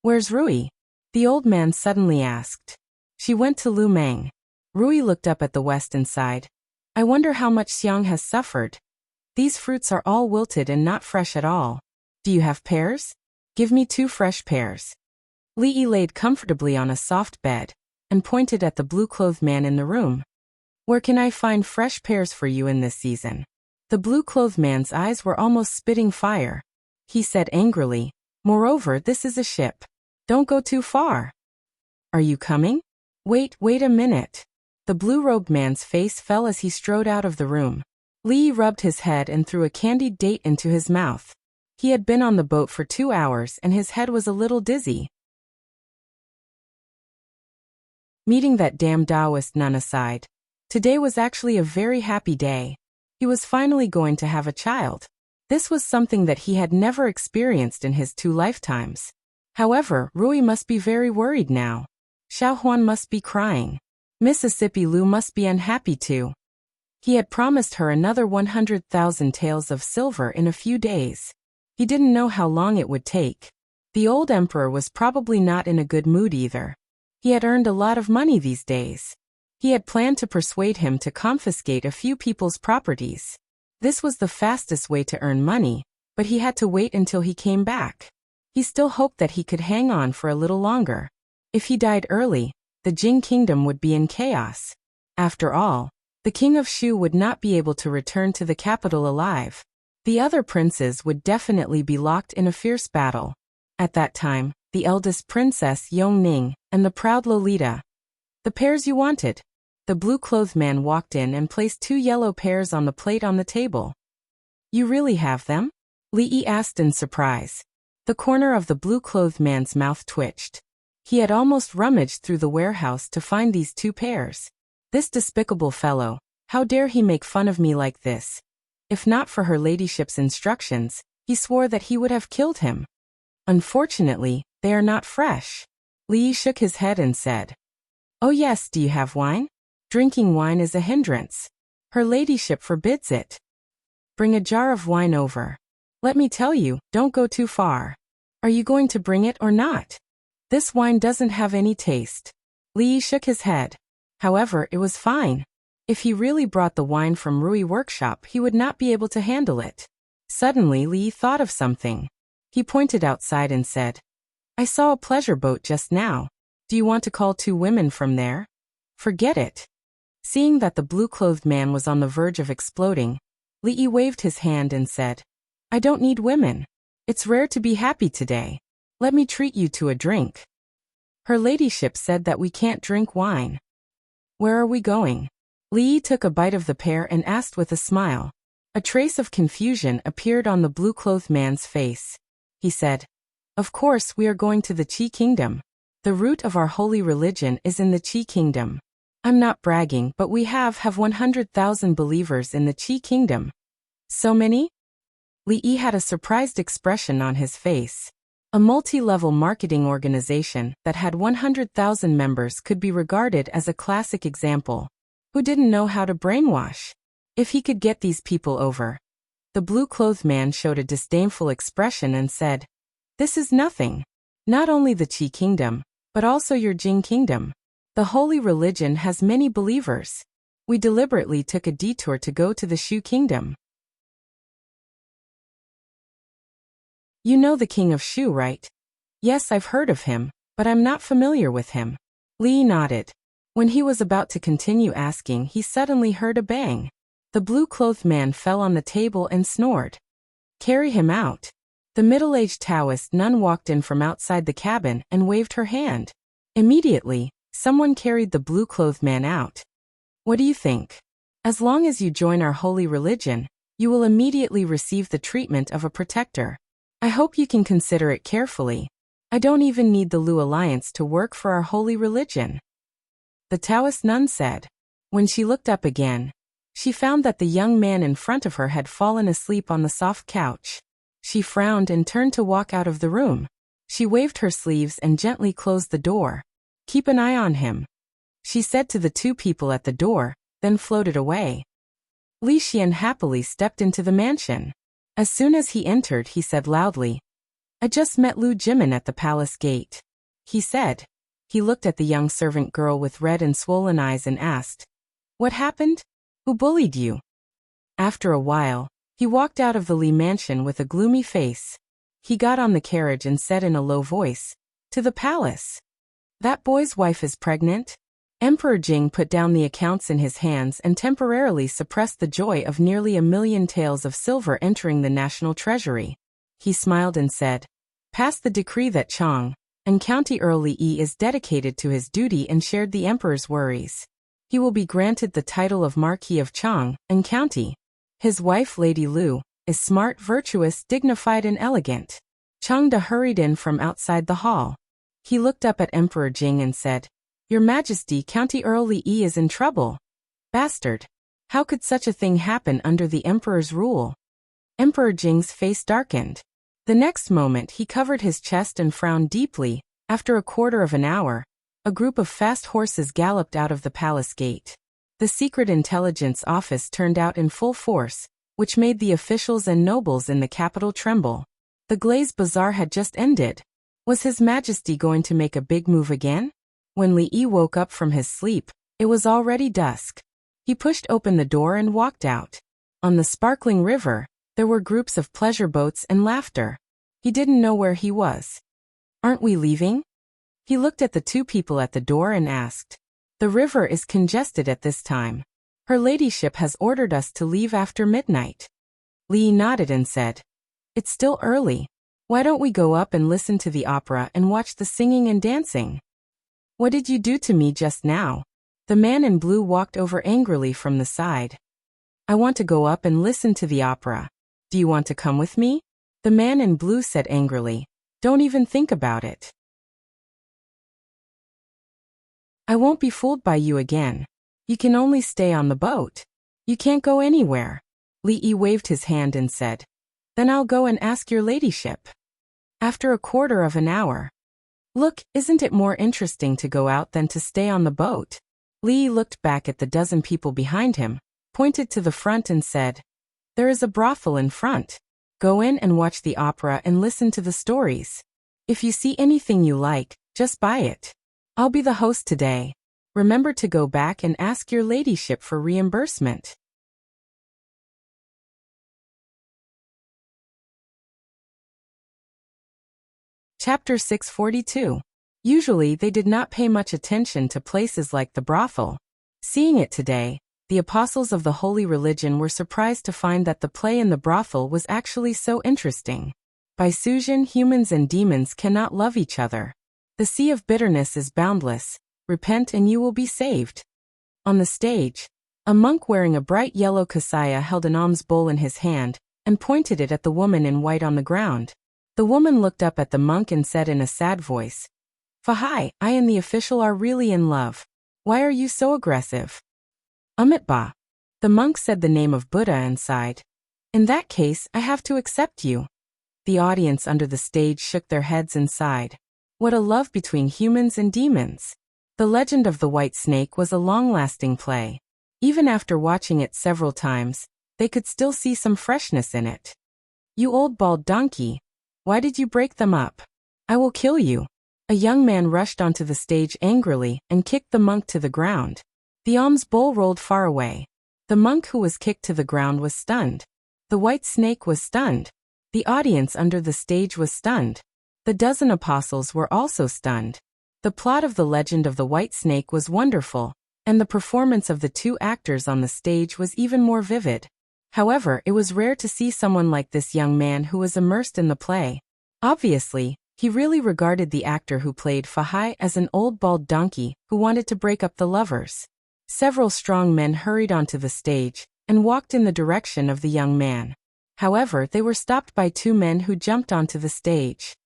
Speaker 1: Where's Rui? The old man suddenly asked. She went to Lu Meng. Rui looked up at the west and sighed. I wonder how much Xiang has suffered. These fruits are all wilted and not fresh at all. Do you have pears? Give me 2 fresh pears. Li laid comfortably on a soft bed and pointed at the blue-clothed man in the room. Where can I find fresh pears for you in this season? The blue-clothed man's eyes were almost spitting fire. He said angrily, Moreover, this is a ship. Don't go too far. Are you coming? Wait a minute. The blue-robed man's face fell as he strode out of the room. Li rubbed his head and threw a candied date into his mouth. He had been on the boat for 2 hours and his head was a little dizzy. Meeting that damned Taoist nun aside, today was actually a very happy day. He was finally going to have a child. This was something that he had never experienced in his 2 lifetimes. However, Rui must be very worried now. Xiaohuan must be crying. Mississippi Lu must be unhappy too. He had promised her another 100,000 taels of silver in a few days. He didn't know how long it would take. The old emperor was probably not in a good mood either. He had earned a lot of money these days. He had planned to persuade him to confiscate a few people's properties. This was the fastest way to earn money, but he had to wait until he came back. He still hoped that he could hang on for a little longer. If he died early, the Jing kingdom would be in chaos. After all, the king of Shu would not be able to return to the capital alive. The other princes would definitely be locked in a fierce battle. At that time, the eldest princess Yongning and the proud Lolita. The pears you wanted. The blue-clothed man walked in and placed 2 yellow pears on the plate on the table. You really have them? Li asked in surprise. The corner of the blue-clothed man's mouth twitched. He had almost rummaged through the warehouse to find these 2 pears. This despicable fellow, how dare he make fun of me like this? If not for her ladyship's instructions, he swore that he would have killed him. Unfortunately, they are not fresh. Li shook his head and said, Oh yes, do you have wine? Drinking wine is a hindrance. Her ladyship forbids it. Bring a jar of wine over. Let me tell you, don't go too far. Are you going to bring it or not? This wine doesn't have any taste. Li shook his head. However, it was fine. If he really brought the wine from Rui workshop, he would not be able to handle it. Suddenly Li thought of something. He pointed outside and said, I saw a pleasure boat just now. Do you want to call 2 women from there? Forget it. Seeing that the blue-clothed man was on the verge of exploding, Li waved his hand and said, I don't need women. It's rare to be happy today. Let me treat you to a drink. Her ladyship said that we can't drink wine. Where are we going? Li took a bite of the pear and asked with a smile. A trace of confusion appeared on the blue-clothed man's face. He said, Of course we are going to the Qi Kingdom. The root of our holy religion is in the Qi Kingdom. I'm not bragging, but we have 100,000 believers in the Qi Kingdom. So many? Li had a surprised expression on his face. A multi-level marketing organization that had 100,000 members could be regarded as a classic example. Who didn't know how to brainwash? If he could get these people over. The blue-clothed man showed a disdainful expression and said, This is nothing. Not only the Qi Kingdom, but also your Jing Kingdom. The holy religion has many believers. We deliberately took a detour to go to the Shu Kingdom. You know the king of Shu, right? Yes, I've heard of him, but I'm not familiar with him. Li nodded. When he was about to continue asking, he suddenly heard a bang. The blue-clothed man fell on the table and snored. Carry him out. The middle-aged Taoist nun walked in from outside the cabin and waved her hand. Immediately, someone carried the blue-clothed man out. What do you think? As long as you join our holy religion, you will immediately receive the treatment of a protector. I hope you can consider it carefully. I don't even need the Lu Alliance to work for our holy religion. The Taoist nun said. When she looked up again, she found that the young man in front of her had fallen asleep on the soft couch. She frowned and turned to walk out of the room. She waved her sleeves and gently closed the door. Keep an eye on him, she said to the 2 people at the door, then floated away. Li Xian happily stepped into the mansion. As soon as he entered, he said loudly, I just met Lu Jimin at the palace gate. He said. He looked at the young servant girl with red and swollen eyes and asked, What happened? Who bullied you? After a while, he walked out of the Li mansion with a gloomy face. He got on the carriage and said in a low voice, To the palace. That boy's wife is pregnant? Emperor Jing put down the accounts in his hands and temporarily suppressed the joy of nearly 1 million taels of silver entering the national treasury. He smiled and said, Pass the decree that Chang, and County Earl Li is dedicated to his duty and shared the emperor's worries. He will be granted the title of Marquis of Chang and County. His wife Lady Lu is smart, virtuous, dignified and elegant. Chang Da hurried in from outside the hall. He looked up at Emperor Jing and said, Your Majesty, County Earl Li is in trouble. Bastard. How could such a thing happen under the emperor's rule? Emperor Jing's face darkened. The next moment he covered his chest and frowned deeply. After a quarter of an hour, a group of fast horses galloped out of the palace gate. The secret intelligence office turned out in full force, which made the officials and nobles in the capital tremble. The Glaze Bazaar had just ended. Was His Majesty going to make a big move again? When Li woke up from his sleep, it was already dusk. He pushed open the door and walked out. On the sparkling river, there were groups of pleasure boats and laughter. He didn't know where he was. Aren't we leaving? He looked at the 2 people at the door and asked. The river is congested at this time. Her ladyship has ordered us to leave after midnight. Li nodded and said, It's still early. Why don't we go up and listen to the opera and watch the singing and dancing? What did you do to me just now? The man in blue walked over angrily from the side. I want to go up and listen to the opera. Do you want to come with me? The man in blue said angrily. Don't even think about it. I won't be fooled by you again. You can only stay on the boat. You can't go anywhere. Li waved his hand and said, Then I'll go and ask your ladyship. After a quarter of an hour. Look, isn't it more interesting to go out than to stay on the boat? Li looked back at the dozen people behind him, pointed to the front and said, There is a brothel in front. Go in and watch the opera and listen to the stories. If you see anything you like, just buy it. I'll be the host today. Remember to go back and ask your ladyship for reimbursement. Chapter 642. Usually they did not pay much attention to places like the brothel. Seeing it today, the apostles of the holy religion were surprised to find that the play in the brothel was actually so interesting. By Suzanne, humans and demons cannot love each other. The sea of bitterness is boundless. Repent and you will be saved. On the stage, a monk wearing a bright yellow kasaya held an alms bowl in his hand and pointed it at the woman in white on the ground. The woman looked up at the monk and said in a sad voice, "Fahai, I and the official are really in love. Why are you so aggressive?" "Amitba." The monk said the name of Buddha and sighed. "In that case, I have to accept you." The audience under the stage shook their heads and sighed. What a love between humans and demons. The Legend of the White Snake was a long-lasting play. Even after watching it several times, they could still see some freshness in it. "You old bald donkey. Why did you break them up? I will kill you." A young man rushed onto the stage angrily and kicked the monk to the ground. The alms bowl rolled far away. The monk who was kicked to the ground was stunned. The white snake was stunned. The audience under the stage was stunned. The dozen apostles were also stunned. The plot of the Legend of the White Snake was wonderful, and the performance of the two actors on the stage was even more vivid. However, it was rare to see someone like this young man who was immersed in the play. Obviously, he really regarded the actor who played Fahai as an old bald donkey who wanted to break up the lovers. Several strong men hurried onto the stage and walked in the direction of the young man. However, they were stopped by two men who jumped onto the stage.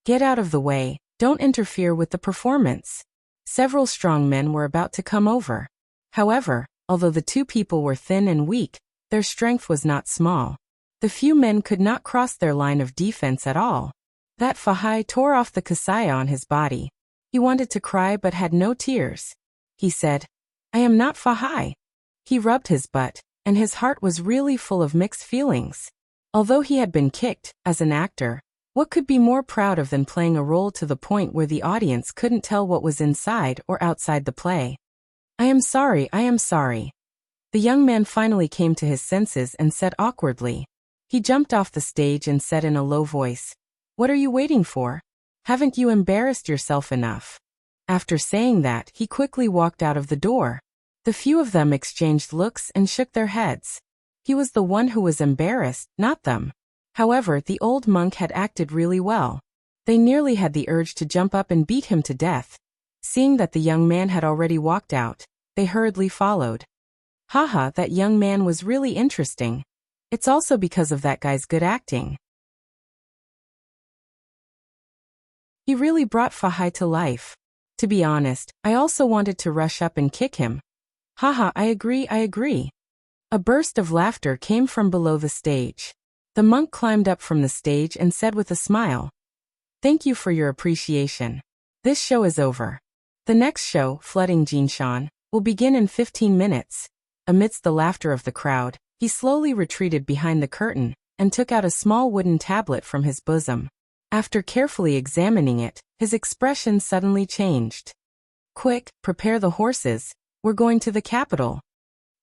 Speaker 1: "Get out of the way, don't interfere with the performance." Several strong men were about to come over. However, although the two people were thin and weak, their strength was not small. The few men could not cross their line of defense at all. That Fahai tore off the kasaya on his body. He wanted to cry but had no tears. He said, "I am not Fahai." He rubbed his butt, and his heart was really full of mixed feelings. Although he had been kicked, as an actor, what could be more proud of than playing a role to the point where the audience couldn't tell what was inside or outside the play? "I am sorry, I am sorry." The young man finally came to his senses and said awkwardly. He jumped off the stage and said in a low voice, "What are you waiting for? Haven't you embarrassed yourself enough?" After saying that, he quickly walked out of the door. The few of them exchanged looks and shook their heads. He was the one who was embarrassed, not them. However, the old monk had acted really well. They nearly had the urge to jump up and beat him to death. Seeing that the young man had already walked out, they hurriedly followed. "Haha, that young man was really interesting. It's also because of that guy's good acting. He really brought Fahai to life. To be honest, I also wanted to rush up and kick him. Haha, I agree, I agree." A burst of laughter came from below the stage. The monk climbed up from the stage and said with a smile, "Thank you for your appreciation. This show is over. The next show, Flooding Jinshan, will begin in 15 minutes. Amidst the laughter of the crowd, he slowly retreated behind the curtain and took out a small wooden tablet from his bosom. After carefully examining it, his expression suddenly changed. "Quick, prepare the horses. We're going to the capital."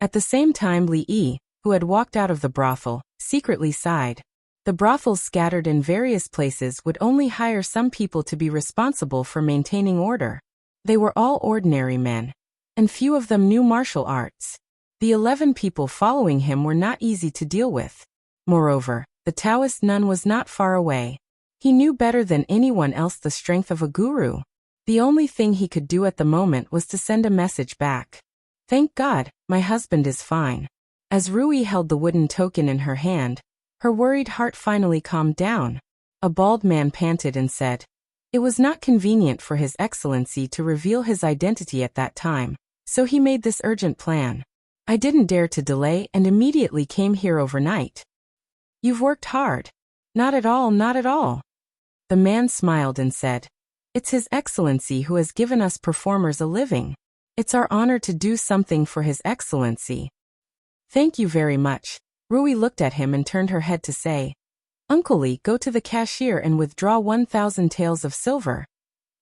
Speaker 1: At the same time, Li Yi, who had walked out of the brothel, secretly sighed. The brothels scattered in various places would only hire some people to be responsible for maintaining order. They were all ordinary men, and few of them knew martial arts. The 11 people following him were not easy to deal with. Moreover, the Taoist nun was not far away. He knew better than anyone else the strength of a guru. The only thing he could do at the moment was to send a message back. "Thank God, my husband is fine." As Rui held the wooden token in her hand, her worried heart finally calmed down. A bald man panted and said, "It was not convenient for His Excellency to reveal his identity at that time, so he made this urgent plan. I didn't dare to delay and immediately came here overnight." "You've worked hard." "Not at all, not at all." The man smiled and said, "It's His Excellency who has given us performers a living. It's our honor to do something for His Excellency." "Thank you very much." Rui looked at him and turned her head to say, "Uncle Li, go to the cashier and withdraw 1,000 taels of silver."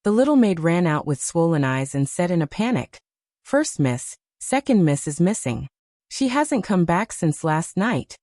Speaker 1: The little maid ran out with swollen eyes and said in a panic, First miss, second miss is missing. She hasn't come back since last night.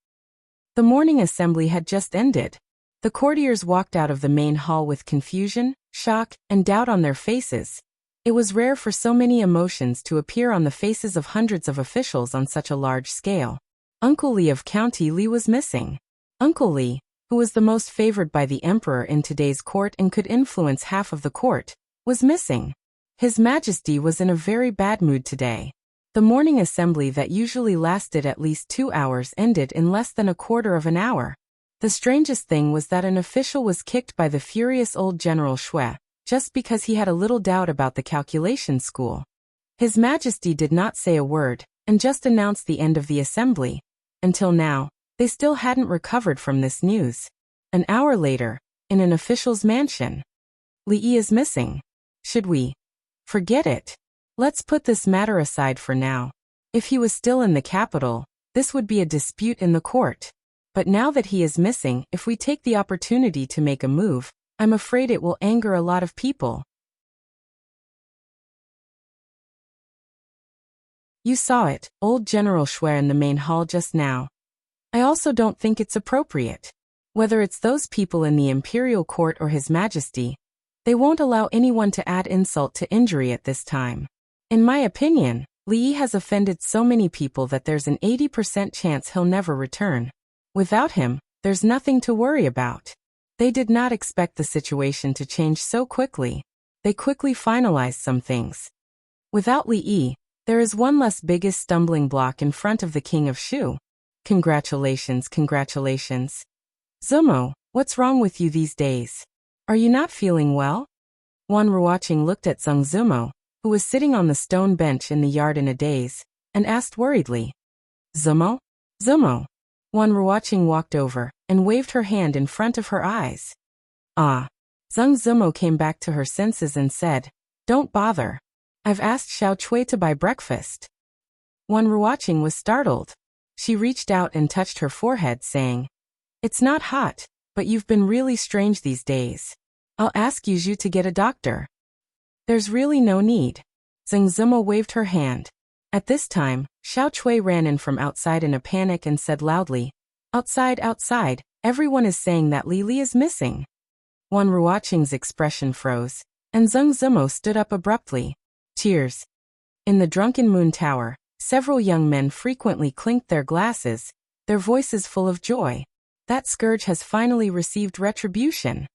Speaker 1: The morning assembly had just ended. The courtiers walked out of the main hall with confusion, shock, and doubt on their faces. It was rare for so many emotions to appear on the faces of hundreds of officials on such a large scale. Uncle Li of County Li was missing. Uncle Li, who was the most favored by the emperor in today's court and could influence half of the court, was missing. His Majesty was in a very bad mood today. The morning assembly that usually lasted at least 2 hours ended in less than a quarter of an hour. The strangest thing was that an official was kicked by the furious old General Shui, just because he had a little doubt about the calculation school. His Majesty did not say a word, and just announced the end of the assembly. Until now, they still hadn't recovered from this news. An hour later, in an official's mansion. Li Yi is missing. Should we forget it? Let's put this matter aside for now. If he was still in the capital, this would be a dispute in the court. But now that he is missing, if we take the opportunity to make a move, I'm afraid it will anger a lot of people. You saw it, old General Shui in the main hall just now. I also don't think it's appropriate. Whether it's those people in the imperial court or His Majesty, they won't allow anyone to add insult to injury at this time. In my opinion, Li Yi has offended so many people that there's an 80% chance he'll never return. Without him, there's nothing to worry about. They did not expect the situation to change so quickly. They quickly finalized some things. Without Li Yi, there is one less biggest stumbling block in front of the King of Shu. Congratulations, congratulations. Zumo, what's wrong with you these days? Are you not feeling well? Wan Ruoqing looked at Zeng Zumo, who was sitting on the stone bench in the yard in a daze, and asked worriedly. Zumo? Zumo. Wan Ruoqing walked over and waved her hand in front of her eyes. Ah. Zeng Zumo came back to her senses and said, Don't bother. I've asked Xiao Cui to buy breakfast. Wan Ruoqing was startled. She reached out and touched her forehead, saying, It's not hot, but you've been really strange these days. I'll ask Yuzhu to get a doctor. There's really no need. Zeng Zumo waved her hand. At this time, Xiao Cui ran in from outside in a panic and said loudly, Outside, outside, everyone is saying that Li Li is missing. Wan Ruoqing's expression froze, and Zeng Zumo stood up abruptly. Tears. In the Drunken Moon Tower, several young men frequently clinked their glasses, their voices full of joy. That scourge has finally received retribution.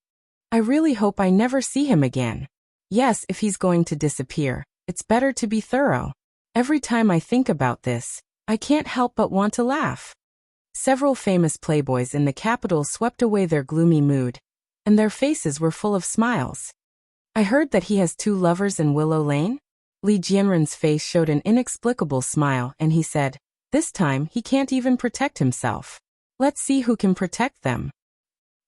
Speaker 1: I really hope I never see him again. Yes, if he's going to disappear, it's better to be thorough. Every time I think about this, I can't help but want to laugh. Several famous playboys in the capital swept away their gloomy mood, and their faces were full of smiles. I heard that he has 2 lovers in Willow Lane? Li Jianren's face showed an inexplicable smile and he said, This time he can't even protect himself. Let's see who can protect them.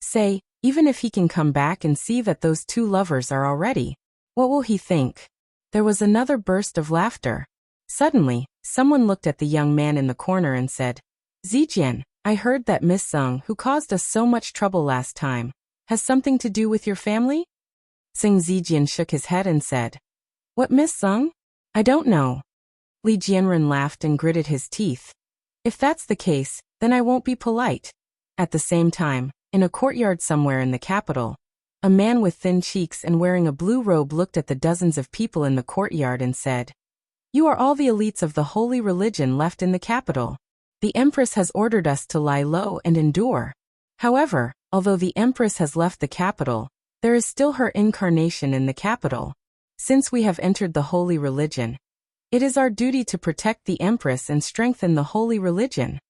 Speaker 1: Say, even if he can come back and see that those 2 lovers are already, what will he think? There was another burst of laughter. Suddenly, someone looked at the young man in the corner and said, Zijian, I heard that Miss Sung, who caused us so much trouble last time, has something to do with your family? Sing Zijian shook his head and said, What Miss Sung? I don't know. Li Jianren laughed and gritted his teeth. If that's the case, then I won't be polite. At the same time, in a courtyard somewhere in the capital, a man with thin cheeks and wearing a blue robe looked at the dozens of people in the courtyard and said, You are all the elites of the holy religion left in the capital. The Empress has ordered us to lie low and endure. However, although the Empress has left the capital, there is still her incarnation in the capital. Since we have entered the holy religion, it is our duty to protect the Empress and strengthen the holy religion.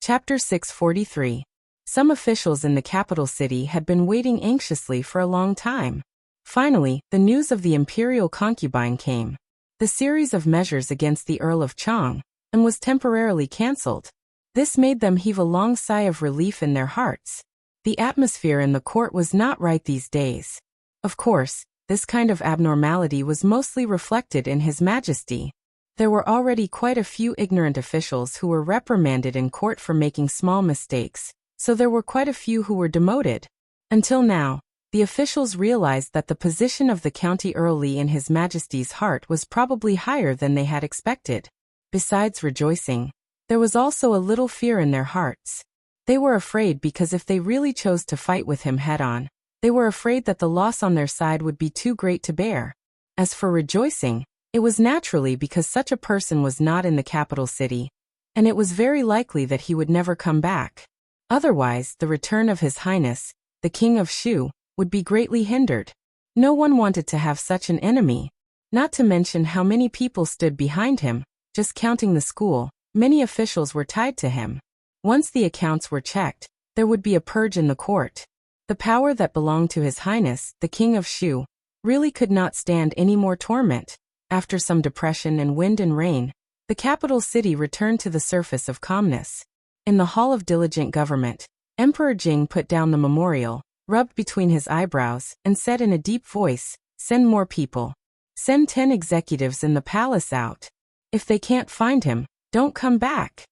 Speaker 1: Chapter 643. Some officials in the capital city had been waiting anxiously for a long time. Finally, the news of the imperial concubine came. The series of measures against the Earl of Chang, and was temporarily cancelled. This made them heave a long sigh of relief in their hearts. The atmosphere in the court was not right these days. Of course, this kind of abnormality was mostly reflected in His Majesty. There were already quite a few ignorant officials who were reprimanded in court for making small mistakes, so there were quite a few who were demoted. Until now, the officials realized that the position of the county early in His Majesty's heart was probably higher than they had expected. Besides rejoicing, there was also a little fear in their hearts. They were afraid because if they really chose to fight with him head-on, they were afraid that the loss on their side would be too great to bear. As for rejoicing, it was naturally because such a person was not in the capital city, and it was very likely that he would never come back. Otherwise, the return of His Highness, the King of Shu, would be greatly hindered. No one wanted to have such an enemy, not to mention how many people stood behind him. Just counting the school, many officials were tied to him. Once the accounts were checked, there would be a purge in the court. The power that belonged to His Highness, the King of Shu, really could not stand any more torment. After some depression and wind and rain, the capital city returned to the surface of calmness. In the Hall of Diligent Government, Emperor Jing put down the memorial, rubbed between his eyebrows, and said in a deep voice, "Send more people. Send 10 executives in the palace out. If they can't find him, don't come back."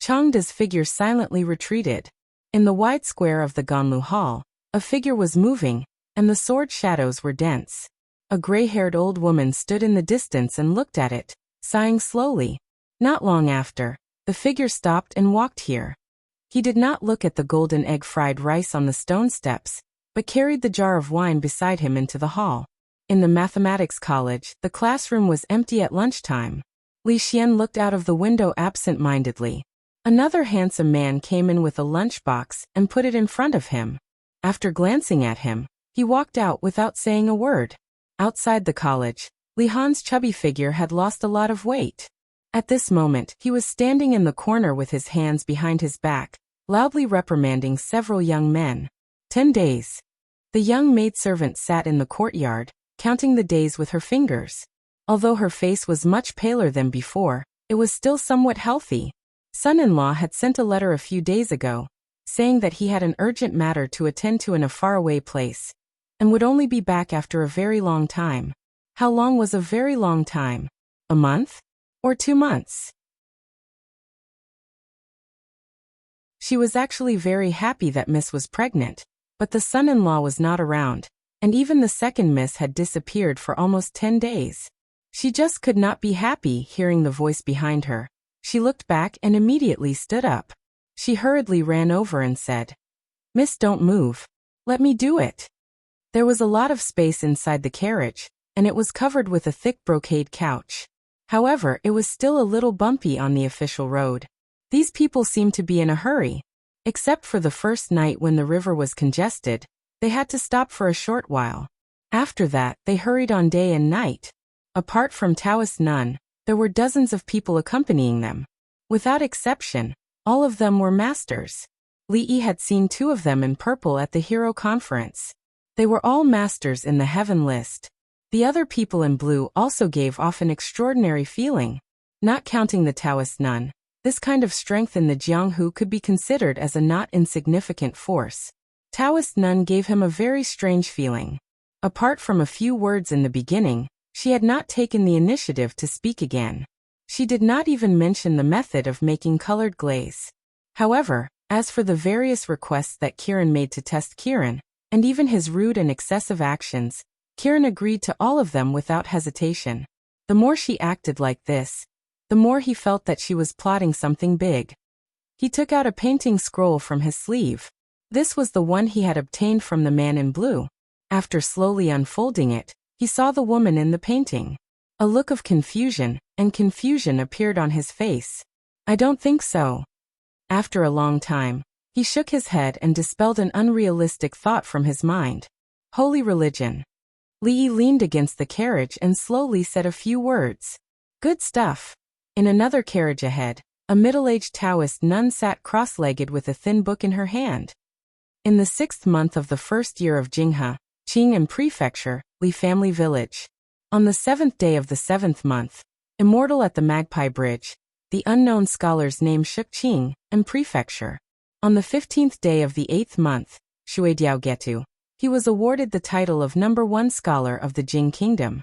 Speaker 1: Changda's figure silently retreated. In the wide square of the Ganlu Hall, a figure was moving, and the sword shadows were dense. A gray-haired old woman stood in the distance and looked at it, sighing slowly. Not long after, the figure stopped and walked here. He did not look at the golden egg fried rice on the stone steps, but carried the jar of wine beside him into the hall. In the mathematics college, the classroom was empty at lunchtime. Li Xian looked out of the window absent-mindedly. Another handsome man came in with a lunchbox and put it in front of him. After glancing at him, he walked out without saying a word. Outside the college, Li Han's chubby figure had lost a lot of weight. At this moment, he was standing in the corner with his hands behind his back, loudly reprimanding several young men. 10 days. The young maidservant sat in the courtyard, counting the days with her fingers. Although her face was much paler than before, it was still somewhat healthy. Son-in-law had sent a letter a few days ago, saying that he had an urgent matter to attend to in a faraway place, and would only be back after a very long time. How long was a very long time? A month? Or 2 months? She was actually very happy that Miss was pregnant, but the son-in-law was not around, and even the second Miss had disappeared for almost 10 days. She just could not be happy hearing the voice behind her. She looked back and immediately stood up. She hurriedly ran over and said, "Miss, don't move. Let me do it." There was a lot of space inside the carriage, and it was covered with a thick brocade couch. However, it was still a little bumpy on the official road. These people seemed to be in a hurry. Except for the first night when the river was congested, they had to stop for a short while. After that, they hurried on day and night. Apart from Taoist nun, there were dozens of people accompanying them. Without exception, all of them were masters. Li Yi had seen 2 of them in purple at the Hero Conference. They were all masters in the heaven list. The other people in blue also gave off an extraordinary feeling. Not counting the Taoist nun, this kind of strength in the Jianghu could be considered as a not insignificant force. Taoist nun gave him a very strange feeling. Apart from a few words in the beginning, she had not taken the initiative to speak again. She did not even mention the method of making colored glaze. However, as for the various requests that Kiran made to test Kiran, and even his rude and excessive actions, Kiran agreed to all of them without hesitation. The more she acted like this, the more he felt that she was plotting something big. He took out a painting scroll from his sleeve. This was the one he had obtained from the man in blue. After slowly unfolding it, he saw the woman in the painting. A look of confusion appeared on his face. "I don't think so." After a long time, he shook his head and dispelled an unrealistic thought from his mind. Holy religion. Li Yi leaned against the carriage and slowly said a few words. Good stuff. In another carriage ahead, a middle-aged Taoist nun sat cross-legged with a thin book in her hand. In the 6th month of the 1st year of Jinghe, Qing Prefecture, Li family village. On the 7th day of the 7th month, immortal at the Magpie Bridge, the unknown scholar's name Shuk Qing, Prefecture. On the 15th day of the 8th month, Shuidiao Getu, he was awarded the title of #1 scholar of the Jing Kingdom.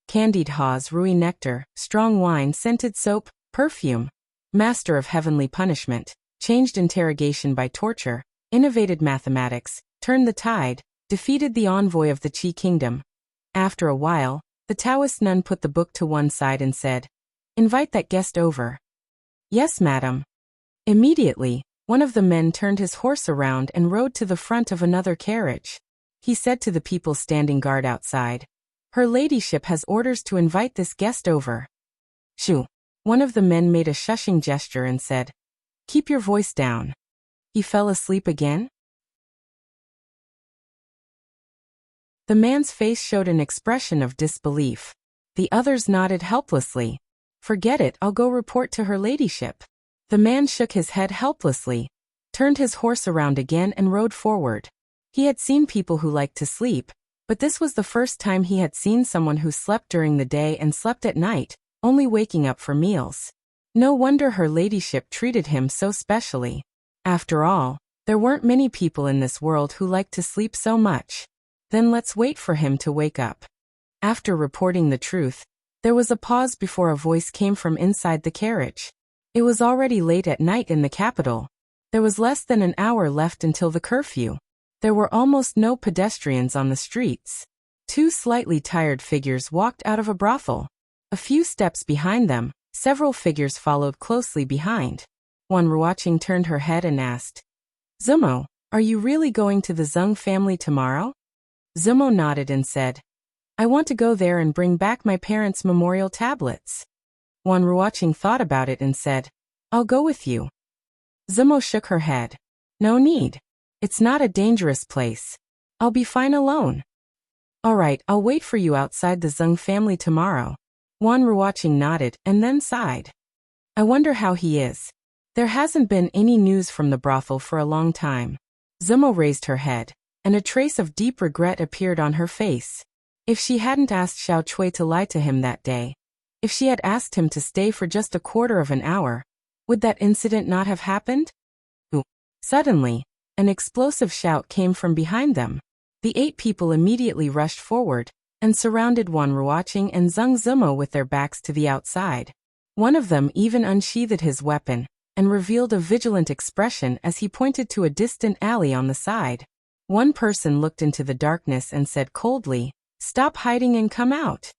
Speaker 1: Candied haws, rui nectar, strong wine, scented soap, perfume, master of heavenly punishment, changed interrogation by torture, innovated mathematics, turned the tide, defeated the envoy of the Qi kingdom. After a while, the Taoist nun put the book to one side and said, "Invite that guest over." "Yes, madam." Immediately, one of the men turned his horse around and rode to the front of another carriage. He said to the people standing guard outside, "Her ladyship has orders to invite this guest over." "Shoo." One of the men made a shushing gesture and said, "Keep your voice down." He fell asleep again? The man's face showed an expression of disbelief. The others nodded helplessly. "Forget it, I'll go report to her ladyship." The man shook his head helplessly, turned his horse around again and rode forward. He had seen people who liked to sleep, but this was the first time he had seen someone who slept during the day and slept at night, only waking up for meals. No wonder her ladyship treated him so specially. After all, there weren't many people in this world who liked to sleep so much. Then let's wait for him to wake up. After reporting the truth, there was a pause before a voice came from inside the carriage. It was already late at night in the capital. There was less than an hour left until the curfew. There were almost no pedestrians on the streets. Two slightly tired figures walked out of a brothel. A few steps behind them, several figures followed closely behind. One watching turned her head and asked, "Zumo, are you really going to the Zeng family tomorrow?" Zumo nodded and said, "I want to go there and bring back my parents' memorial tablets." One watching thought about it and said, "I'll go with you." Zumo shook her head. "No need. It's not a dangerous place. I'll be fine alone." "All right, I'll wait for you outside the Zeng family tomorrow." One watching nodded and then sighed. "I wonder how he is. There hasn't been any news from the brothel for a long time." Zumo raised her head, and a trace of deep regret appeared on her face. If she hadn't asked Xiao Chui to lie to him that day, if she had asked him to stay for just a quarter of an hour, would that incident not have happened? Ooh. Suddenly, an explosive shout came from behind them. The 8 people immediately rushed forward and surrounded Wan Ruoqing and Zeng Zumo with their backs to the outside. One of them even unsheathed his weapon and revealed a vigilant expression as he pointed to a distant alley on the side. One person looked into the darkness and said coldly, "Stop hiding and come out."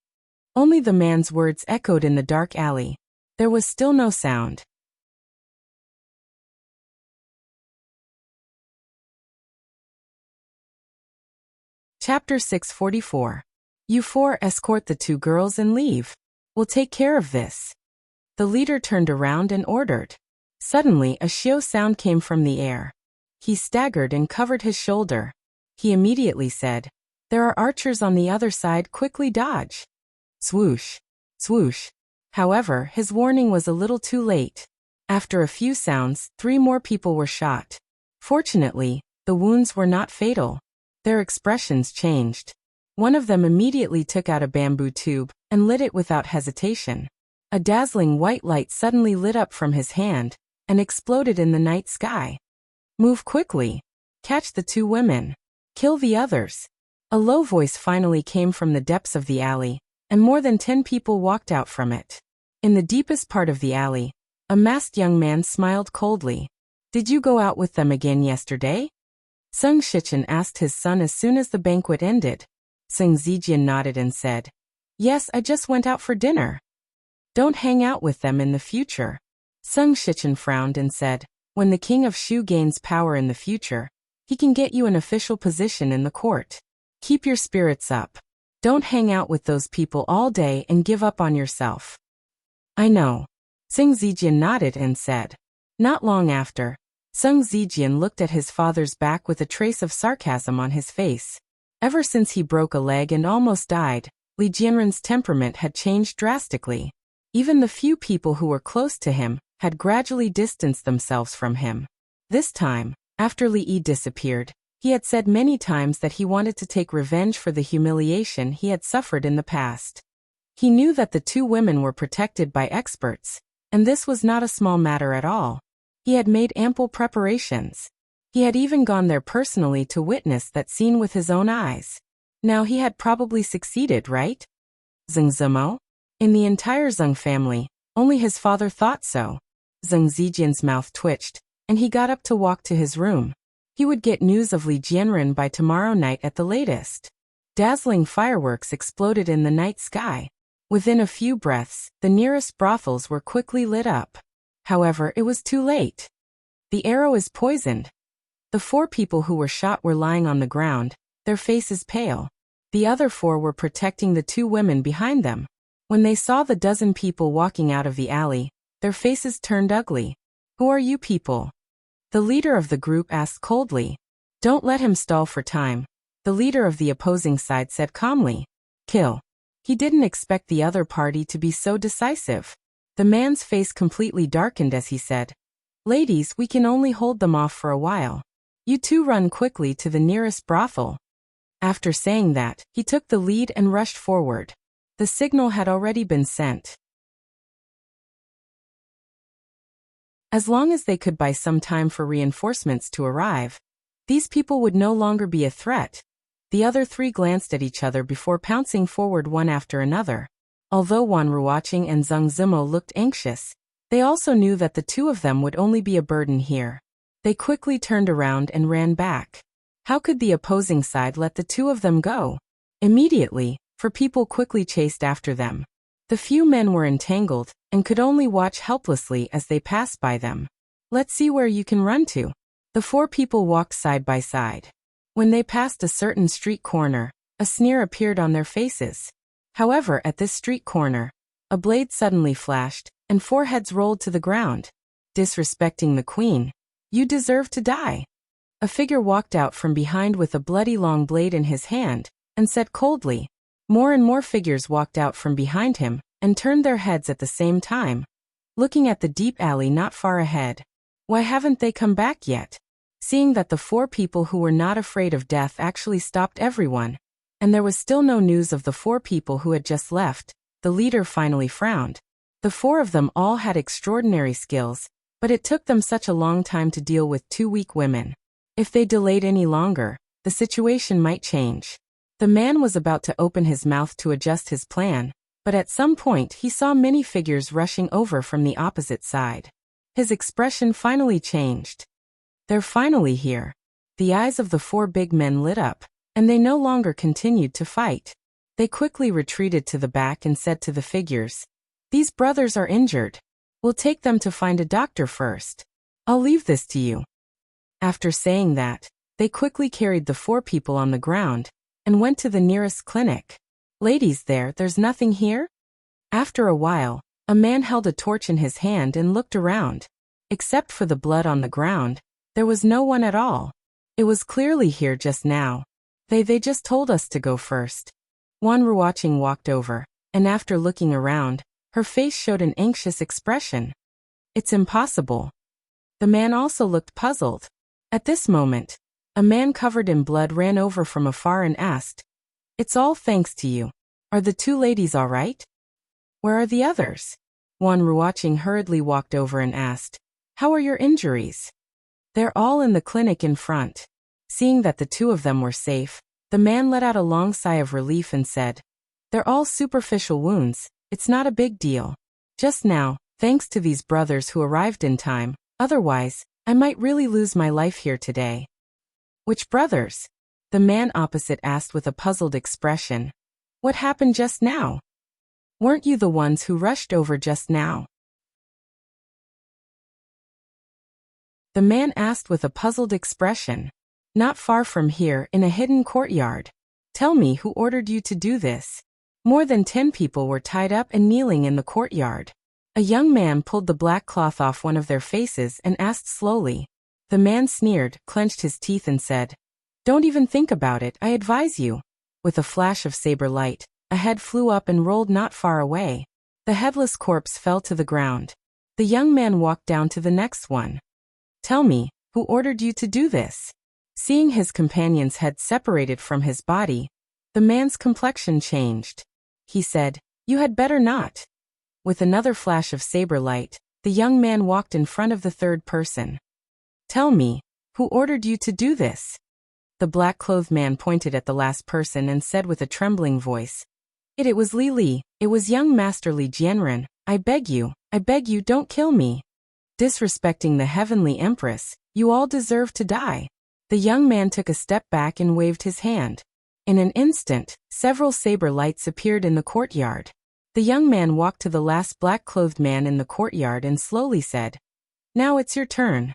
Speaker 1: Only the man's words echoed in the dark alley. There was still no sound. Chapter 644. You 4 escort the 2 girls and leave. We'll take care of this. The leader turned around and ordered. Suddenly, a xiao sound came from the air. He staggered and covered his shoulder. He immediately said, "There are archers on the other side, quickly dodge." Swoosh, swoosh. However, his warning was a little too late. After a few sounds, 3 more people were shot. Fortunately, the wounds were not fatal. Their expressions changed. One of them immediately took out a bamboo tube and lit it without hesitation. A dazzling white light suddenly lit up from his hand and exploded in the night sky. "Move quickly. Catch the 2 women. Kill the others." A low voice finally came from the depths of the alley, and more than 10 people walked out from it. In the deepest part of the alley, a masked young man smiled coldly. "Did you go out with them again yesterday?" Sung Shichen asked his son as soon as the banquet ended. Sung Zijian nodded and said, "Yes, I just went out for dinner." "Don't hang out with them in the future." Sung Shichen frowned and said, "When the king of Shu gains power in the future, he can get you an official position in the court. Keep your spirits up. Don't hang out with those people all day and give up on yourself." "I know." Sung Zijian nodded and said. Not long after, Sung Zijian looked at his father's back with a trace of sarcasm on his face. Ever since he broke a leg and almost died, Li Jianren's temperament had changed drastically. Even the few people who were close to him had gradually distanced themselves from him. This time, after Li Yi disappeared, he had said many times that he wanted to take revenge for the humiliation he had suffered in the past. He knew that the 2 women were protected by experts, and this was not a small matter at all. He had made ample preparations. He had even gone there personally to witness that scene with his own eyes. Now he had probably succeeded, right? Zeng Zumo? In the entire Zeng family, only his father thought so. Zeng Zijian's mouth twitched, and he got up to walk to his room. He would get news of Li Jianren by tomorrow night at the latest. Dazzling fireworks exploded in the night sky. Within a few breaths, the nearest brothels were quickly lit up. However, it was too late. The arrow is poisoned. The 4 people who were shot were lying on the ground, their faces pale. The other 4 were protecting the 2 women behind them. When they saw the dozen people walking out of the alley, their faces turned ugly. "Who are you people?" The leader of the group asked coldly. "Don't let him stall for time," the leader of the opposing side said calmly. "Kill." He didn't expect the other party to be so decisive. The man's face completely darkened as he said, "Ladies, we can only hold them off for a while. You 2 run quickly to the nearest brothel." After saying that, he took the lead and rushed forward. The signal had already been sent. As long as they could buy some time for reinforcements to arrive, these people would no longer be a threat. The other 3 glanced at each other before pouncing forward one after another. Although Wan Ruoqing and Zheng Zimo looked anxious, they also knew that the 2 of them would only be a burden here. They quickly turned around and ran back. How could the opposing side let the 2 of them go? Immediately, 4 people quickly chased after them. The few men were entangled and could only watch helplessly as they passed by them. "Let's see where you can run to." The 4 people walked side by side. When they passed a certain street corner, a sneer appeared on their faces. However, at this street corner, a blade suddenly flashed, and 4 heads rolled to the ground. "Disrespecting the queen. You deserve to die." A figure walked out from behind with a bloody long blade in his hand, and said coldly. More and more figures walked out from behind him, and turned their heads at the same time, looking at the deep alley not far ahead. Why haven't they come back yet? Seeing that the 4 people who were not afraid of death actually stopped everyone, and there was still no news of the 4 people who had just left, the leader finally frowned. The 4 of them all had extraordinary skills, but it took them such a long time to deal with 2 weak women. If they delayed any longer, the situation might change. The man was about to open his mouth to adjust his plan, but at some point he saw many figures rushing over from the opposite side. His expression finally changed. "They're finally here." The eyes of the 4 big men lit up, and they no longer continued to fight. They quickly retreated to the back and said to the figures, "These brothers are injured. We'll take them to find a doctor first. I'll leave this to you." After saying that, they quickly carried the 4 people on the ground and went to the nearest clinic. "Ladies, there's nothing here?" After a while, a man held a torch in his hand and looked around. Except for the blood on the ground, there was no one at all. It was clearly here just now. They just told us to go first. Wan Ruoqing walked over, and after looking around, her face showed an anxious expression. "It's impossible." The man also looked puzzled. At this moment, a man covered in blood ran over from afar and asked, "It's all thanks to you. Are the 2 ladies all right? Where are the others?" Wan Ruoqing hurriedly walked over and asked, "How are your injuries?" "They're all in the clinic in front." Seeing that the 2 of them were safe, the man let out a long sigh of relief and said, "They're all superficial wounds, it's not a big deal. Just now, thanks to these brothers who arrived in time, otherwise, I might really lose my life here today." "Which brothers?" the man opposite asked with a puzzled expression. "What happened just now? Weren't you the ones who rushed over just now?" The man asked with a puzzled expression. "Not far from here, in a hidden courtyard." "Tell me who ordered you to do this." More than 10 people were tied up and kneeling in the courtyard. A young man pulled the black cloth off one of their faces and asked slowly. The man sneered, clenched his teeth and said, "Don't even think about it, I advise you." With a flash of saber light, a head flew up and rolled not far away. The headless corpse fell to the ground. The young man walked down to the next one. "Tell me, who ordered you to do this?" Seeing his companion's head separated from his body, the man's complexion changed. He said, "You had better not." With another flash of saber light, the young man walked in front of the 3rd person. "Tell me, who ordered you to do this?" The black-clothed man pointed at the last person and said with a trembling voice, It was Li, it was young Master Li Jianren. I beg you, don't kill me. Disrespecting the Heavenly Empress, you all deserve to die." The young man took a step back and waved his hand. In an instant, several saber lights appeared in the courtyard. The young man walked to the last black-clothed man in the courtyard and slowly said, "Now it's your turn."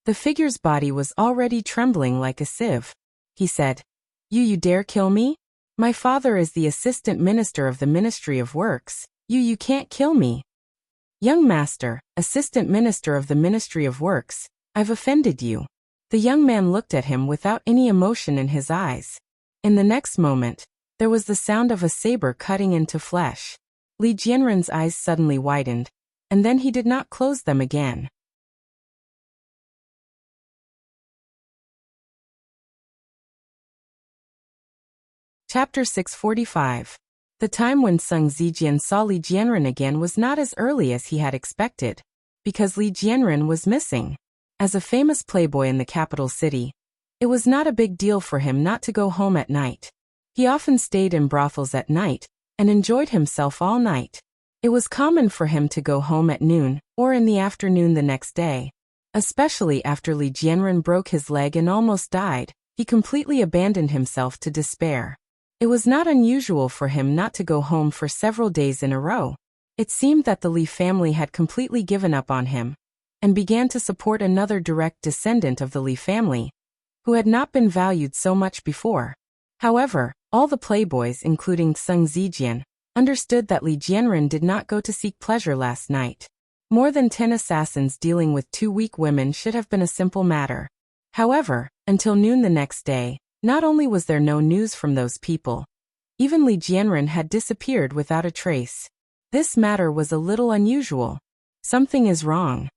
Speaker 1: The figure's body was already trembling like a sieve. He said, You dare kill me? My father is the assistant minister of the Ministry of Works. You can't kill me. Young master, assistant minister of the Ministry of Works, I've offended you. The young man looked at him without any emotion in his eyes. In the next moment, there was the sound of a saber cutting into flesh. Li Jianren's eyes suddenly widened, and then he did not close them again. Chapter 645. The time when Sung Zijian saw Li Jianren again was not as early as he had expected, because Li Jianren was missing. As a famous playboy in the capital city, it was not a big deal for him not to go home at night. He often stayed in brothels at night and enjoyed himself all night. It was common for him to go home at noon or in the afternoon the next day. Especially after Li Jianren broke his leg and almost died, he completely abandoned himself to despair. It was not unusual for him not to go home for several days in a row. It seemed that the Li family had completely given up on him and began to support another direct descendant of the Li family, who had not been valued so much before. However, all the playboys, including Sung Zijian, understood that Li Jianren did not go to seek pleasure last night. More than 10 assassins dealing with 2 weak women should have been a simple matter. However, until noon the next day, not only was there no news from those people, even Li Jianren had disappeared without a trace. This matter was a little unusual. Something is wrong.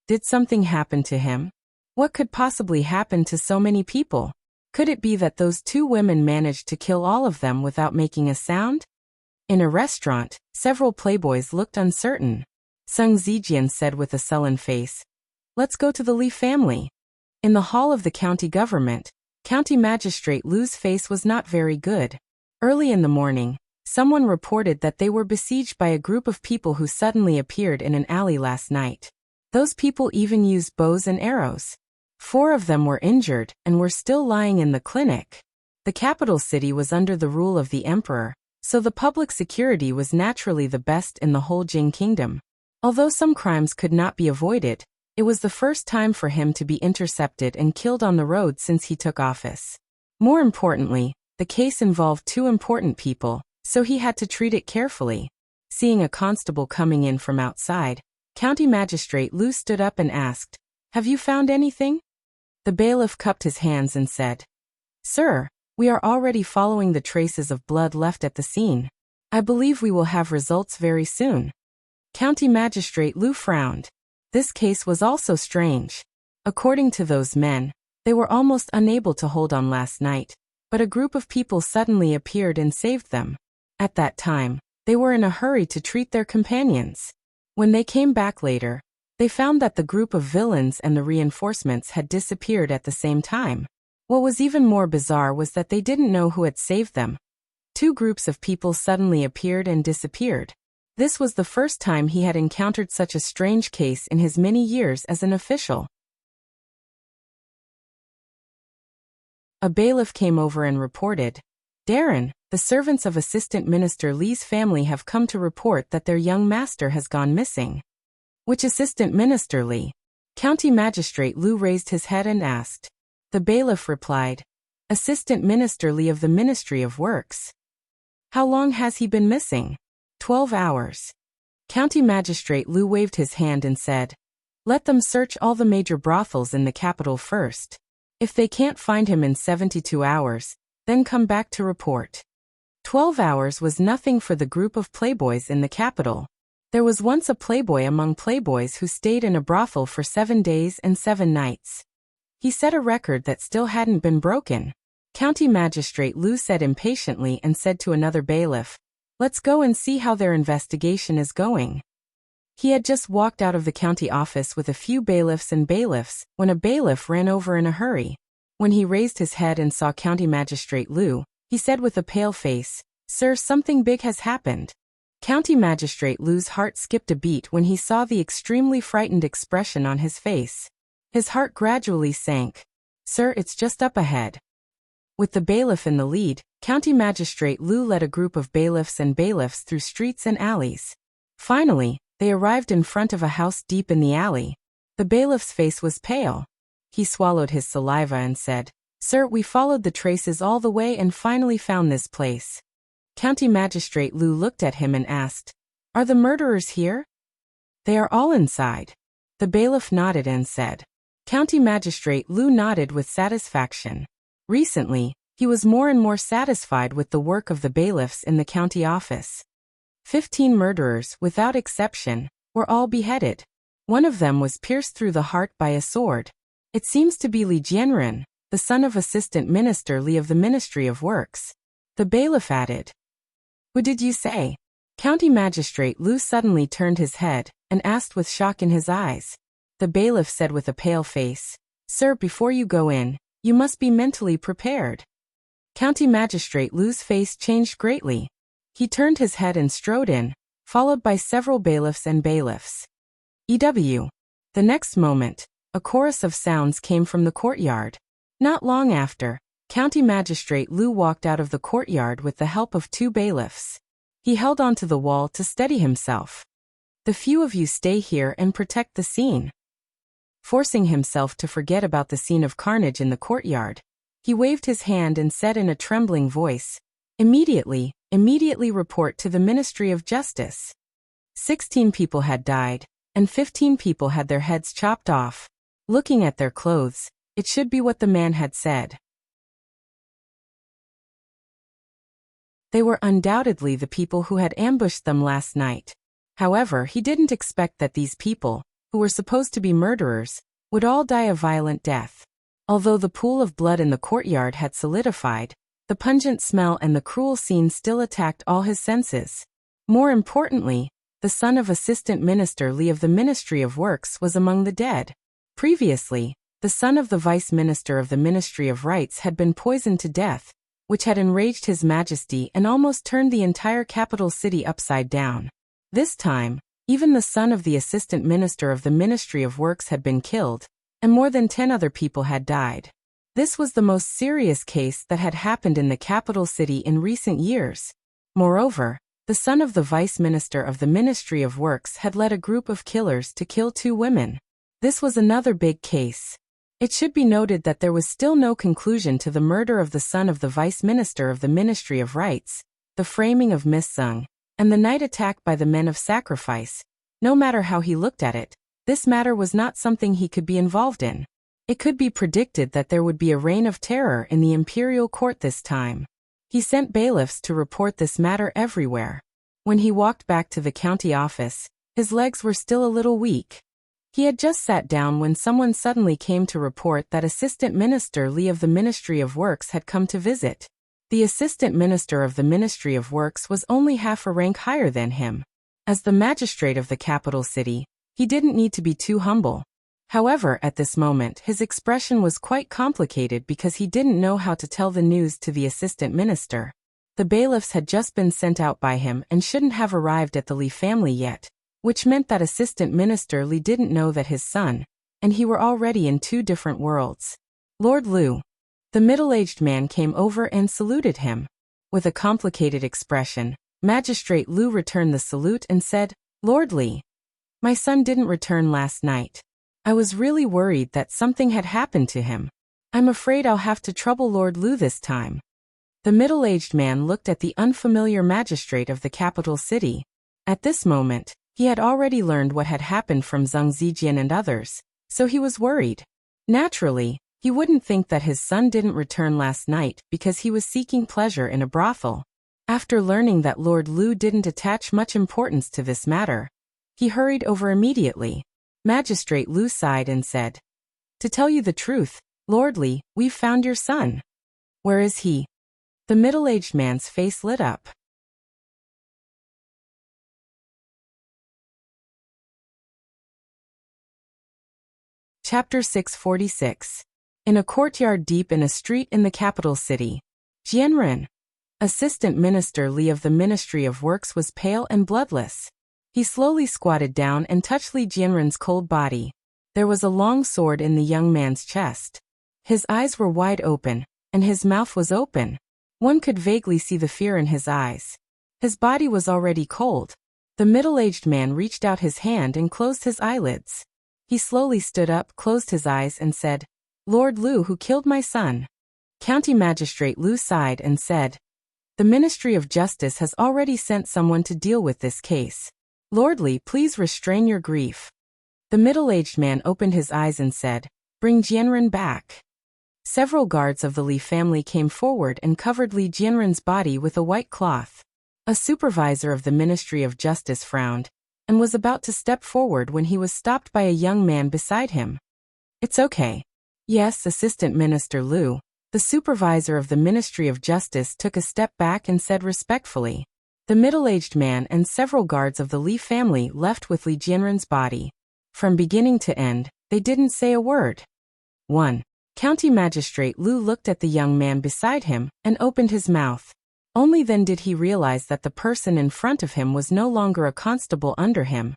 Speaker 1: Did something happen to him? What could possibly happen to so many people? Could it be that those 2 women managed to kill all of them without making a sound? In a restaurant, several playboys looked uncertain. Sung Zijian said with a sullen face, "Let's go to the Li family." In the hall of the county government, County Magistrate Lu's face was not very good. Early in the morning, someone reported that they were besieged by a group of people who suddenly appeared in an alley last night. Those people even used bows and arrows. 4 of them were injured and were still lying in the clinic. The capital city was under the rule of the emperor, so the public security was naturally the best in the whole Jing kingdom. Although some crimes could not be avoided, it was the first time for him to be intercepted and killed on the road since he took office. More importantly, the case involved 2 important people, so he had to treat it carefully. Seeing a constable coming in from outside, County Magistrate Lu stood up and asked, "Have you found anything?" The bailiff cupped his hands and said, "Sir, we are already following the traces of blood left at the scene. I believe we will have results very soon." County Magistrate Lu frowned. This case was also strange. According to those men, they were almost unable to hold on last night, but a group of people suddenly appeared and saved them. At that time, they were in a hurry to treat their companions. When they came back later, they found that the group of villains and the reinforcements had disappeared at the same time. What was even more bizarre was that they didn't know who had saved them. 2 groups of people suddenly appeared and disappeared. This was the first time he had encountered such a strange case in his many years as an official. A bailiff came over and reported, "Darren, the servants of Assistant Minister Li's family have come to report that their young master has gone missing." "Which Assistant Minister Li?" County Magistrate Lu raised his head and asked. The bailiff replied, "Assistant Minister Li of the Ministry of Works." "How long has he been missing?" 12 hours. County Magistrate Lu waved his hand and said, "Let them search all the major brothels in the capital first. If they can't find him in 72 hours, then come back to report." 12 hours was nothing for the group of playboys in the capital. There was once a playboy among playboys who stayed in a brothel for 7 days and 7 nights. He set a record that still hadn't been broken. County Magistrate Lu said impatiently and said to another bailiff, "Let's go and see how their investigation is going." He had just walked out of the county office with a few bailiffs and bailiffs when a bailiff ran over in a hurry. When he raised his head and saw County Magistrate Lu, he said with a pale face, "Sir, something big has happened." County Magistrate Lu's heart skipped a beat when he saw the extremely frightened expression on his face. His heart gradually sank. "Sir, it's just up ahead." With the bailiff in the lead, County Magistrate Liu led a group of bailiffs and bailiffs through streets and alleys. Finally, they arrived in front of a house deep in the alley. The bailiff's face was pale. He swallowed his saliva and said, "Sir, we followed the traces all the way and finally found this place." County Magistrate Liu looked at him and asked, "Are the murderers here?" "They are all inside." The bailiff nodded and said. County Magistrate Liu nodded with satisfaction. Recently, he was more and more satisfied with the work of the bailiffs in the county office. 15 murderers, without exception, were all beheaded. One of them was pierced through the heart by a sword. It seems to be Li Jianren, the son of Assistant Minister Li of the Ministry of Works. The bailiff added. "What did you say?" County Magistrate Liu suddenly turned his head and asked with shock in his eyes. The bailiff said with a pale face, "Sir, before you go in, you must be mentally prepared." County Magistrate Liu's face changed greatly. He turned his head and strode in, followed by several bailiffs and bailiffs. The next moment, a chorus of sounds came from the courtyard. Not long after, County Magistrate Liu walked out of the courtyard with the help of 2 bailiffs. He held onto the wall to steady himself. "The few of you stay here and protect the scene." Forcing himself to forget about the scene of carnage in the courtyard, he waved his hand and said in a trembling voice, Immediately report to the Ministry of Justice." 16 people had died, and 15 people had their heads chopped off. Looking at their clothes, it should be what the man had said. They were undoubtedly the people who had ambushed them last night. However, he didn't expect that these people, who were supposed to be murderers, would all die a violent death. Although the pool of blood in the courtyard had solidified, the pungent smell and the cruel scene still attacked all his senses. More importantly, the son of Assistant Minister Li of the Ministry of Works was among the dead. Previously, the son of the Vice Minister of the Ministry of Rights had been poisoned to death, which had enraged His Majesty and almost turned the entire capital city upside down. This time, even the son of the Assistant Minister of the Ministry of Works had been killed, and more than 10 other people had died. This was the most serious case that had happened in the capital city in recent years. Moreover, the son of the Vice Minister of the Ministry of Works had led a group of killers to kill 2 women. This was another big case. It should be noted that there was still no conclusion to the murder of the son of the Vice Minister of the Ministry of Rights, the framing of Miss Sung, and the night attack by the men of sacrifice. No matter how he looked at it, this matter was not something he could be involved in. It could be predicted that there would be a reign of terror in the imperial court this time. He sent bailiffs to report this matter everywhere. When he walked back to the county office, his legs were still a little weak. He had just sat down when someone suddenly came to report that Assistant Minister Li of the Ministry of Works had come to visit. The Assistant Minister of the Ministry of Works was only half a rank higher than him. As the magistrate of the capital city, he didn't need to be too humble. However, at this moment his expression was quite complicated because he didn't know how to tell the news to the assistant minister. The bailiffs had just been sent out by him and shouldn't have arrived at the Li family yet, which meant that assistant minister Li didn't know that his son and he were already in 2 different worlds. Lord Liu. The middle-aged man came over and saluted him. With a complicated expression, Magistrate Liu returned the salute and said, "Lord Li, my son didn't return last night. I was really worried that something had happened to him. I'm afraid I'll have to trouble Lord Liu this time." The middle-aged man looked at the unfamiliar magistrate of the capital city. At this moment, he had already learned what had happened from Zhang Zijian and others, so he was worried. Naturally, he wouldn't think that his son didn't return last night because he was seeking pleasure in a brothel. After learning that Lord Liu didn't attach much importance to this matter, he hurried over immediately. Magistrate Liu sighed and said, "To tell you the truth, Lord Li, we've found your son." "Where is he?" The middle-aged man's face lit up. Chapter 646. In a courtyard deep in a street in the capital city. Jianren. Assistant Minister Li of the Ministry of Works was pale and bloodless. He slowly squatted down and touched Li Jianren's cold body. There was a long sword in the young man's chest. His eyes were wide open, and his mouth was open. One could vaguely see the fear in his eyes. His body was already cold. The middle-aged man reached out his hand and closed his eyelids. He slowly stood up, closed his eyes, and said, "Lord Liu, who killed my son?" County Magistrate Liu sighed and said, "The Ministry of Justice has already sent someone to deal with this case. Lord Li, please restrain your grief." The middle-aged man opened his eyes and said, "Bring Jianren back." Several guards of the Li family came forward and covered Li Jianren's body with a white cloth. A supervisor of the Ministry of Justice frowned, and was about to step forward when he was stopped by a young man beside him. "It's okay." "Yes, Assistant Minister Liu." The supervisor of the Ministry of Justice took a step back and said respectfully. The middle-aged man and several guards of the Li family left with Li Jianren's body. From beginning to end, they didn't say a word. 1. County Magistrate Liu looked at the young man beside him and opened his mouth. Only then did he realize that the person in front of him was no longer a constable under him,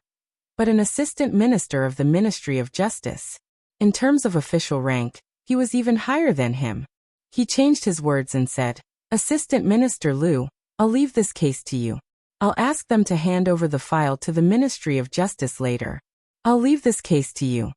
Speaker 1: but an assistant minister of the Ministry of Justice. In terms of official rank, he was even higher than him. He changed his words and said, "Assistant Minister Liu, I'll leave this case to you. I'll ask them to hand over the file to the Ministry of Justice later. I'll leave this case to you."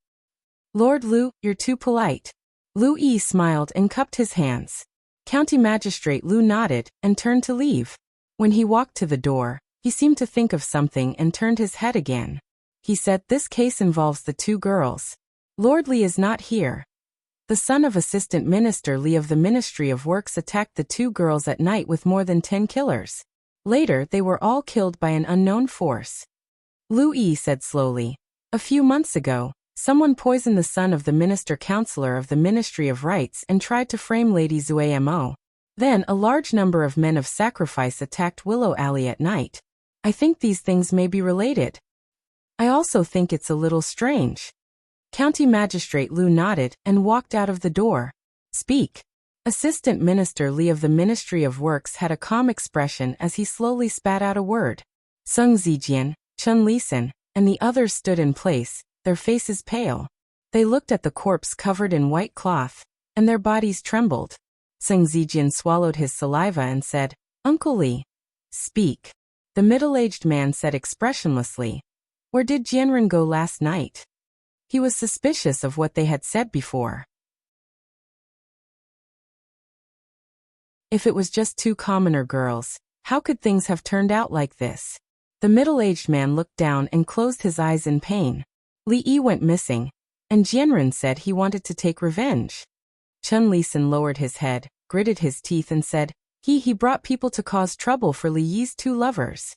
Speaker 1: "Lord Liu, you're too polite." Liu Yi smiled and cupped his hands. County Magistrate Liu nodded and turned to leave. When he walked to the door, he seemed to think of something and turned his head again. He said, "This case involves the two girls. Lord Li is not here." The son of Assistant Minister Li of the Ministry of Works attacked the two girls at night with more than 10 killers. Later, they were all killed by an unknown force. Liu Yi said slowly, "A few months ago, someone poisoned the son of the Minister-Counselor of the Ministry of Rights and tried to frame Lady Zuamo. Then a large number of men of sacrifice attacked Willow Alley at night. I think these things may be related. I also think it's a little strange." County Magistrate Liu nodded and walked out of the door. "Speak." Assistant Minister Li of the Ministry of Works had a calm expression as he slowly spat out a word. Sung Zijian, Chun Lisan, and the others stood in place, their faces pale. They looked at the corpse covered in white cloth, and their bodies trembled. Sung Zijian swallowed his saliva and said, "Uncle Li." "Speak." The middle-aged man said expressionlessly, "Where did Jianren go last night?" He was suspicious of what they had said before. If it was just two commoner girls, how could things have turned out like this? The middle-aged man looked down and closed his eyes in pain. Li Yi went missing, and Jianren said he wanted to take revenge. Chun Lisan lowered his head, gritted his teeth and said, He brought people to cause trouble for Li Yi's two lovers.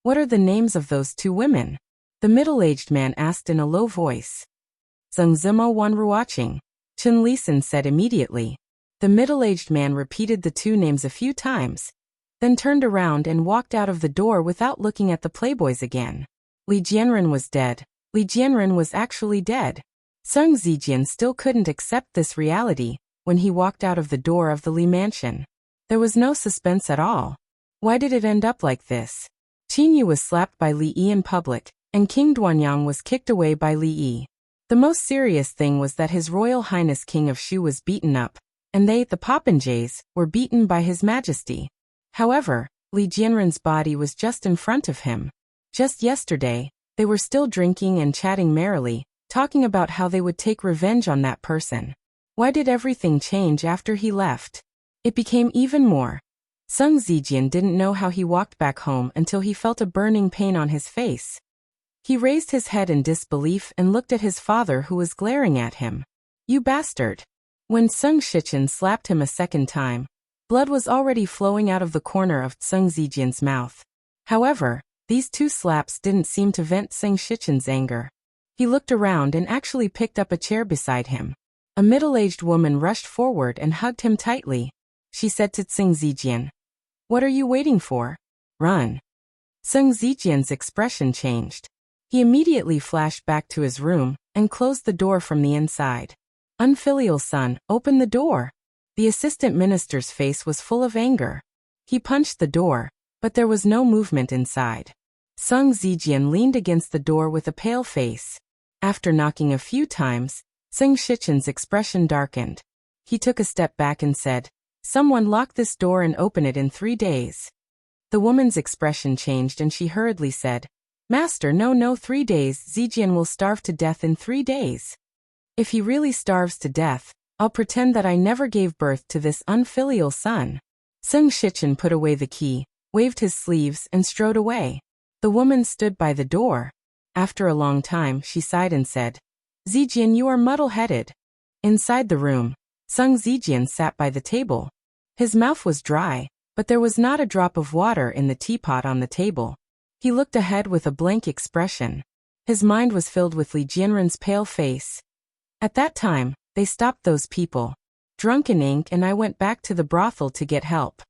Speaker 1: What are the names of those two women? The middle-aged man asked in a low voice. Zheng Zimo Wan Ruoqing. Chun Lisan said immediately. The middle-aged man repeated the two names a few times, then turned around and walked out of the door without looking at the playboys again. Li Jianren was dead. Li Jianren was actually dead. Sung Zijian still couldn't accept this reality when he walked out of the door of the Li mansion. There was no suspense at all. Why did it end up like this? Qin Yu was slapped by Li Yi in public, and King Duanyang was kicked away by Li Yi. The most serious thing was that His Royal Highness King of Shu was beaten up, and they, the popinjays, were beaten by His Majesty. However, Li Jianren's body was just in front of him. Just yesterday, they were still drinking and chatting merrily, talking about how they would take revenge on that person. Why did everything change after he left? It became even more. Sung Zijian didn't know how he walked back home until he felt a burning pain on his face. He raised his head in disbelief and looked at his father, who was glaring at him. You bastard! When Sung Shichen slapped him a second time, blood was already flowing out of the corner of Sung Zijian's mouth. However, these two slaps didn't seem to vent Sung Shichen's anger. He looked around and actually picked up a chair beside him. A middle-aged woman rushed forward and hugged him tightly. She said to Sung Zijian, "What are you waiting for? Run." Sung Zijian's expression changed. He immediately flashed back to his room and closed the door from the inside. Unfilial son, open the door. The assistant minister's face was full of anger. He punched the door, but there was no movement inside. Sung Zijian leaned against the door with a pale face. After knocking a few times, Sung Shichen's expression darkened. He took a step back and said, "Someone lock this door and open it in 3 days." The woman's expression changed and she hurriedly said, "Master, no, 3 days, Zijian will starve to death in 3 days. If he really starves to death, I'll pretend that I never gave birth to this unfilial son." Sung Shichen put away the key, waved his sleeves, and strode away. The woman stood by the door. After a long time, she sighed and said, "Zijian, you are muddle-headed." Inside the room, Sung Zijian sat by the table. His mouth was dry, but there was not a drop of water in the teapot on the table. He looked ahead with a blank expression. His mind was filled with Li Jianren's pale face. "At that time, they stopped those people. Drunk in ink, and I went back to the brothel to get help.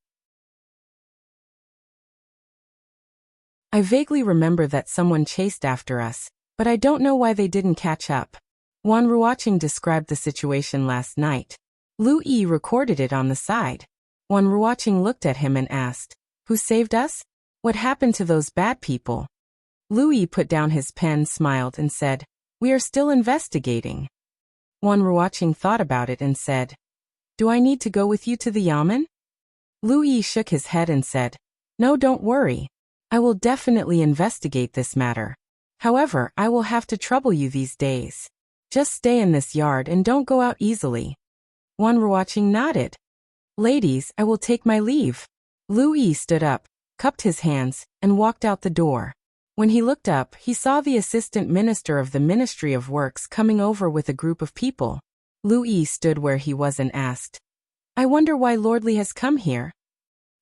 Speaker 1: I vaguely remember that someone chased after us, but I don't know why they didn't catch up." Wan Ruoqing described the situation last night. Lu Yi recorded it on the side. Wan Ruoqing looked at him and asked, "Who saved us? What happened to those bad people?" Lu Yi put down his pen, smiled, and said, "We are still investigating." Wan Ruoqing thought about it and said, "Do I need to go with you to the yamen?" Lu Yi shook his head and said, "No, don't worry. I will definitely investigate this matter. However, I will have to trouble you these days. Just stay in this yard and don't go out easily." Wan Ruoqing nodded. "Ladies, I will take my leave." Lu Yi stood up, cupped his hands, and walked out the door. When he looked up, he saw the assistant minister of the Ministry of Works coming over with a group of people. Lu Yi stood where he was and asked, "I wonder why Lord Li has come here.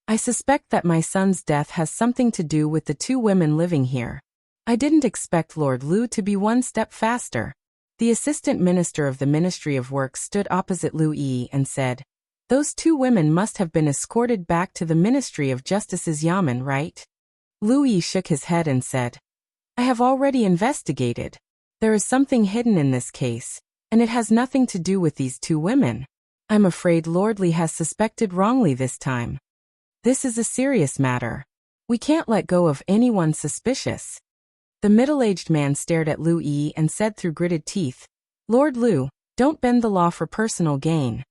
Speaker 1: I suspect that my son's death has something to do with the 2 women living here. I didn't expect Lord Lu to be 1 step faster." The assistant minister of the Ministry of Works stood opposite Lu Yi and said, "Those 2 women must have been escorted back to the Ministry of Justice's yamen, right?" Lu Yi shook his head and said, "I have already investigated. There is something hidden in this case, and it has nothing to do with these 2 women. I'm afraid Lord Li has suspected wrongly this time. This is a serious matter. We can't let go of anyone suspicious." The middle-aged man stared at Lu Yi and said through gritted teeth, "Lord Lu, don't bend the law for personal gain.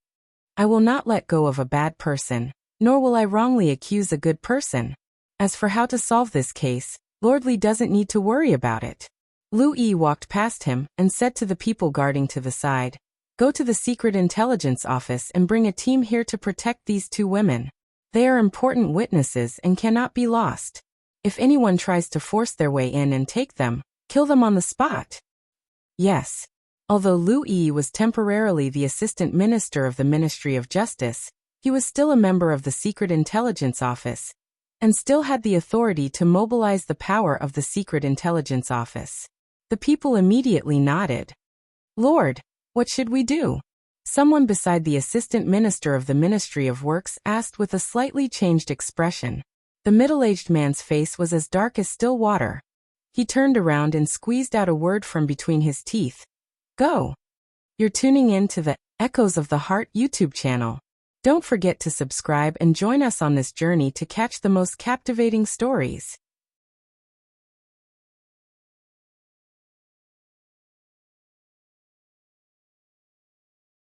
Speaker 1: I will not let go of a bad person, nor will I wrongly accuse a good person. As for how to solve this case, Lord Li doesn't need to worry about it." Lu Yi walked past him and said to the people guarding to the side, "Go to the Secret Intelligence Office and bring a team here to protect these 2 women. They are important witnesses and cannot be lost. If anyone tries to force their way in and take them, kill them on the spot." Yes. Although Lu Yi was temporarily the assistant minister of the Ministry of Justice, he was still a member of the Secret Intelligence Office, and still had the authority to mobilize the power of the Secret Intelligence Office. The people immediately nodded. "Lord, what should we do?" Someone beside the assistant minister of the Ministry of Works asked with a slightly changed expression. The middle-aged man's face was as dark as still water. He turned around and squeezed out a word from between his teeth. "Go." You're tuning in to the Echoes of the Heart YouTube channel. Don't forget to subscribe and join us on this journey to catch the most captivating stories.